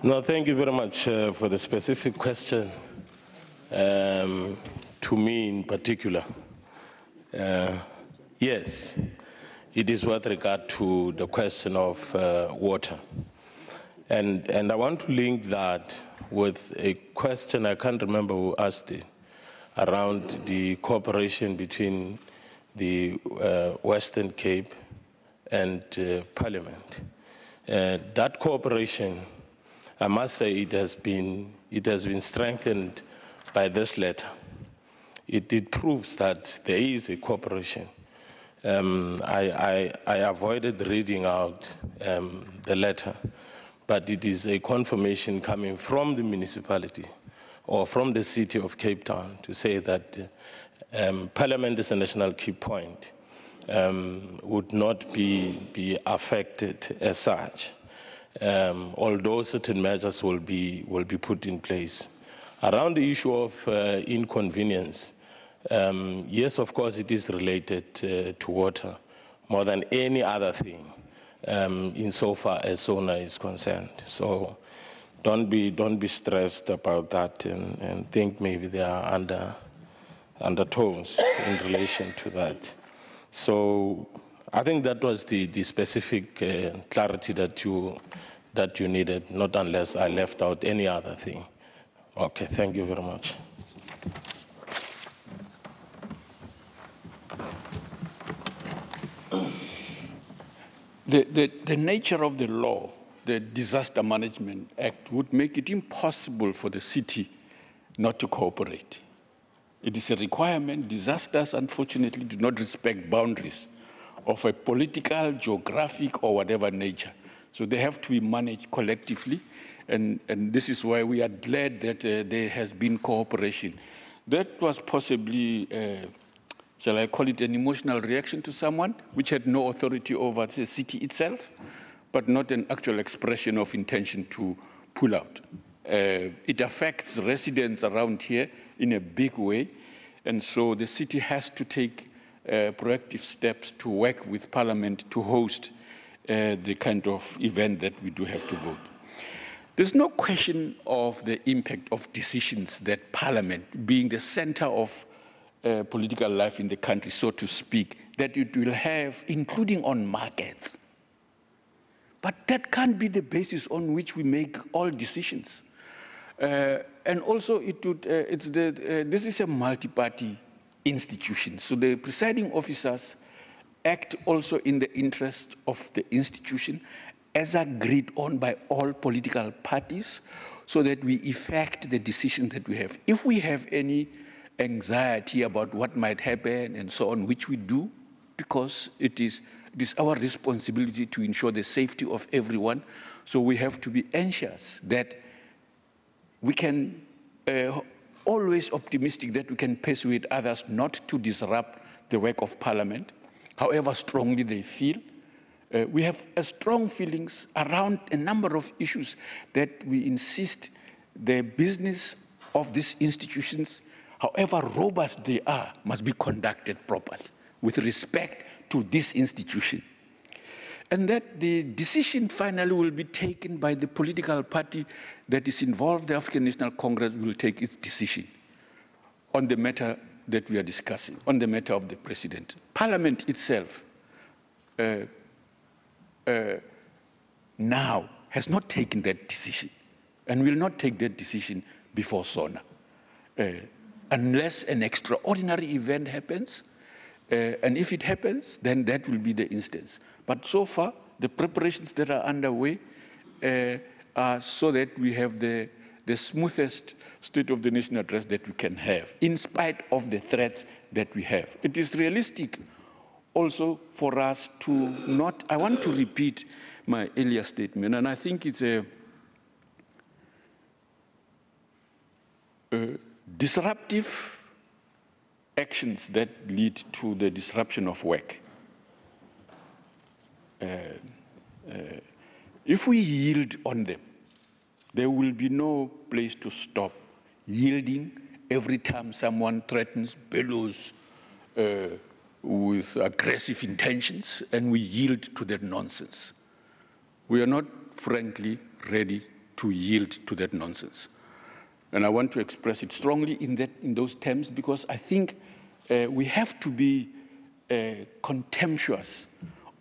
No, thank you very much for the specific question to me in particular. Yes, it is with regard to the question of water. And I want to link that with a question, I can't remember who asked it, around the cooperation between the Western Cape and Parliament. That cooperation, I must say, it has been strengthened by this letter. It proves that there is a cooperation. I avoided reading out the letter, but it is a confirmation coming from the municipality or from the city of Cape Town to say that Parliament is a national key point, would not be affected as such. Although certain measures will be put in place. Around the issue of inconvenience, yes, of course, it is related to water more than any other thing, insofar as SONA is concerned. So don't be stressed about that and think maybe there are undertones in relation to that. So I think that was the specific clarity that you needed, not unless I left out any other thing. Okay, thank you very much. The nature of the law, the Disaster Management Act, would make it impossible for the city not to cooperate. It is a requirement. Disasters, unfortunately, do not respect boundaries of a political, geographic, or whatever nature. So they have to be managed collectively, and this is why we are glad that there has been cooperation. That was possibly, shall I call it, an emotional reaction to someone which had no authority over the city itself, but not an actual expression of intention to pull out. It affects residents around here in a big way, and so the city has to take proactive steps to work with Parliament to host the kind of event that we do have to vote. There's no question of the impact of decisions that Parliament, being the center of political life in the country, so to speak, that it will have, including on markets. But that can't be the basis on which we make all decisions. And also, this is a multi-party institution. So the presiding officers act also in the interest of the institution as agreed on by all political parties so that we effect the decision that we have. If we have any anxiety about what might happen and so on, which we do, because it is our responsibility to ensure the safety of everyone, so we have to be anxious that we can always optimistic that we can persuade others not to disrupt the work of Parliament, however strongly they feel. We have strong feelings around a number of issues that we insist the business of these institutions, however robust they are, must be conducted properly with respect to this institution. And that the decision finally will be taken by the political party that is involved. The African National Congress will take its decision on the matter that we are discussing, on the matter of the president. Parliament itself now has not taken that decision and will not take that decision before SONA. Unless an extraordinary event happens, and if it happens, then that will be the instance. But so far, the preparations that are underway are so that we have the smoothest State of the Nation address that we can have, in spite of the threats that we have. It is realistic also for us to not, I want to repeat my earlier statement, and I think it's a disruptive actions that lead to the disruption of work. If we yield on them, there will be no place to stop yielding every time someone threatens, bellows with aggressive intentions, and we yield to that nonsense. We are not, frankly, ready to yield to that nonsense. And I want to express it strongly in those terms, because I think we have to be contemptuous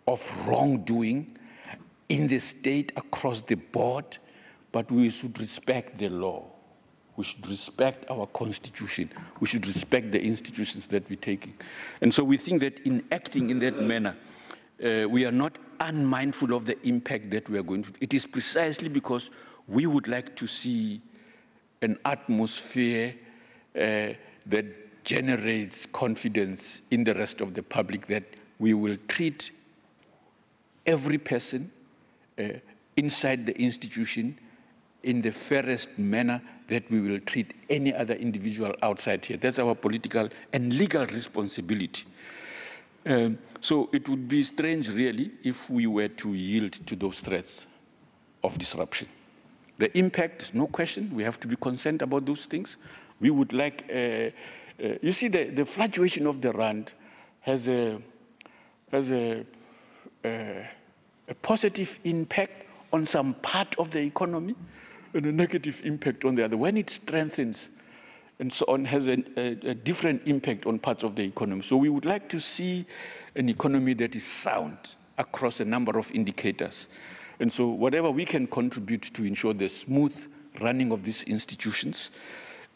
of wrongdoing in the state across the board, but we should respect the law. We should respect our constitution. We should respect the institutions that we're taking. And so we think that in acting in that manner, we are not unmindful of the impact that we are going to. It is precisely because we would like to see an atmosphere that generates confidence in the rest of the public that we will treat every person inside the institution in the fairest manner that we will treat any other individual outside here. That's our political and legal responsibility. So it would be strange, really, if we were to yield to those threats of disruption. The impact, no question, we have to be concerned about those things. We would like, you see, the fluctuation of the rand has a positive impact on some part of the economy and a negative impact on the other. When it strengthens and so on, has a different impact on parts of the economy. So we would like to see an economy that is sound across a number of indicators. And so whatever we can contribute to ensure the smooth running of these institutions,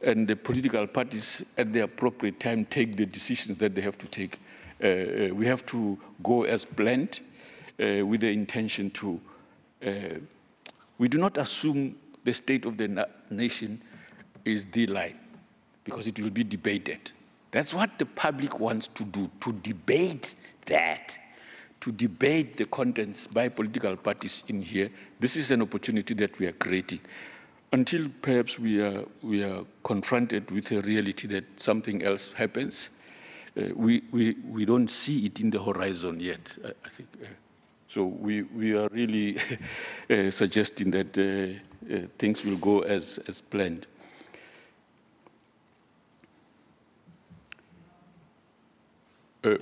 and the political parties at the appropriate time take the decisions that they have to take. We have to go as planned with the intention to, we do not assume the state of the nation is the line, because it will be debated. That's what the public wants to do, to debate that, to debate the contents by political parties in here. This is an opportunity that we are creating. Until perhaps we are confronted with a reality that something else happens, we don't see it in the horizon yet, I think. So we are really suggesting that things will go as planned.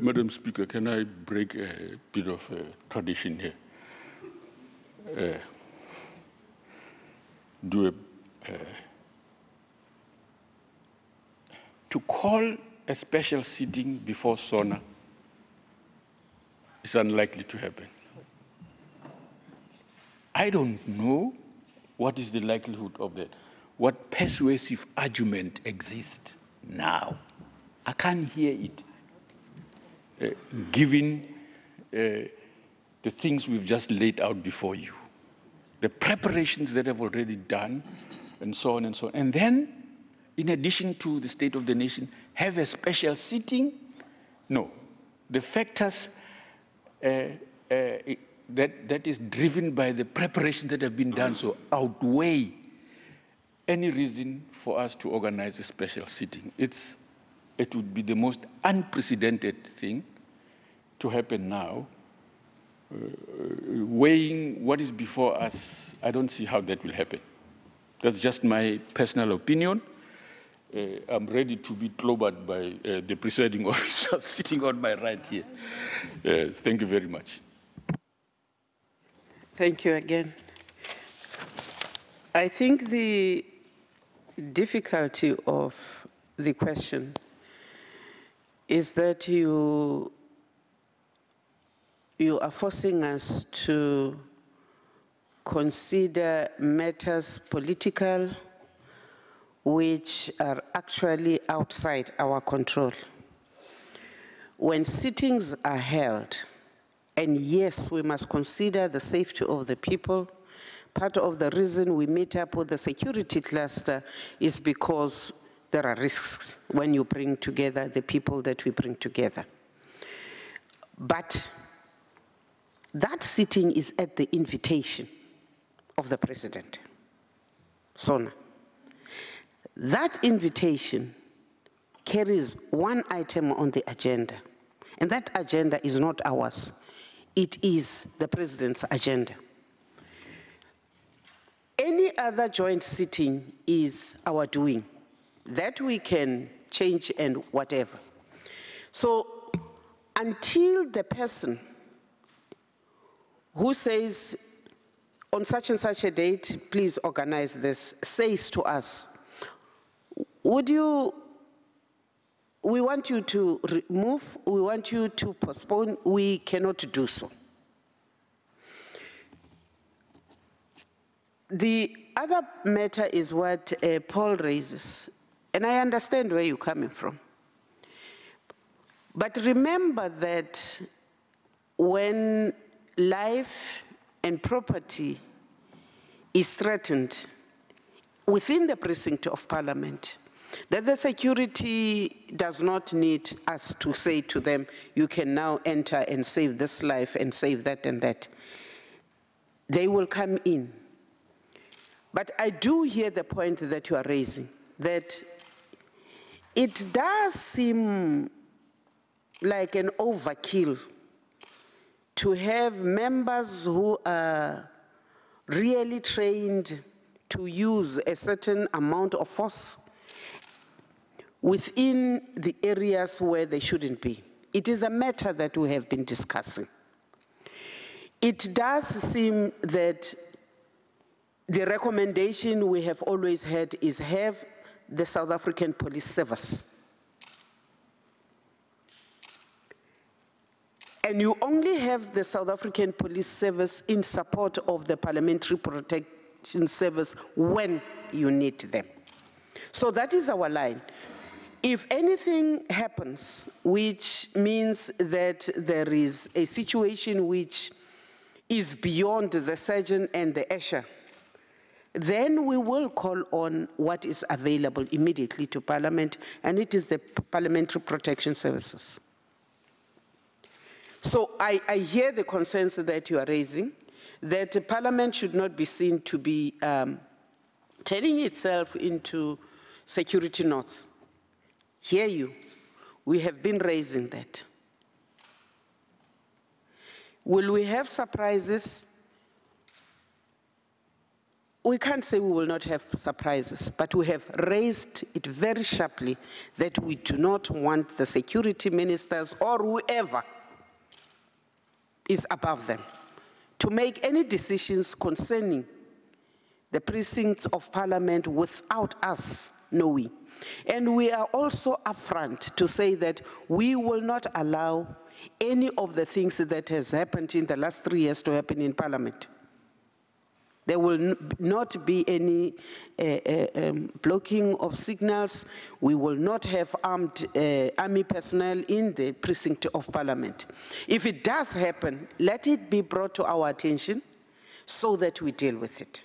Madam Speaker, can I break a bit of tradition here? To call a special sitting before SONA is unlikely to happen. I don't know what is the likelihood of that. What persuasive argument exists now? I can't hear it, given the things we've just laid out before you, the preparations that have already done, and so on and so on. And then, in addition to the State of the Nation, have a special sitting? No. The factors that is driven by the preparations that have been done so outweigh any reason for us to organize a special sitting. It would be the most unprecedented thing to happen now. Weighing what is before us, I don't see how that will happen. That's just my personal opinion. I'm ready to be clobbered by the presiding officer sitting on my right here. Thank you very much. Thank you again. I think the difficulty of the question is that you are forcing us to consider matters political which are actually outside our control. When sittings are held, and yes, we must consider the safety of the people. Part of the reason we meet up with the security cluster is because there are risks when you bring together the people that we bring together. But that sitting is at the invitation of the president, SONA. That invitation carries one item on the agenda, and that agenda is not ours. It is the president's agenda. Any other joint sitting is our doing. That we can change and whatever. So until the person who says, on such and such a date, please organize this, says to us, we want you to remove, we want you to postpone, we cannot do so. The other matter is what Paul raises, and I understand where you're coming from. But remember that when life and property is threatened within the precinct of Parliament, that the security does not need us to say to them, you can now enter and save this life and save that and that. They will come in. But I do hear the point that you are raising, that it does seem like an overkill to have members who are really trained to use a certain amount of force within the areas where they shouldn't be. It is a matter that we have been discussing. It does seem that the recommendation we have always had is have the South African Police Service. And you only have the South African Police Service in support of the Parliamentary Protection Service when you need them. So that is our line. If anything happens, which means that there is a situation which is beyond the surgeon and the usher, then we will call on what is available immediately to Parliament, and it is the Parliamentary Protection Services. So I hear the concerns that you are raising, that Parliament should not be seen to be turning itself into security knots. Hear you. We have been raising that. Will we have surprises? We can't say we will not have surprises, but we have raised it very sharply that we do not want the security ministers or whoever is above them to make any decisions concerning the precincts of Parliament without us knowing. And we are also upfront to say that we will not allow any of the things that has happened in the last 3 years to happen in Parliament. There will not be any blocking of signals. We will not have armed army personnel in the precinct of Parliament. If it does happen, let it be brought to our attention so that we deal with it.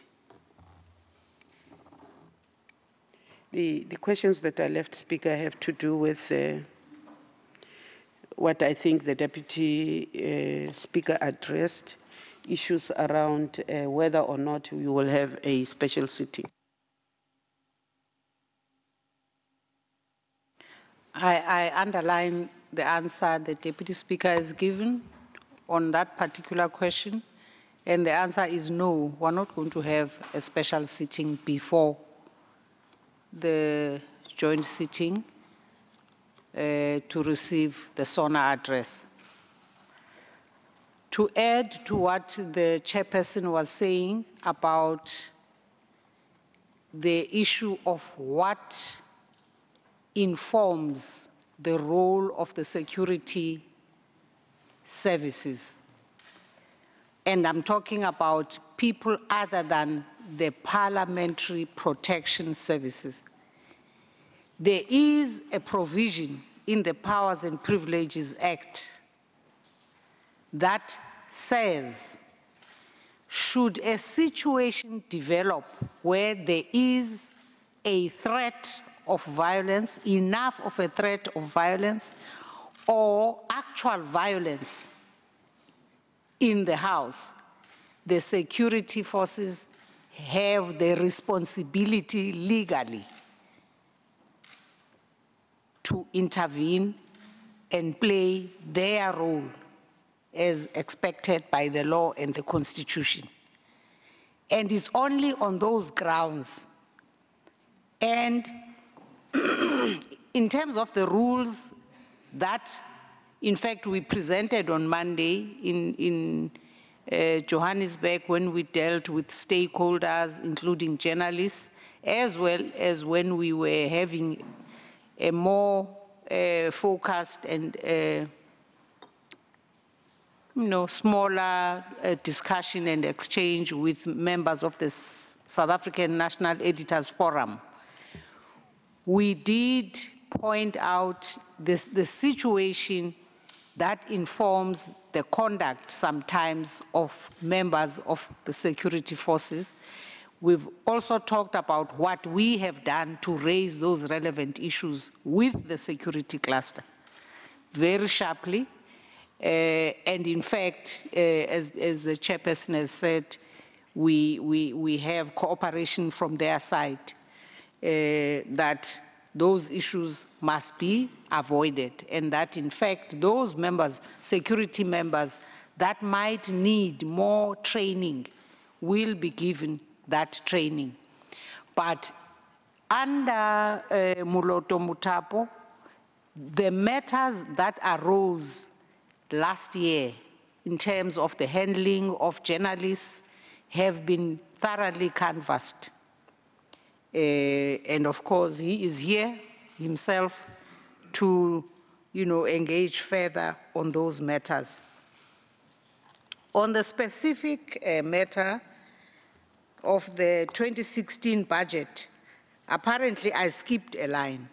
The questions that are left, Speaker, have to do with what I think the Deputy Speaker addressed, issues around whether or not we will have a special sitting. I underline the answer the Deputy Speaker has given on that particular question. And the answer is no, we're not going to have a special sitting before the joint sitting to receive the SONA address. To add to what the chairperson was saying about the issue of what informs the role of the security services, and I'm talking about people other than the parliamentary protection services. There is a provision in the Powers and Privileges Act that says, should a situation develop where there is a threat of violence, enough of a threat of violence, or actual violence in the house, the security forces have the responsibility legally to intervene and play their role as expected by the law and the Constitution. And it's only on those grounds. And in terms of the rules that, in fact, we presented on Monday in Johannesburg when we dealt with stakeholders, including journalists, as well as when we were having a more focused and smaller discussion and exchange with members of the South African National Editors Forum. We did point out the situation that informs the conduct sometimes of members of the security forces. We've also talked about what we have done to raise those relevant issues with the security cluster very sharply. And in fact, as the chairperson has said, we have cooperation from their side that those issues must be avoided, and that in fact those members, security members, that might need more training will be given that training. But under Muloto Mutapo, the matters that arose last year in terms of the handling of journalists have been thoroughly canvassed. And of course, he is here himself to, engage further on those matters. On the specific matter of the 2016 budget, apparently I skipped a line.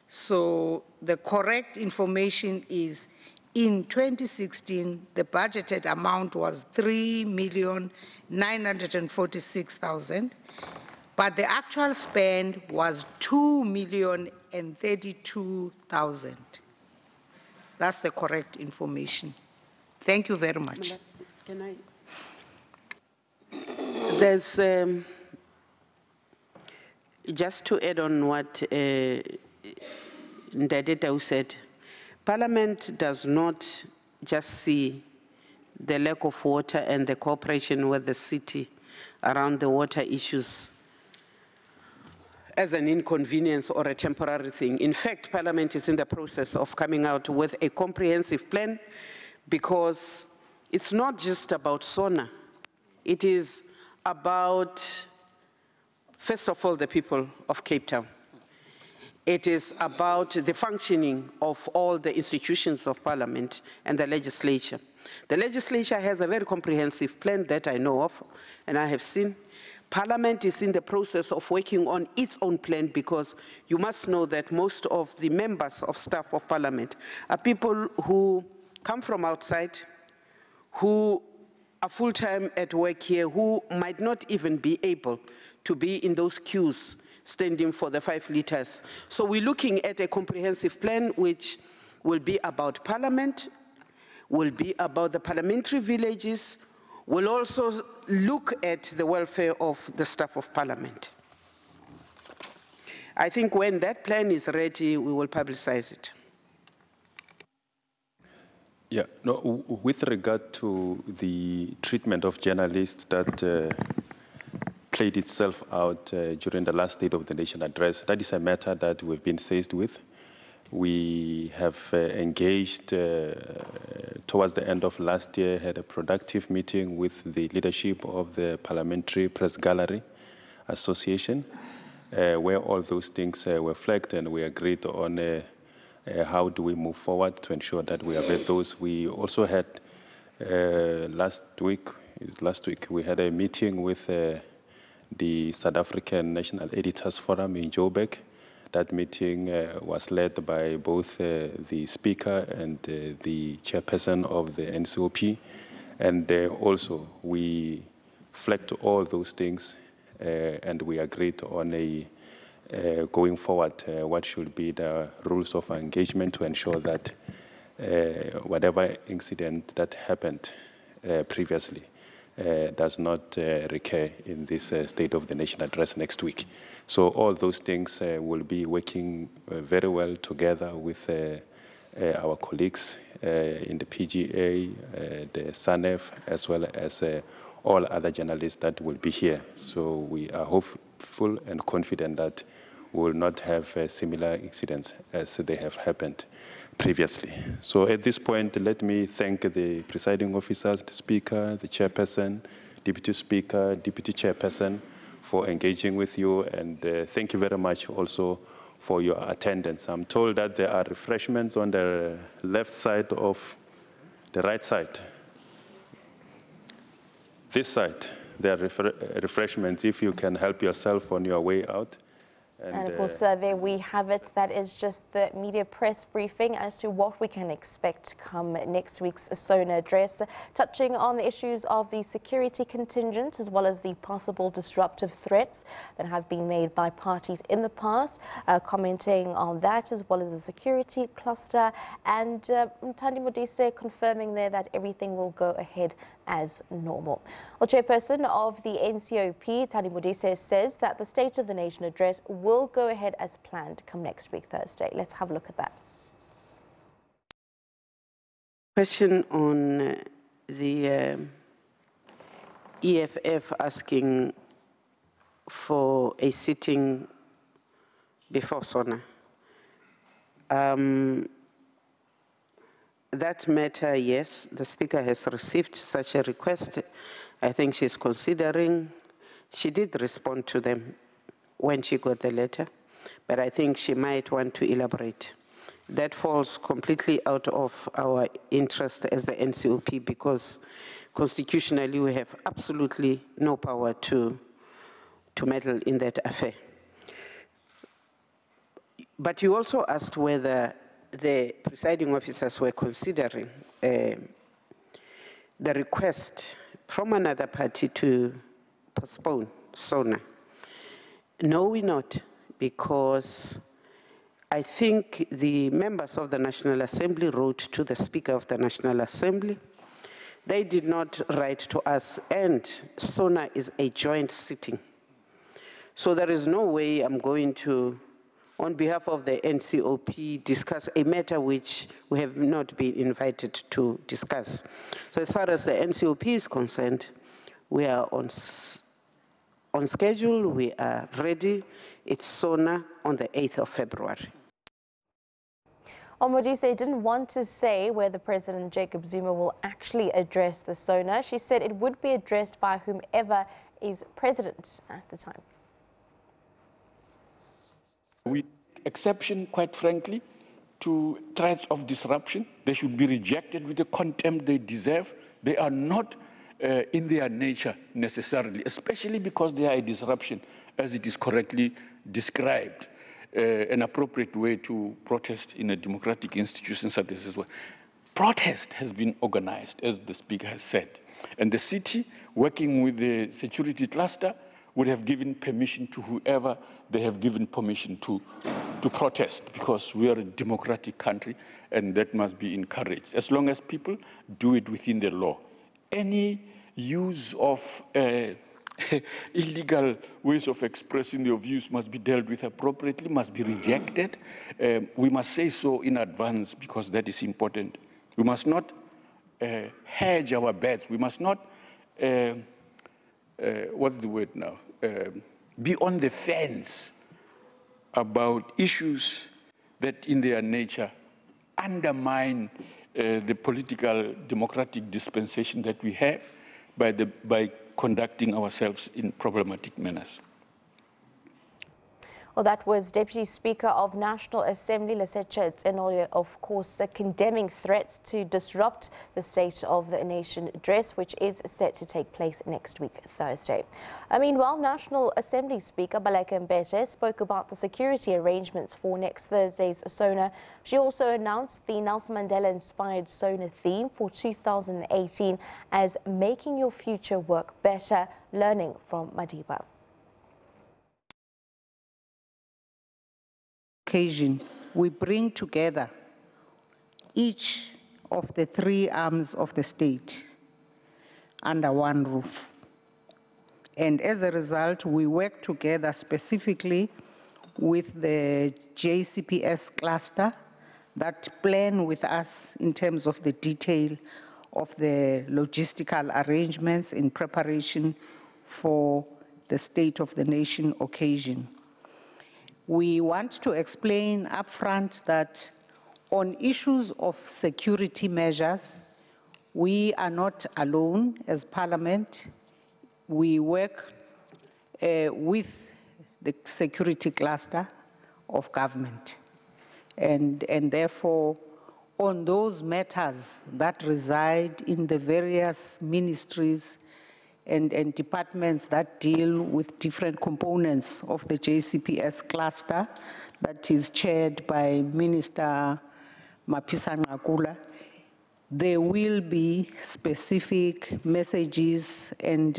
So the correct information is, in 2016, the budgeted amount was 3,946,000. But the actual spend was 2,032,000. That's the correct information. Thank you very much. Can I? There's, just to add on what Ndadetau said, Parliament does not just see the lack of water and the cooperation with the city around the water issues as an inconvenience or a temporary thing. In fact, Parliament is in the process of coming out with a comprehensive plan, because it's not just about SONA. It is about, first of all, the people of Cape Town. It is about the functioning of all the institutions of Parliament and the legislature. The legislature has a very comprehensive plan that I know of and I have seen. Parliament is in the process of working on its own plan, because you must know that most of the members of staff of Parliament are people who come from outside, who are full-time at work here, who might not even be able to be in those queues standing for the 5 liters. So we're looking at a comprehensive plan which will be about Parliament, will be about the parliamentary villages, will also look at the welfare of the staff of Parliament. I think when that plan is ready, we will publicize it. Yeah, no, with regard to the treatment of journalists that played itself out during the last State of the Nation address, that is a matter that we've been faced with. We have engaged towards the end of last year, had a productive meeting with the leadership of the Parliamentary Press Gallery Association, where all those things were flagged, and we agreed on how do we move forward to ensure that we avert those. We also had last week, we had a meeting with the South African National Editors Forum in Joburg. That meeting was led by both the Speaker and the Chairperson of the NCOP. And also, we flagged all those things and we agreed on a going forward, what should be the rules of engagement to ensure that whatever incident that happened previously does not recur in this State of the Nation address next week. So all those things will be working very well together with our colleagues in the PGA, the SANEF, as well as all other journalists that will be here. So we are hopeful and confident that we will not have similar incidents as they have happened previously. So at this point, let me thank the presiding officers, the Speaker, the Chairperson, Deputy Speaker, Deputy Chairperson for engaging with you, and thank you very much also for your attendance. I'm told that there are refreshments on the left side of the right side. This side, there are refreshments if you can help yourself on your way out. And of course, there we have it. That is just the media press briefing as to what we can expect come next week's SONA address, touching on the issues of the security contingent as well as the possible disruptive threats that have been made by parties in the past, commenting on that as well as the security cluster, and Thandi Modise confirming there that everything will go ahead as normal. Well, Chairperson of the NCOP, Thandi Modise, says that the State of the Nation address will go ahead as planned come next week, Thursday. Let's have a look at that. Question on the EFF asking for a sitting before SONA. That matter, yes, the Speaker has received such a request. I think she's considering. She did respond to them when she got the letter, but I think she might want to elaborate. That falls completely out of our interest as the NCOP because constitutionally we have absolutely no power to meddle in that affair. But you also asked whether the presiding officers were considering the request from another party to postpone SONA. No, we're not, because I think the members of the National Assembly wrote to the Speaker of the National Assembly. They did not write to us, and SONA is a joint sitting. So there is no way I'm going to, on behalf of the NCOP, discuss a matter which we have not been invited to discuss. So as far as the NCOP is concerned, we are on schedule, we are ready. It's SONA on the 8th of February. Modise didn't want to say whether President Jacob Zuma will actually address the SONA. She said it would be addressed by whomever is president at the time. With exception, quite frankly, to threats of disruption, they should be rejected with the contempt they deserve. They are not in their nature necessarily, especially because they are a disruption, as it is correctly described. An appropriate way to protest in a democratic institution such as this one. Protest has been organized, as the Speaker has said, and the city, working with the security cluster, would have given permission to whoever they have given permission to protest, because we are a democratic country and that must be encouraged, as long as people do it within the law. Any use of illegal ways of expressing your views must be dealt with appropriately, must be rejected. We must say so in advance because that is important. We must not hedge our bets. We must not, what's the word now? Be on the fence about issues that in their nature undermine the political democratic dispensation that we have by conducting ourselves in problematic manners. Well, that was Deputy Speaker of National Assembly, Lesetja Tsenoye, of course, condemning threats to disrupt the State of the Nation address, which is set to take place next week, Thursday. Meanwhile, National Assembly Speaker Baleka Mbete spoke about the security arrangements for next Thursday's SONA. She also announced the Nelson Mandela-inspired SONA theme for 2018 as Making Your Future Work Better, learning from Madiba. Occasion, we bring together each of the three arms of the state under one roof. And as a result, we work together specifically with the JCPS cluster that plan with us in terms of the detail of the logistical arrangements in preparation for the State of the Nation occasion. We want to explain upfront that on issues of security measures, we are not alone as Parliament. We work with the security cluster of government. And therefore, on those matters that reside in the various ministries and departments that deal with different components of the JCPS cluster that is chaired by Minister Mapisa Ngakula, there will be specific messages and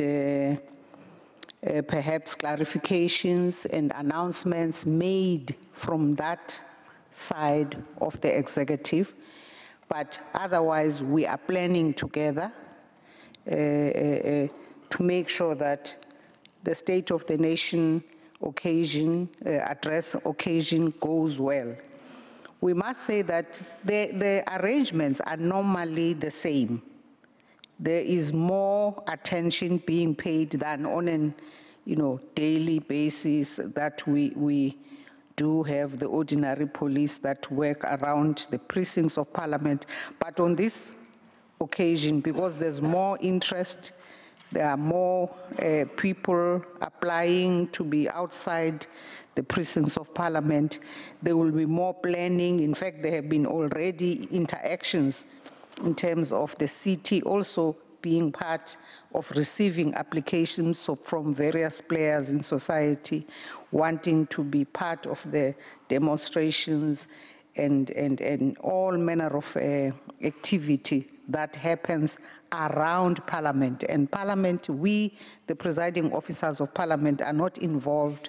perhaps clarifications and announcements made from that side of the executive. But otherwise, we are planning together to make sure that the State of the Nation occasion, address occasion goes well. We must say that the arrangements are normally the same. There is more attention being paid than on an daily basis that we do have the ordinary police that work around the precincts of Parliament. But on this occasion, because there's more interest, there are more people applying to be outside the precincts of Parliament. There will be more planning. In fact, there have been already interactions in terms of the city also being part of receiving applications from various players in society wanting to be part of the demonstrations and all manner of activity that happens around Parliament. And Parliament, we, the presiding officers of Parliament, are not involved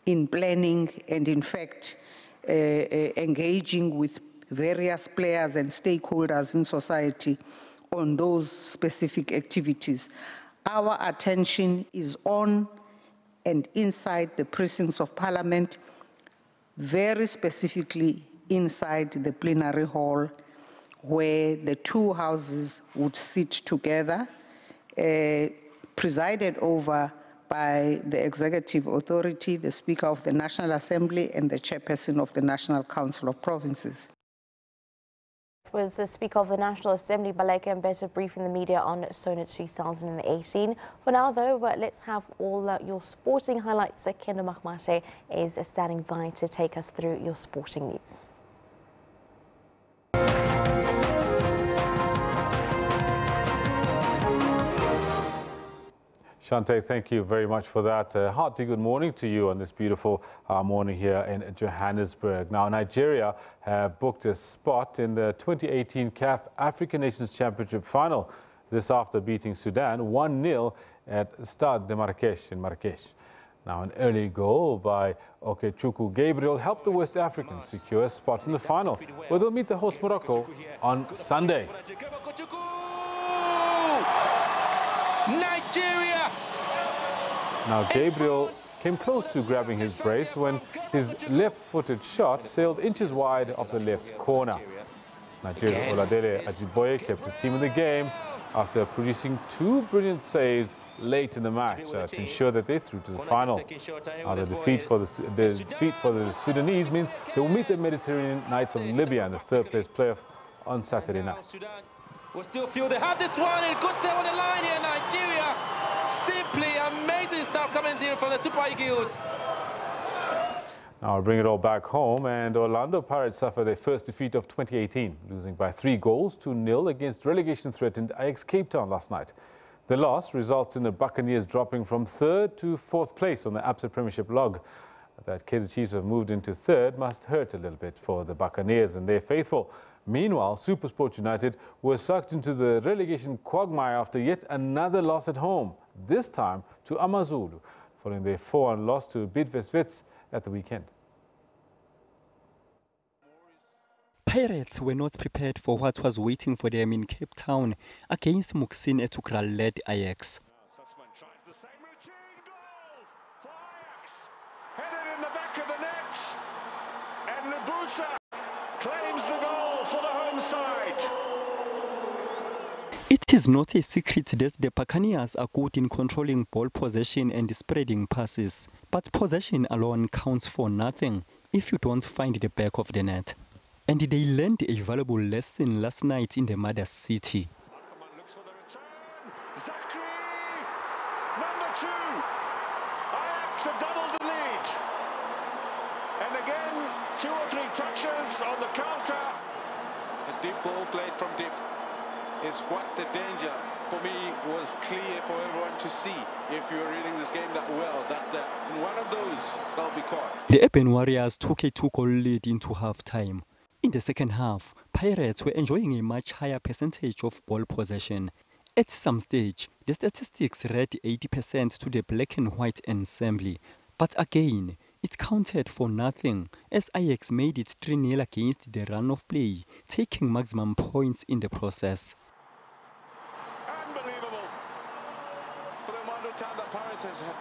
in planning and, in fact, engaging with various players and stakeholders in society on those specific activities. Our attention is on and inside the precincts of Parliament, very specifically inside the plenary hall, where the two houses would sit together, presided over by the executive authority, the Speaker of the National Assembly, and the chairperson of the National Council of Provinces. Was the Speaker of the National Assembly, Baleka Mbete, briefing the media on SONA 2018. For now, though, let's have all your sporting highlights. Kendo Mahmate is standing by to take us through your sporting news. Shante, thank you very much for that. Hearty good morning to you on this beautiful morning here in Johannesburg. Now, Nigeria have booked a spot in the 2018 CAF African Nations Championship final. This after beating Sudan 1-0 at Stade de Marrakesh in Marrakesh. Now, an early goal by Okechukwu Gabriel helped the West Africans secure a spot in the final, where they'll meet the host Morocco on Sunday. Nigeria Now Gabriel came close to grabbing his brace when his left-footed shot sailed inches wide of the left corner. Nigeria's Oladele Ajiboye kept his team in the game after producing 2 brilliant saves late in the match to ensure that they're through to the final. Now the defeat for the Sudanese means they will meet the Mediterranean Knights of Libya in the third-place playoff on Saturday night. We still feel they have this one, and good save on the line here, Nigeria. Simply amazing stuff coming in from the Super Eagles. Now I'll bring it all back home, and Orlando Pirates suffered their first defeat of 2018, losing by 3 goals to 0 against relegation-threatened Ajax Cape Town last night. The loss results in the Buccaneers dropping from 3rd to 4th place on the ABSA Premiership log. That Kaizer Chiefs have moved into 3rd must hurt a little bit for the Buccaneers and their faithful. Meanwhile, SuperSport United were sucked into the relegation quagmire after yet another loss at home, this time to AmaZulu, following their 4-1 loss to Bidvest Wits at the weekend. Pirates were not prepared for what was waiting for them in Cape Town against Muxin Etukral-led Ajax. Headed in the back of the net, and Lebusa claims the goal for the home side. It is not a secret that the Buccaneers are good in controlling ball possession and spreading passes, but possession alone counts for nothing if you don't find the back of the net. And they learned a valuable lesson last night in the mother city. Number 2, Ajax have doubled the lead. And again, 2 or 3 touches on the counter. A deep ball played from deep is what the danger for me was clear for everyone to see if you were reading this game that well, that in one of those they'll be caught. The Urban Warriors took a 2-goal lead into half-time. In the second half, Pirates were enjoying a much higher percentage of ball possession. At some stage, the statistics read 80% to the black and white ensemble. But again, it counted for nothing as Ajax made it 3-0 against the run of play, taking maximum points in the process. Unbelievable. For the amount of time that Pirates has had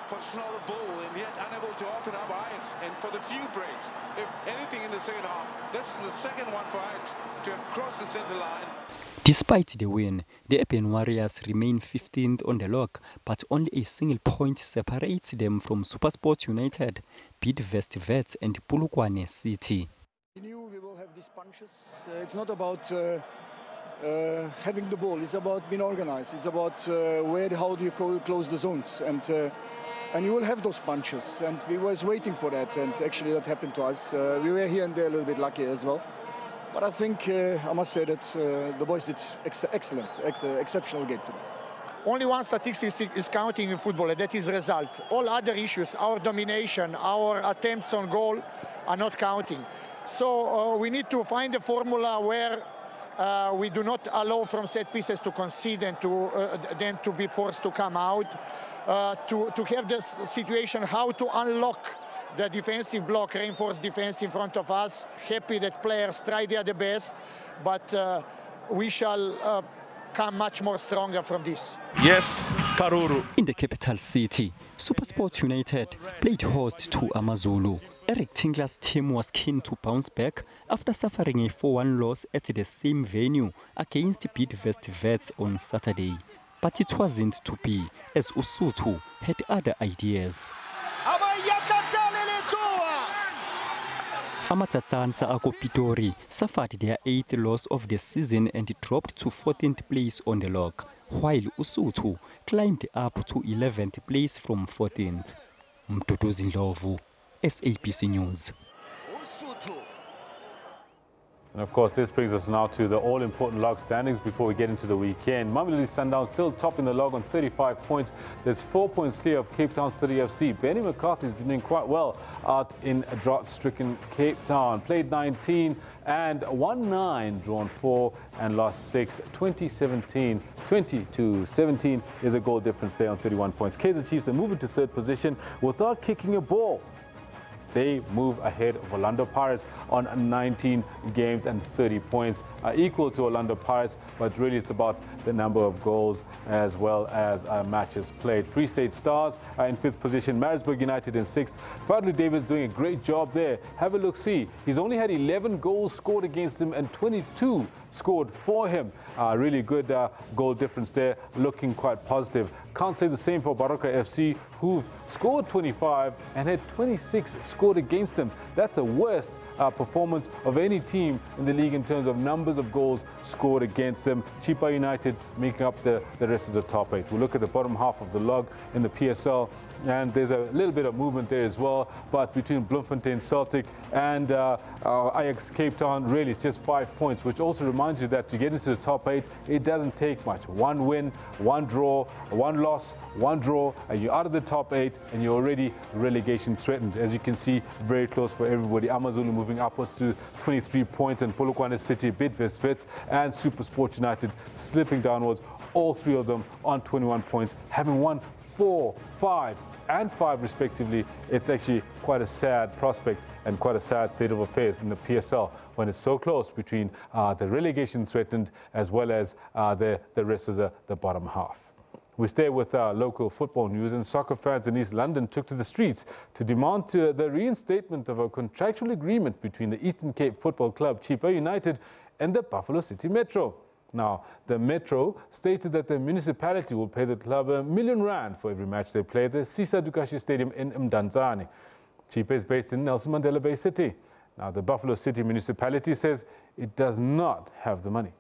possession of the ball and yet unable to open up Ajax, and for the few breaks, if anything in the second half, this is the second one for Ajax to have crossed the center line. Despite the win, the Urban Warriors remain 15th on the log, but only a single point separates them from SuperSport United, Bidvest Wits and Polokwane City. We knew we will have these punches. It's not about having the ball, it's about being organized, it's about how do you close the zones, and you will have those punches, and we was waiting for that, and actually that happened to us. We were here and there a little bit lucky as well, but I think I must say that the boys did exceptional game today. Only one statistic is counting in football, and that is result. All other issues, our domination, our attempts on goal, are not counting. So we need to find a formula where we do not allow from set pieces to concede and to then to be forced to come out. To have this situation, how to unlock the defensive block, reinforced defense in front of us. Happy that players try their best, but we shall come much more stronger from this. Yes, Karuru. In the capital city, SuperSport United played host to AmaZulu. Eric Tingler's team was keen to bounce back after suffering a 4-1 loss at the same venue against Bidvest Wits on Saturday. But it wasn't to be, as Usutu had other ideas. Amatsatsantsa ako Pitori suffered their 8th loss of the season and dropped to 14th place on the log, while Usutu climbed up to 11th place from 14th. Mduduzi Ndlovu, SABC News. And of course, this brings us now to the all-important log standings before we get into the weekend. Mamelodi Sundowns still top in the log on 35 points. That's 4 points clear of Cape Town City FC. Benny McCarthy's been doing quite well out in drought-stricken Cape Town. Played 19 and won 9, drawn 4 and lost 6. 20-17 is a goal difference there on 31 points. Kaizer Chiefs are moving to 3rd position without kicking a ball. they move ahead of Orlando Pirates on 19 games and 30 points, equal to Orlando Pirates, but really it's about the number of goals as well as matches played. Free State Stars are in 5th position, Maritzburg United in 6th. Fadlu Davis doing a great job there. Have a look-see. He's only had 11 goals scored against him and 22 scored for him. Really good goal difference there, looking quite positive. Can't say the same for Baroka FC, who've scored 25 and had 26 scored against them. That's the worst performance of any team in the league in terms of numbers of goals scored against them. Chipa United making up the rest of the top 8. We'll look at the bottom half of the log in the PSL, and there's a little bit of movement there as well, but between Bloemfontein Celtic and Ajax Cape Town, really it's just 5 points, which also reminds you that to get into the top 8, it doesn't take much. 1 win, 1 draw, 1 loss, 1 draw, and you're out of the top 8 and you're already relegation threatened. As you can see, very close for everybody. Amazulu moving upwards to 23 points, and Polokwane City, Bidvest Vets and SuperSport United slipping downwards, all 3 of them on 21 points, having won 4, 5 and 5 respectively. It's actually quite a sad prospect and quite a sad state of affairs in the PSL when it's so close between the relegation threatened as well as the rest of the bottom half. We stay with local football news, and soccer fans in East London took to the streets to demand the reinstatement of a contractual agreement between the Eastern Cape Football Club, Chipa United, and the Buffalo City Metro. Now, the Metro stated that the municipality will pay the club R1 million for every match they play at the Sisa Dukashi Stadium in Mdantsane. Chipa is based in Nelson Mandela Bay City. Now, the Buffalo City municipality says it does not have the money.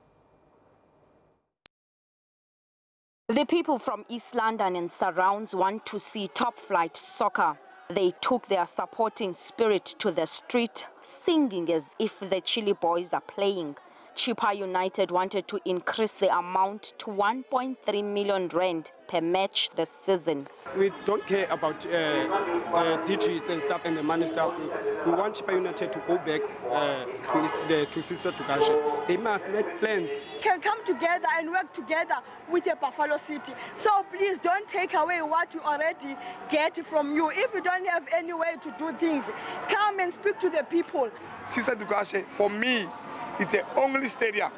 The people from East London and surrounds want to see top-flight soccer. They took their supporting spirit to the street, singing as if the Chile Boys are playing. Chipa United wanted to increase the amount to 1.3 million rand per match this season. We don't care about the digits and stuff and the money stuff. We want Chipa United to go back to Sisa Dukashi. They must make plans. Can come together and work together with the Buffalo City. So please don't take away what you already get from you. If you don't have any way to do things, come and speak to the people. Sisa Dukashi, for me, it's the only stadium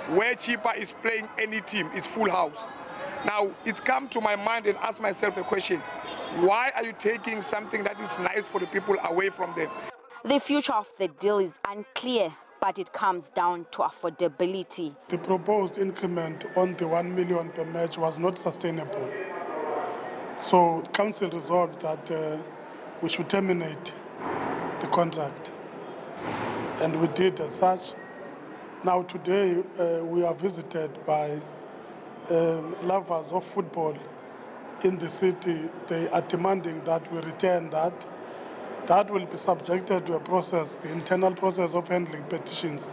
where Chipa is playing any team. It's full house. Now, it's come to my mind and ask myself a question. Why are you taking something that is nice for the people away from them? The future of the deal is unclear, but it comes down to affordability. The proposed increment on the 1 million per match was not sustainable. So the council resolved that we should terminate the contract. And we did as such. Now today we are visited by lovers of football in the city. They are demanding that we return that. That will be subjected to a process, the internal process of handling petitions.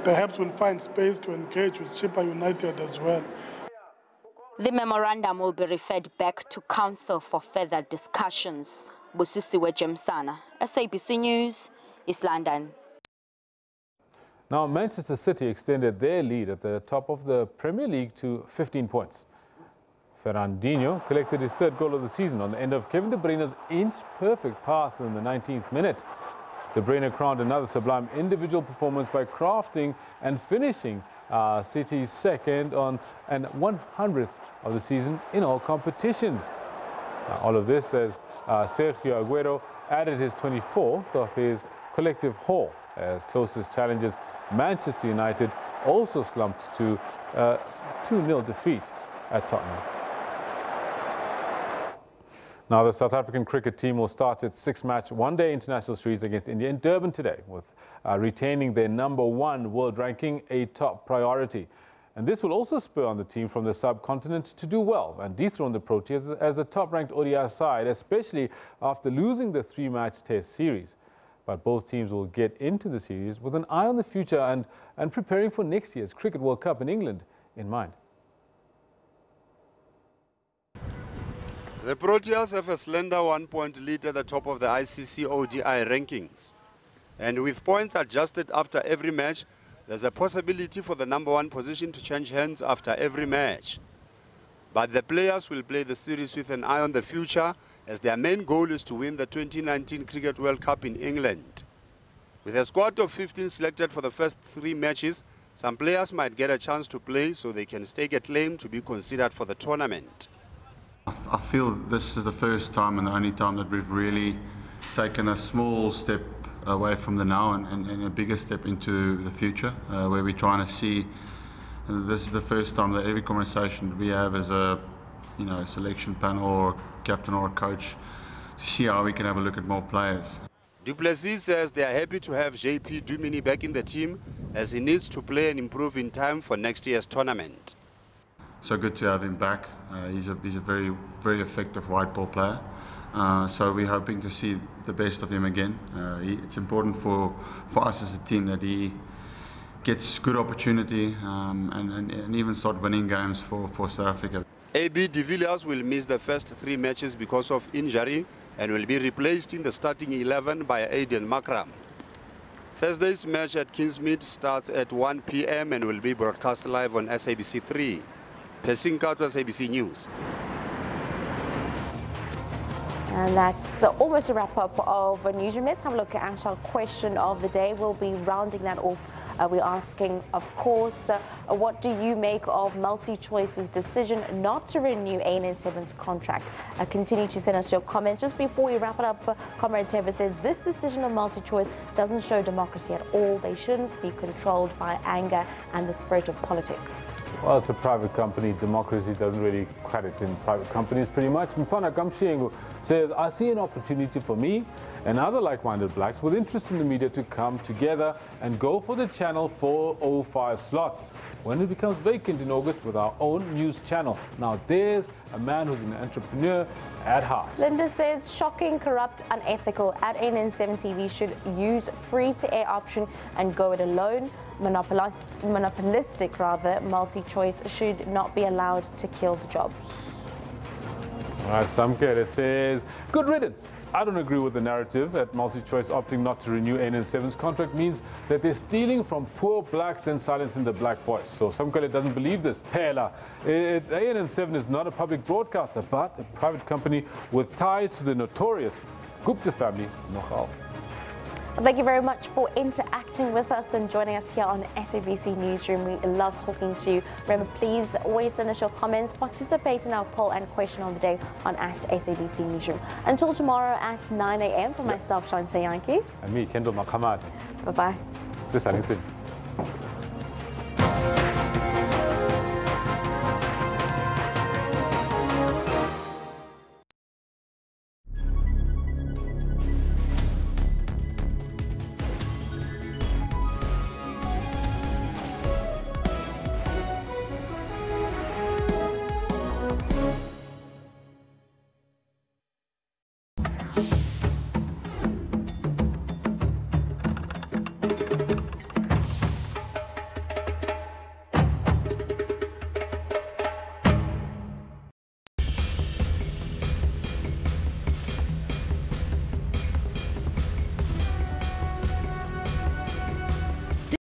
Perhaps we'll find space to engage with Chipa United as well. The memorandum will be referred back to council for further discussions. Busisiwe Jemsana, SABC News, East London. Now, Manchester City extended their lead at the top of the Premier League to 15 points. Fernandinho collected his 3rd goal of the season on the end of Kevin De Bruyne's inch-perfect pass in the 19th minute. De Bruyne crowned another sublime individual performance by crafting and finishing City's 2nd on and 100th of the season in all competitions. All of this as Sergio Aguero added his 24th of his collective haul as closest challengers. Manchester United also slumped to 2-0 defeat at Tottenham. Now, the South African cricket team will start its 6-match one-day international series against India in Durban today, with retaining their #1 world ranking a top priority. And this will also spur on the team from the subcontinent to do well and dethrone the Proteas as the top-ranked ODI side, especially after losing the 3-match test series. But both teams will get into the series with an eye on the future and preparing for next year's Cricket World Cup in England in mind. The Proteas have a slender 1-point lead at the top of the ICC ODI rankings. And with points adjusted after every match, there's a possibility for the #1 position to change hands after every match. But the players will play the series with an eye on the future as their main goal is to win the 2019 Cricket World Cup in England. With a squad of 15 selected for the first 3 matches, some players might get a chance to play so they can stake a claim to be considered for the tournament. I feel this is the first time and the only time that we've really taken a small step away from the now and a bigger step into the future, where we're trying to see. This is the first time that every conversation we have as a selection panel or captain or a coach to see how we can have a look at more players. Du Plessis says they are happy to have JP Dumini back in the team as he needs to play and improve in time for next year's tournament. So good to have him back. He's a very, very effective white ball player. So we're hoping to see the best of him again. It's important for us as a team that he gets good opportunity and even start winning games for South Africa. AB de Villiers will miss the first 3 matches because of injury and will be replaced in the starting 11 by Aiden Makram. Thursday's match at Kingsmead starts at 1 p.m. and will be broadcast live on SABC 3. Pesinka to SABC News. And that's almost a wrap-up of a newsroom. Let's have a look at our question of the day. We'll be rounding that off. We're asking, of course, what do you make of MultiChoice's decision not to renew ANN7's contract? Continue to send us your comments. Just before we wrap it up, Comrade Teva says this decision of MultiChoice doesn't show democracy at all. They shouldn't be controlled by anger and the spirit of politics. Well, it's a private company. Democracy doesn't really cut it in private companies pretty much. Mfana Kamshiengu says, I see an opportunity for me and other like-minded blacks with interest in the media to come together and go for the Channel 405 slot when it becomes vacant in August with our own news channel. Now there's a man who's an entrepreneur at heart. Linda says, shocking, corrupt, unethical. At ANN7 TV should use free-to-air option and go it alone. Monopolistic rather, MultiChoice should not be allowed to kill the jobs. All right, Samkele says, good riddance. I don't agree with the narrative that MultiChoice opting not to renew ANN7's contract means that they're stealing from poor blacks and silencing the black voice. So Samkele doesn't believe this. Hela, ANN7 is not a public broadcaster, but a private company with ties to the notorious Gupta family, Nogal. Thank you very much for interacting with us and joining us here on SABC Newsroom. We love talking to you. Remember, please always send us your comments. Participate in our poll and question of the day on @SABC Newsroom. Until tomorrow at 9 a.m. for myself, Shante Yankees. And me, Kendall Makamate. Bye-bye.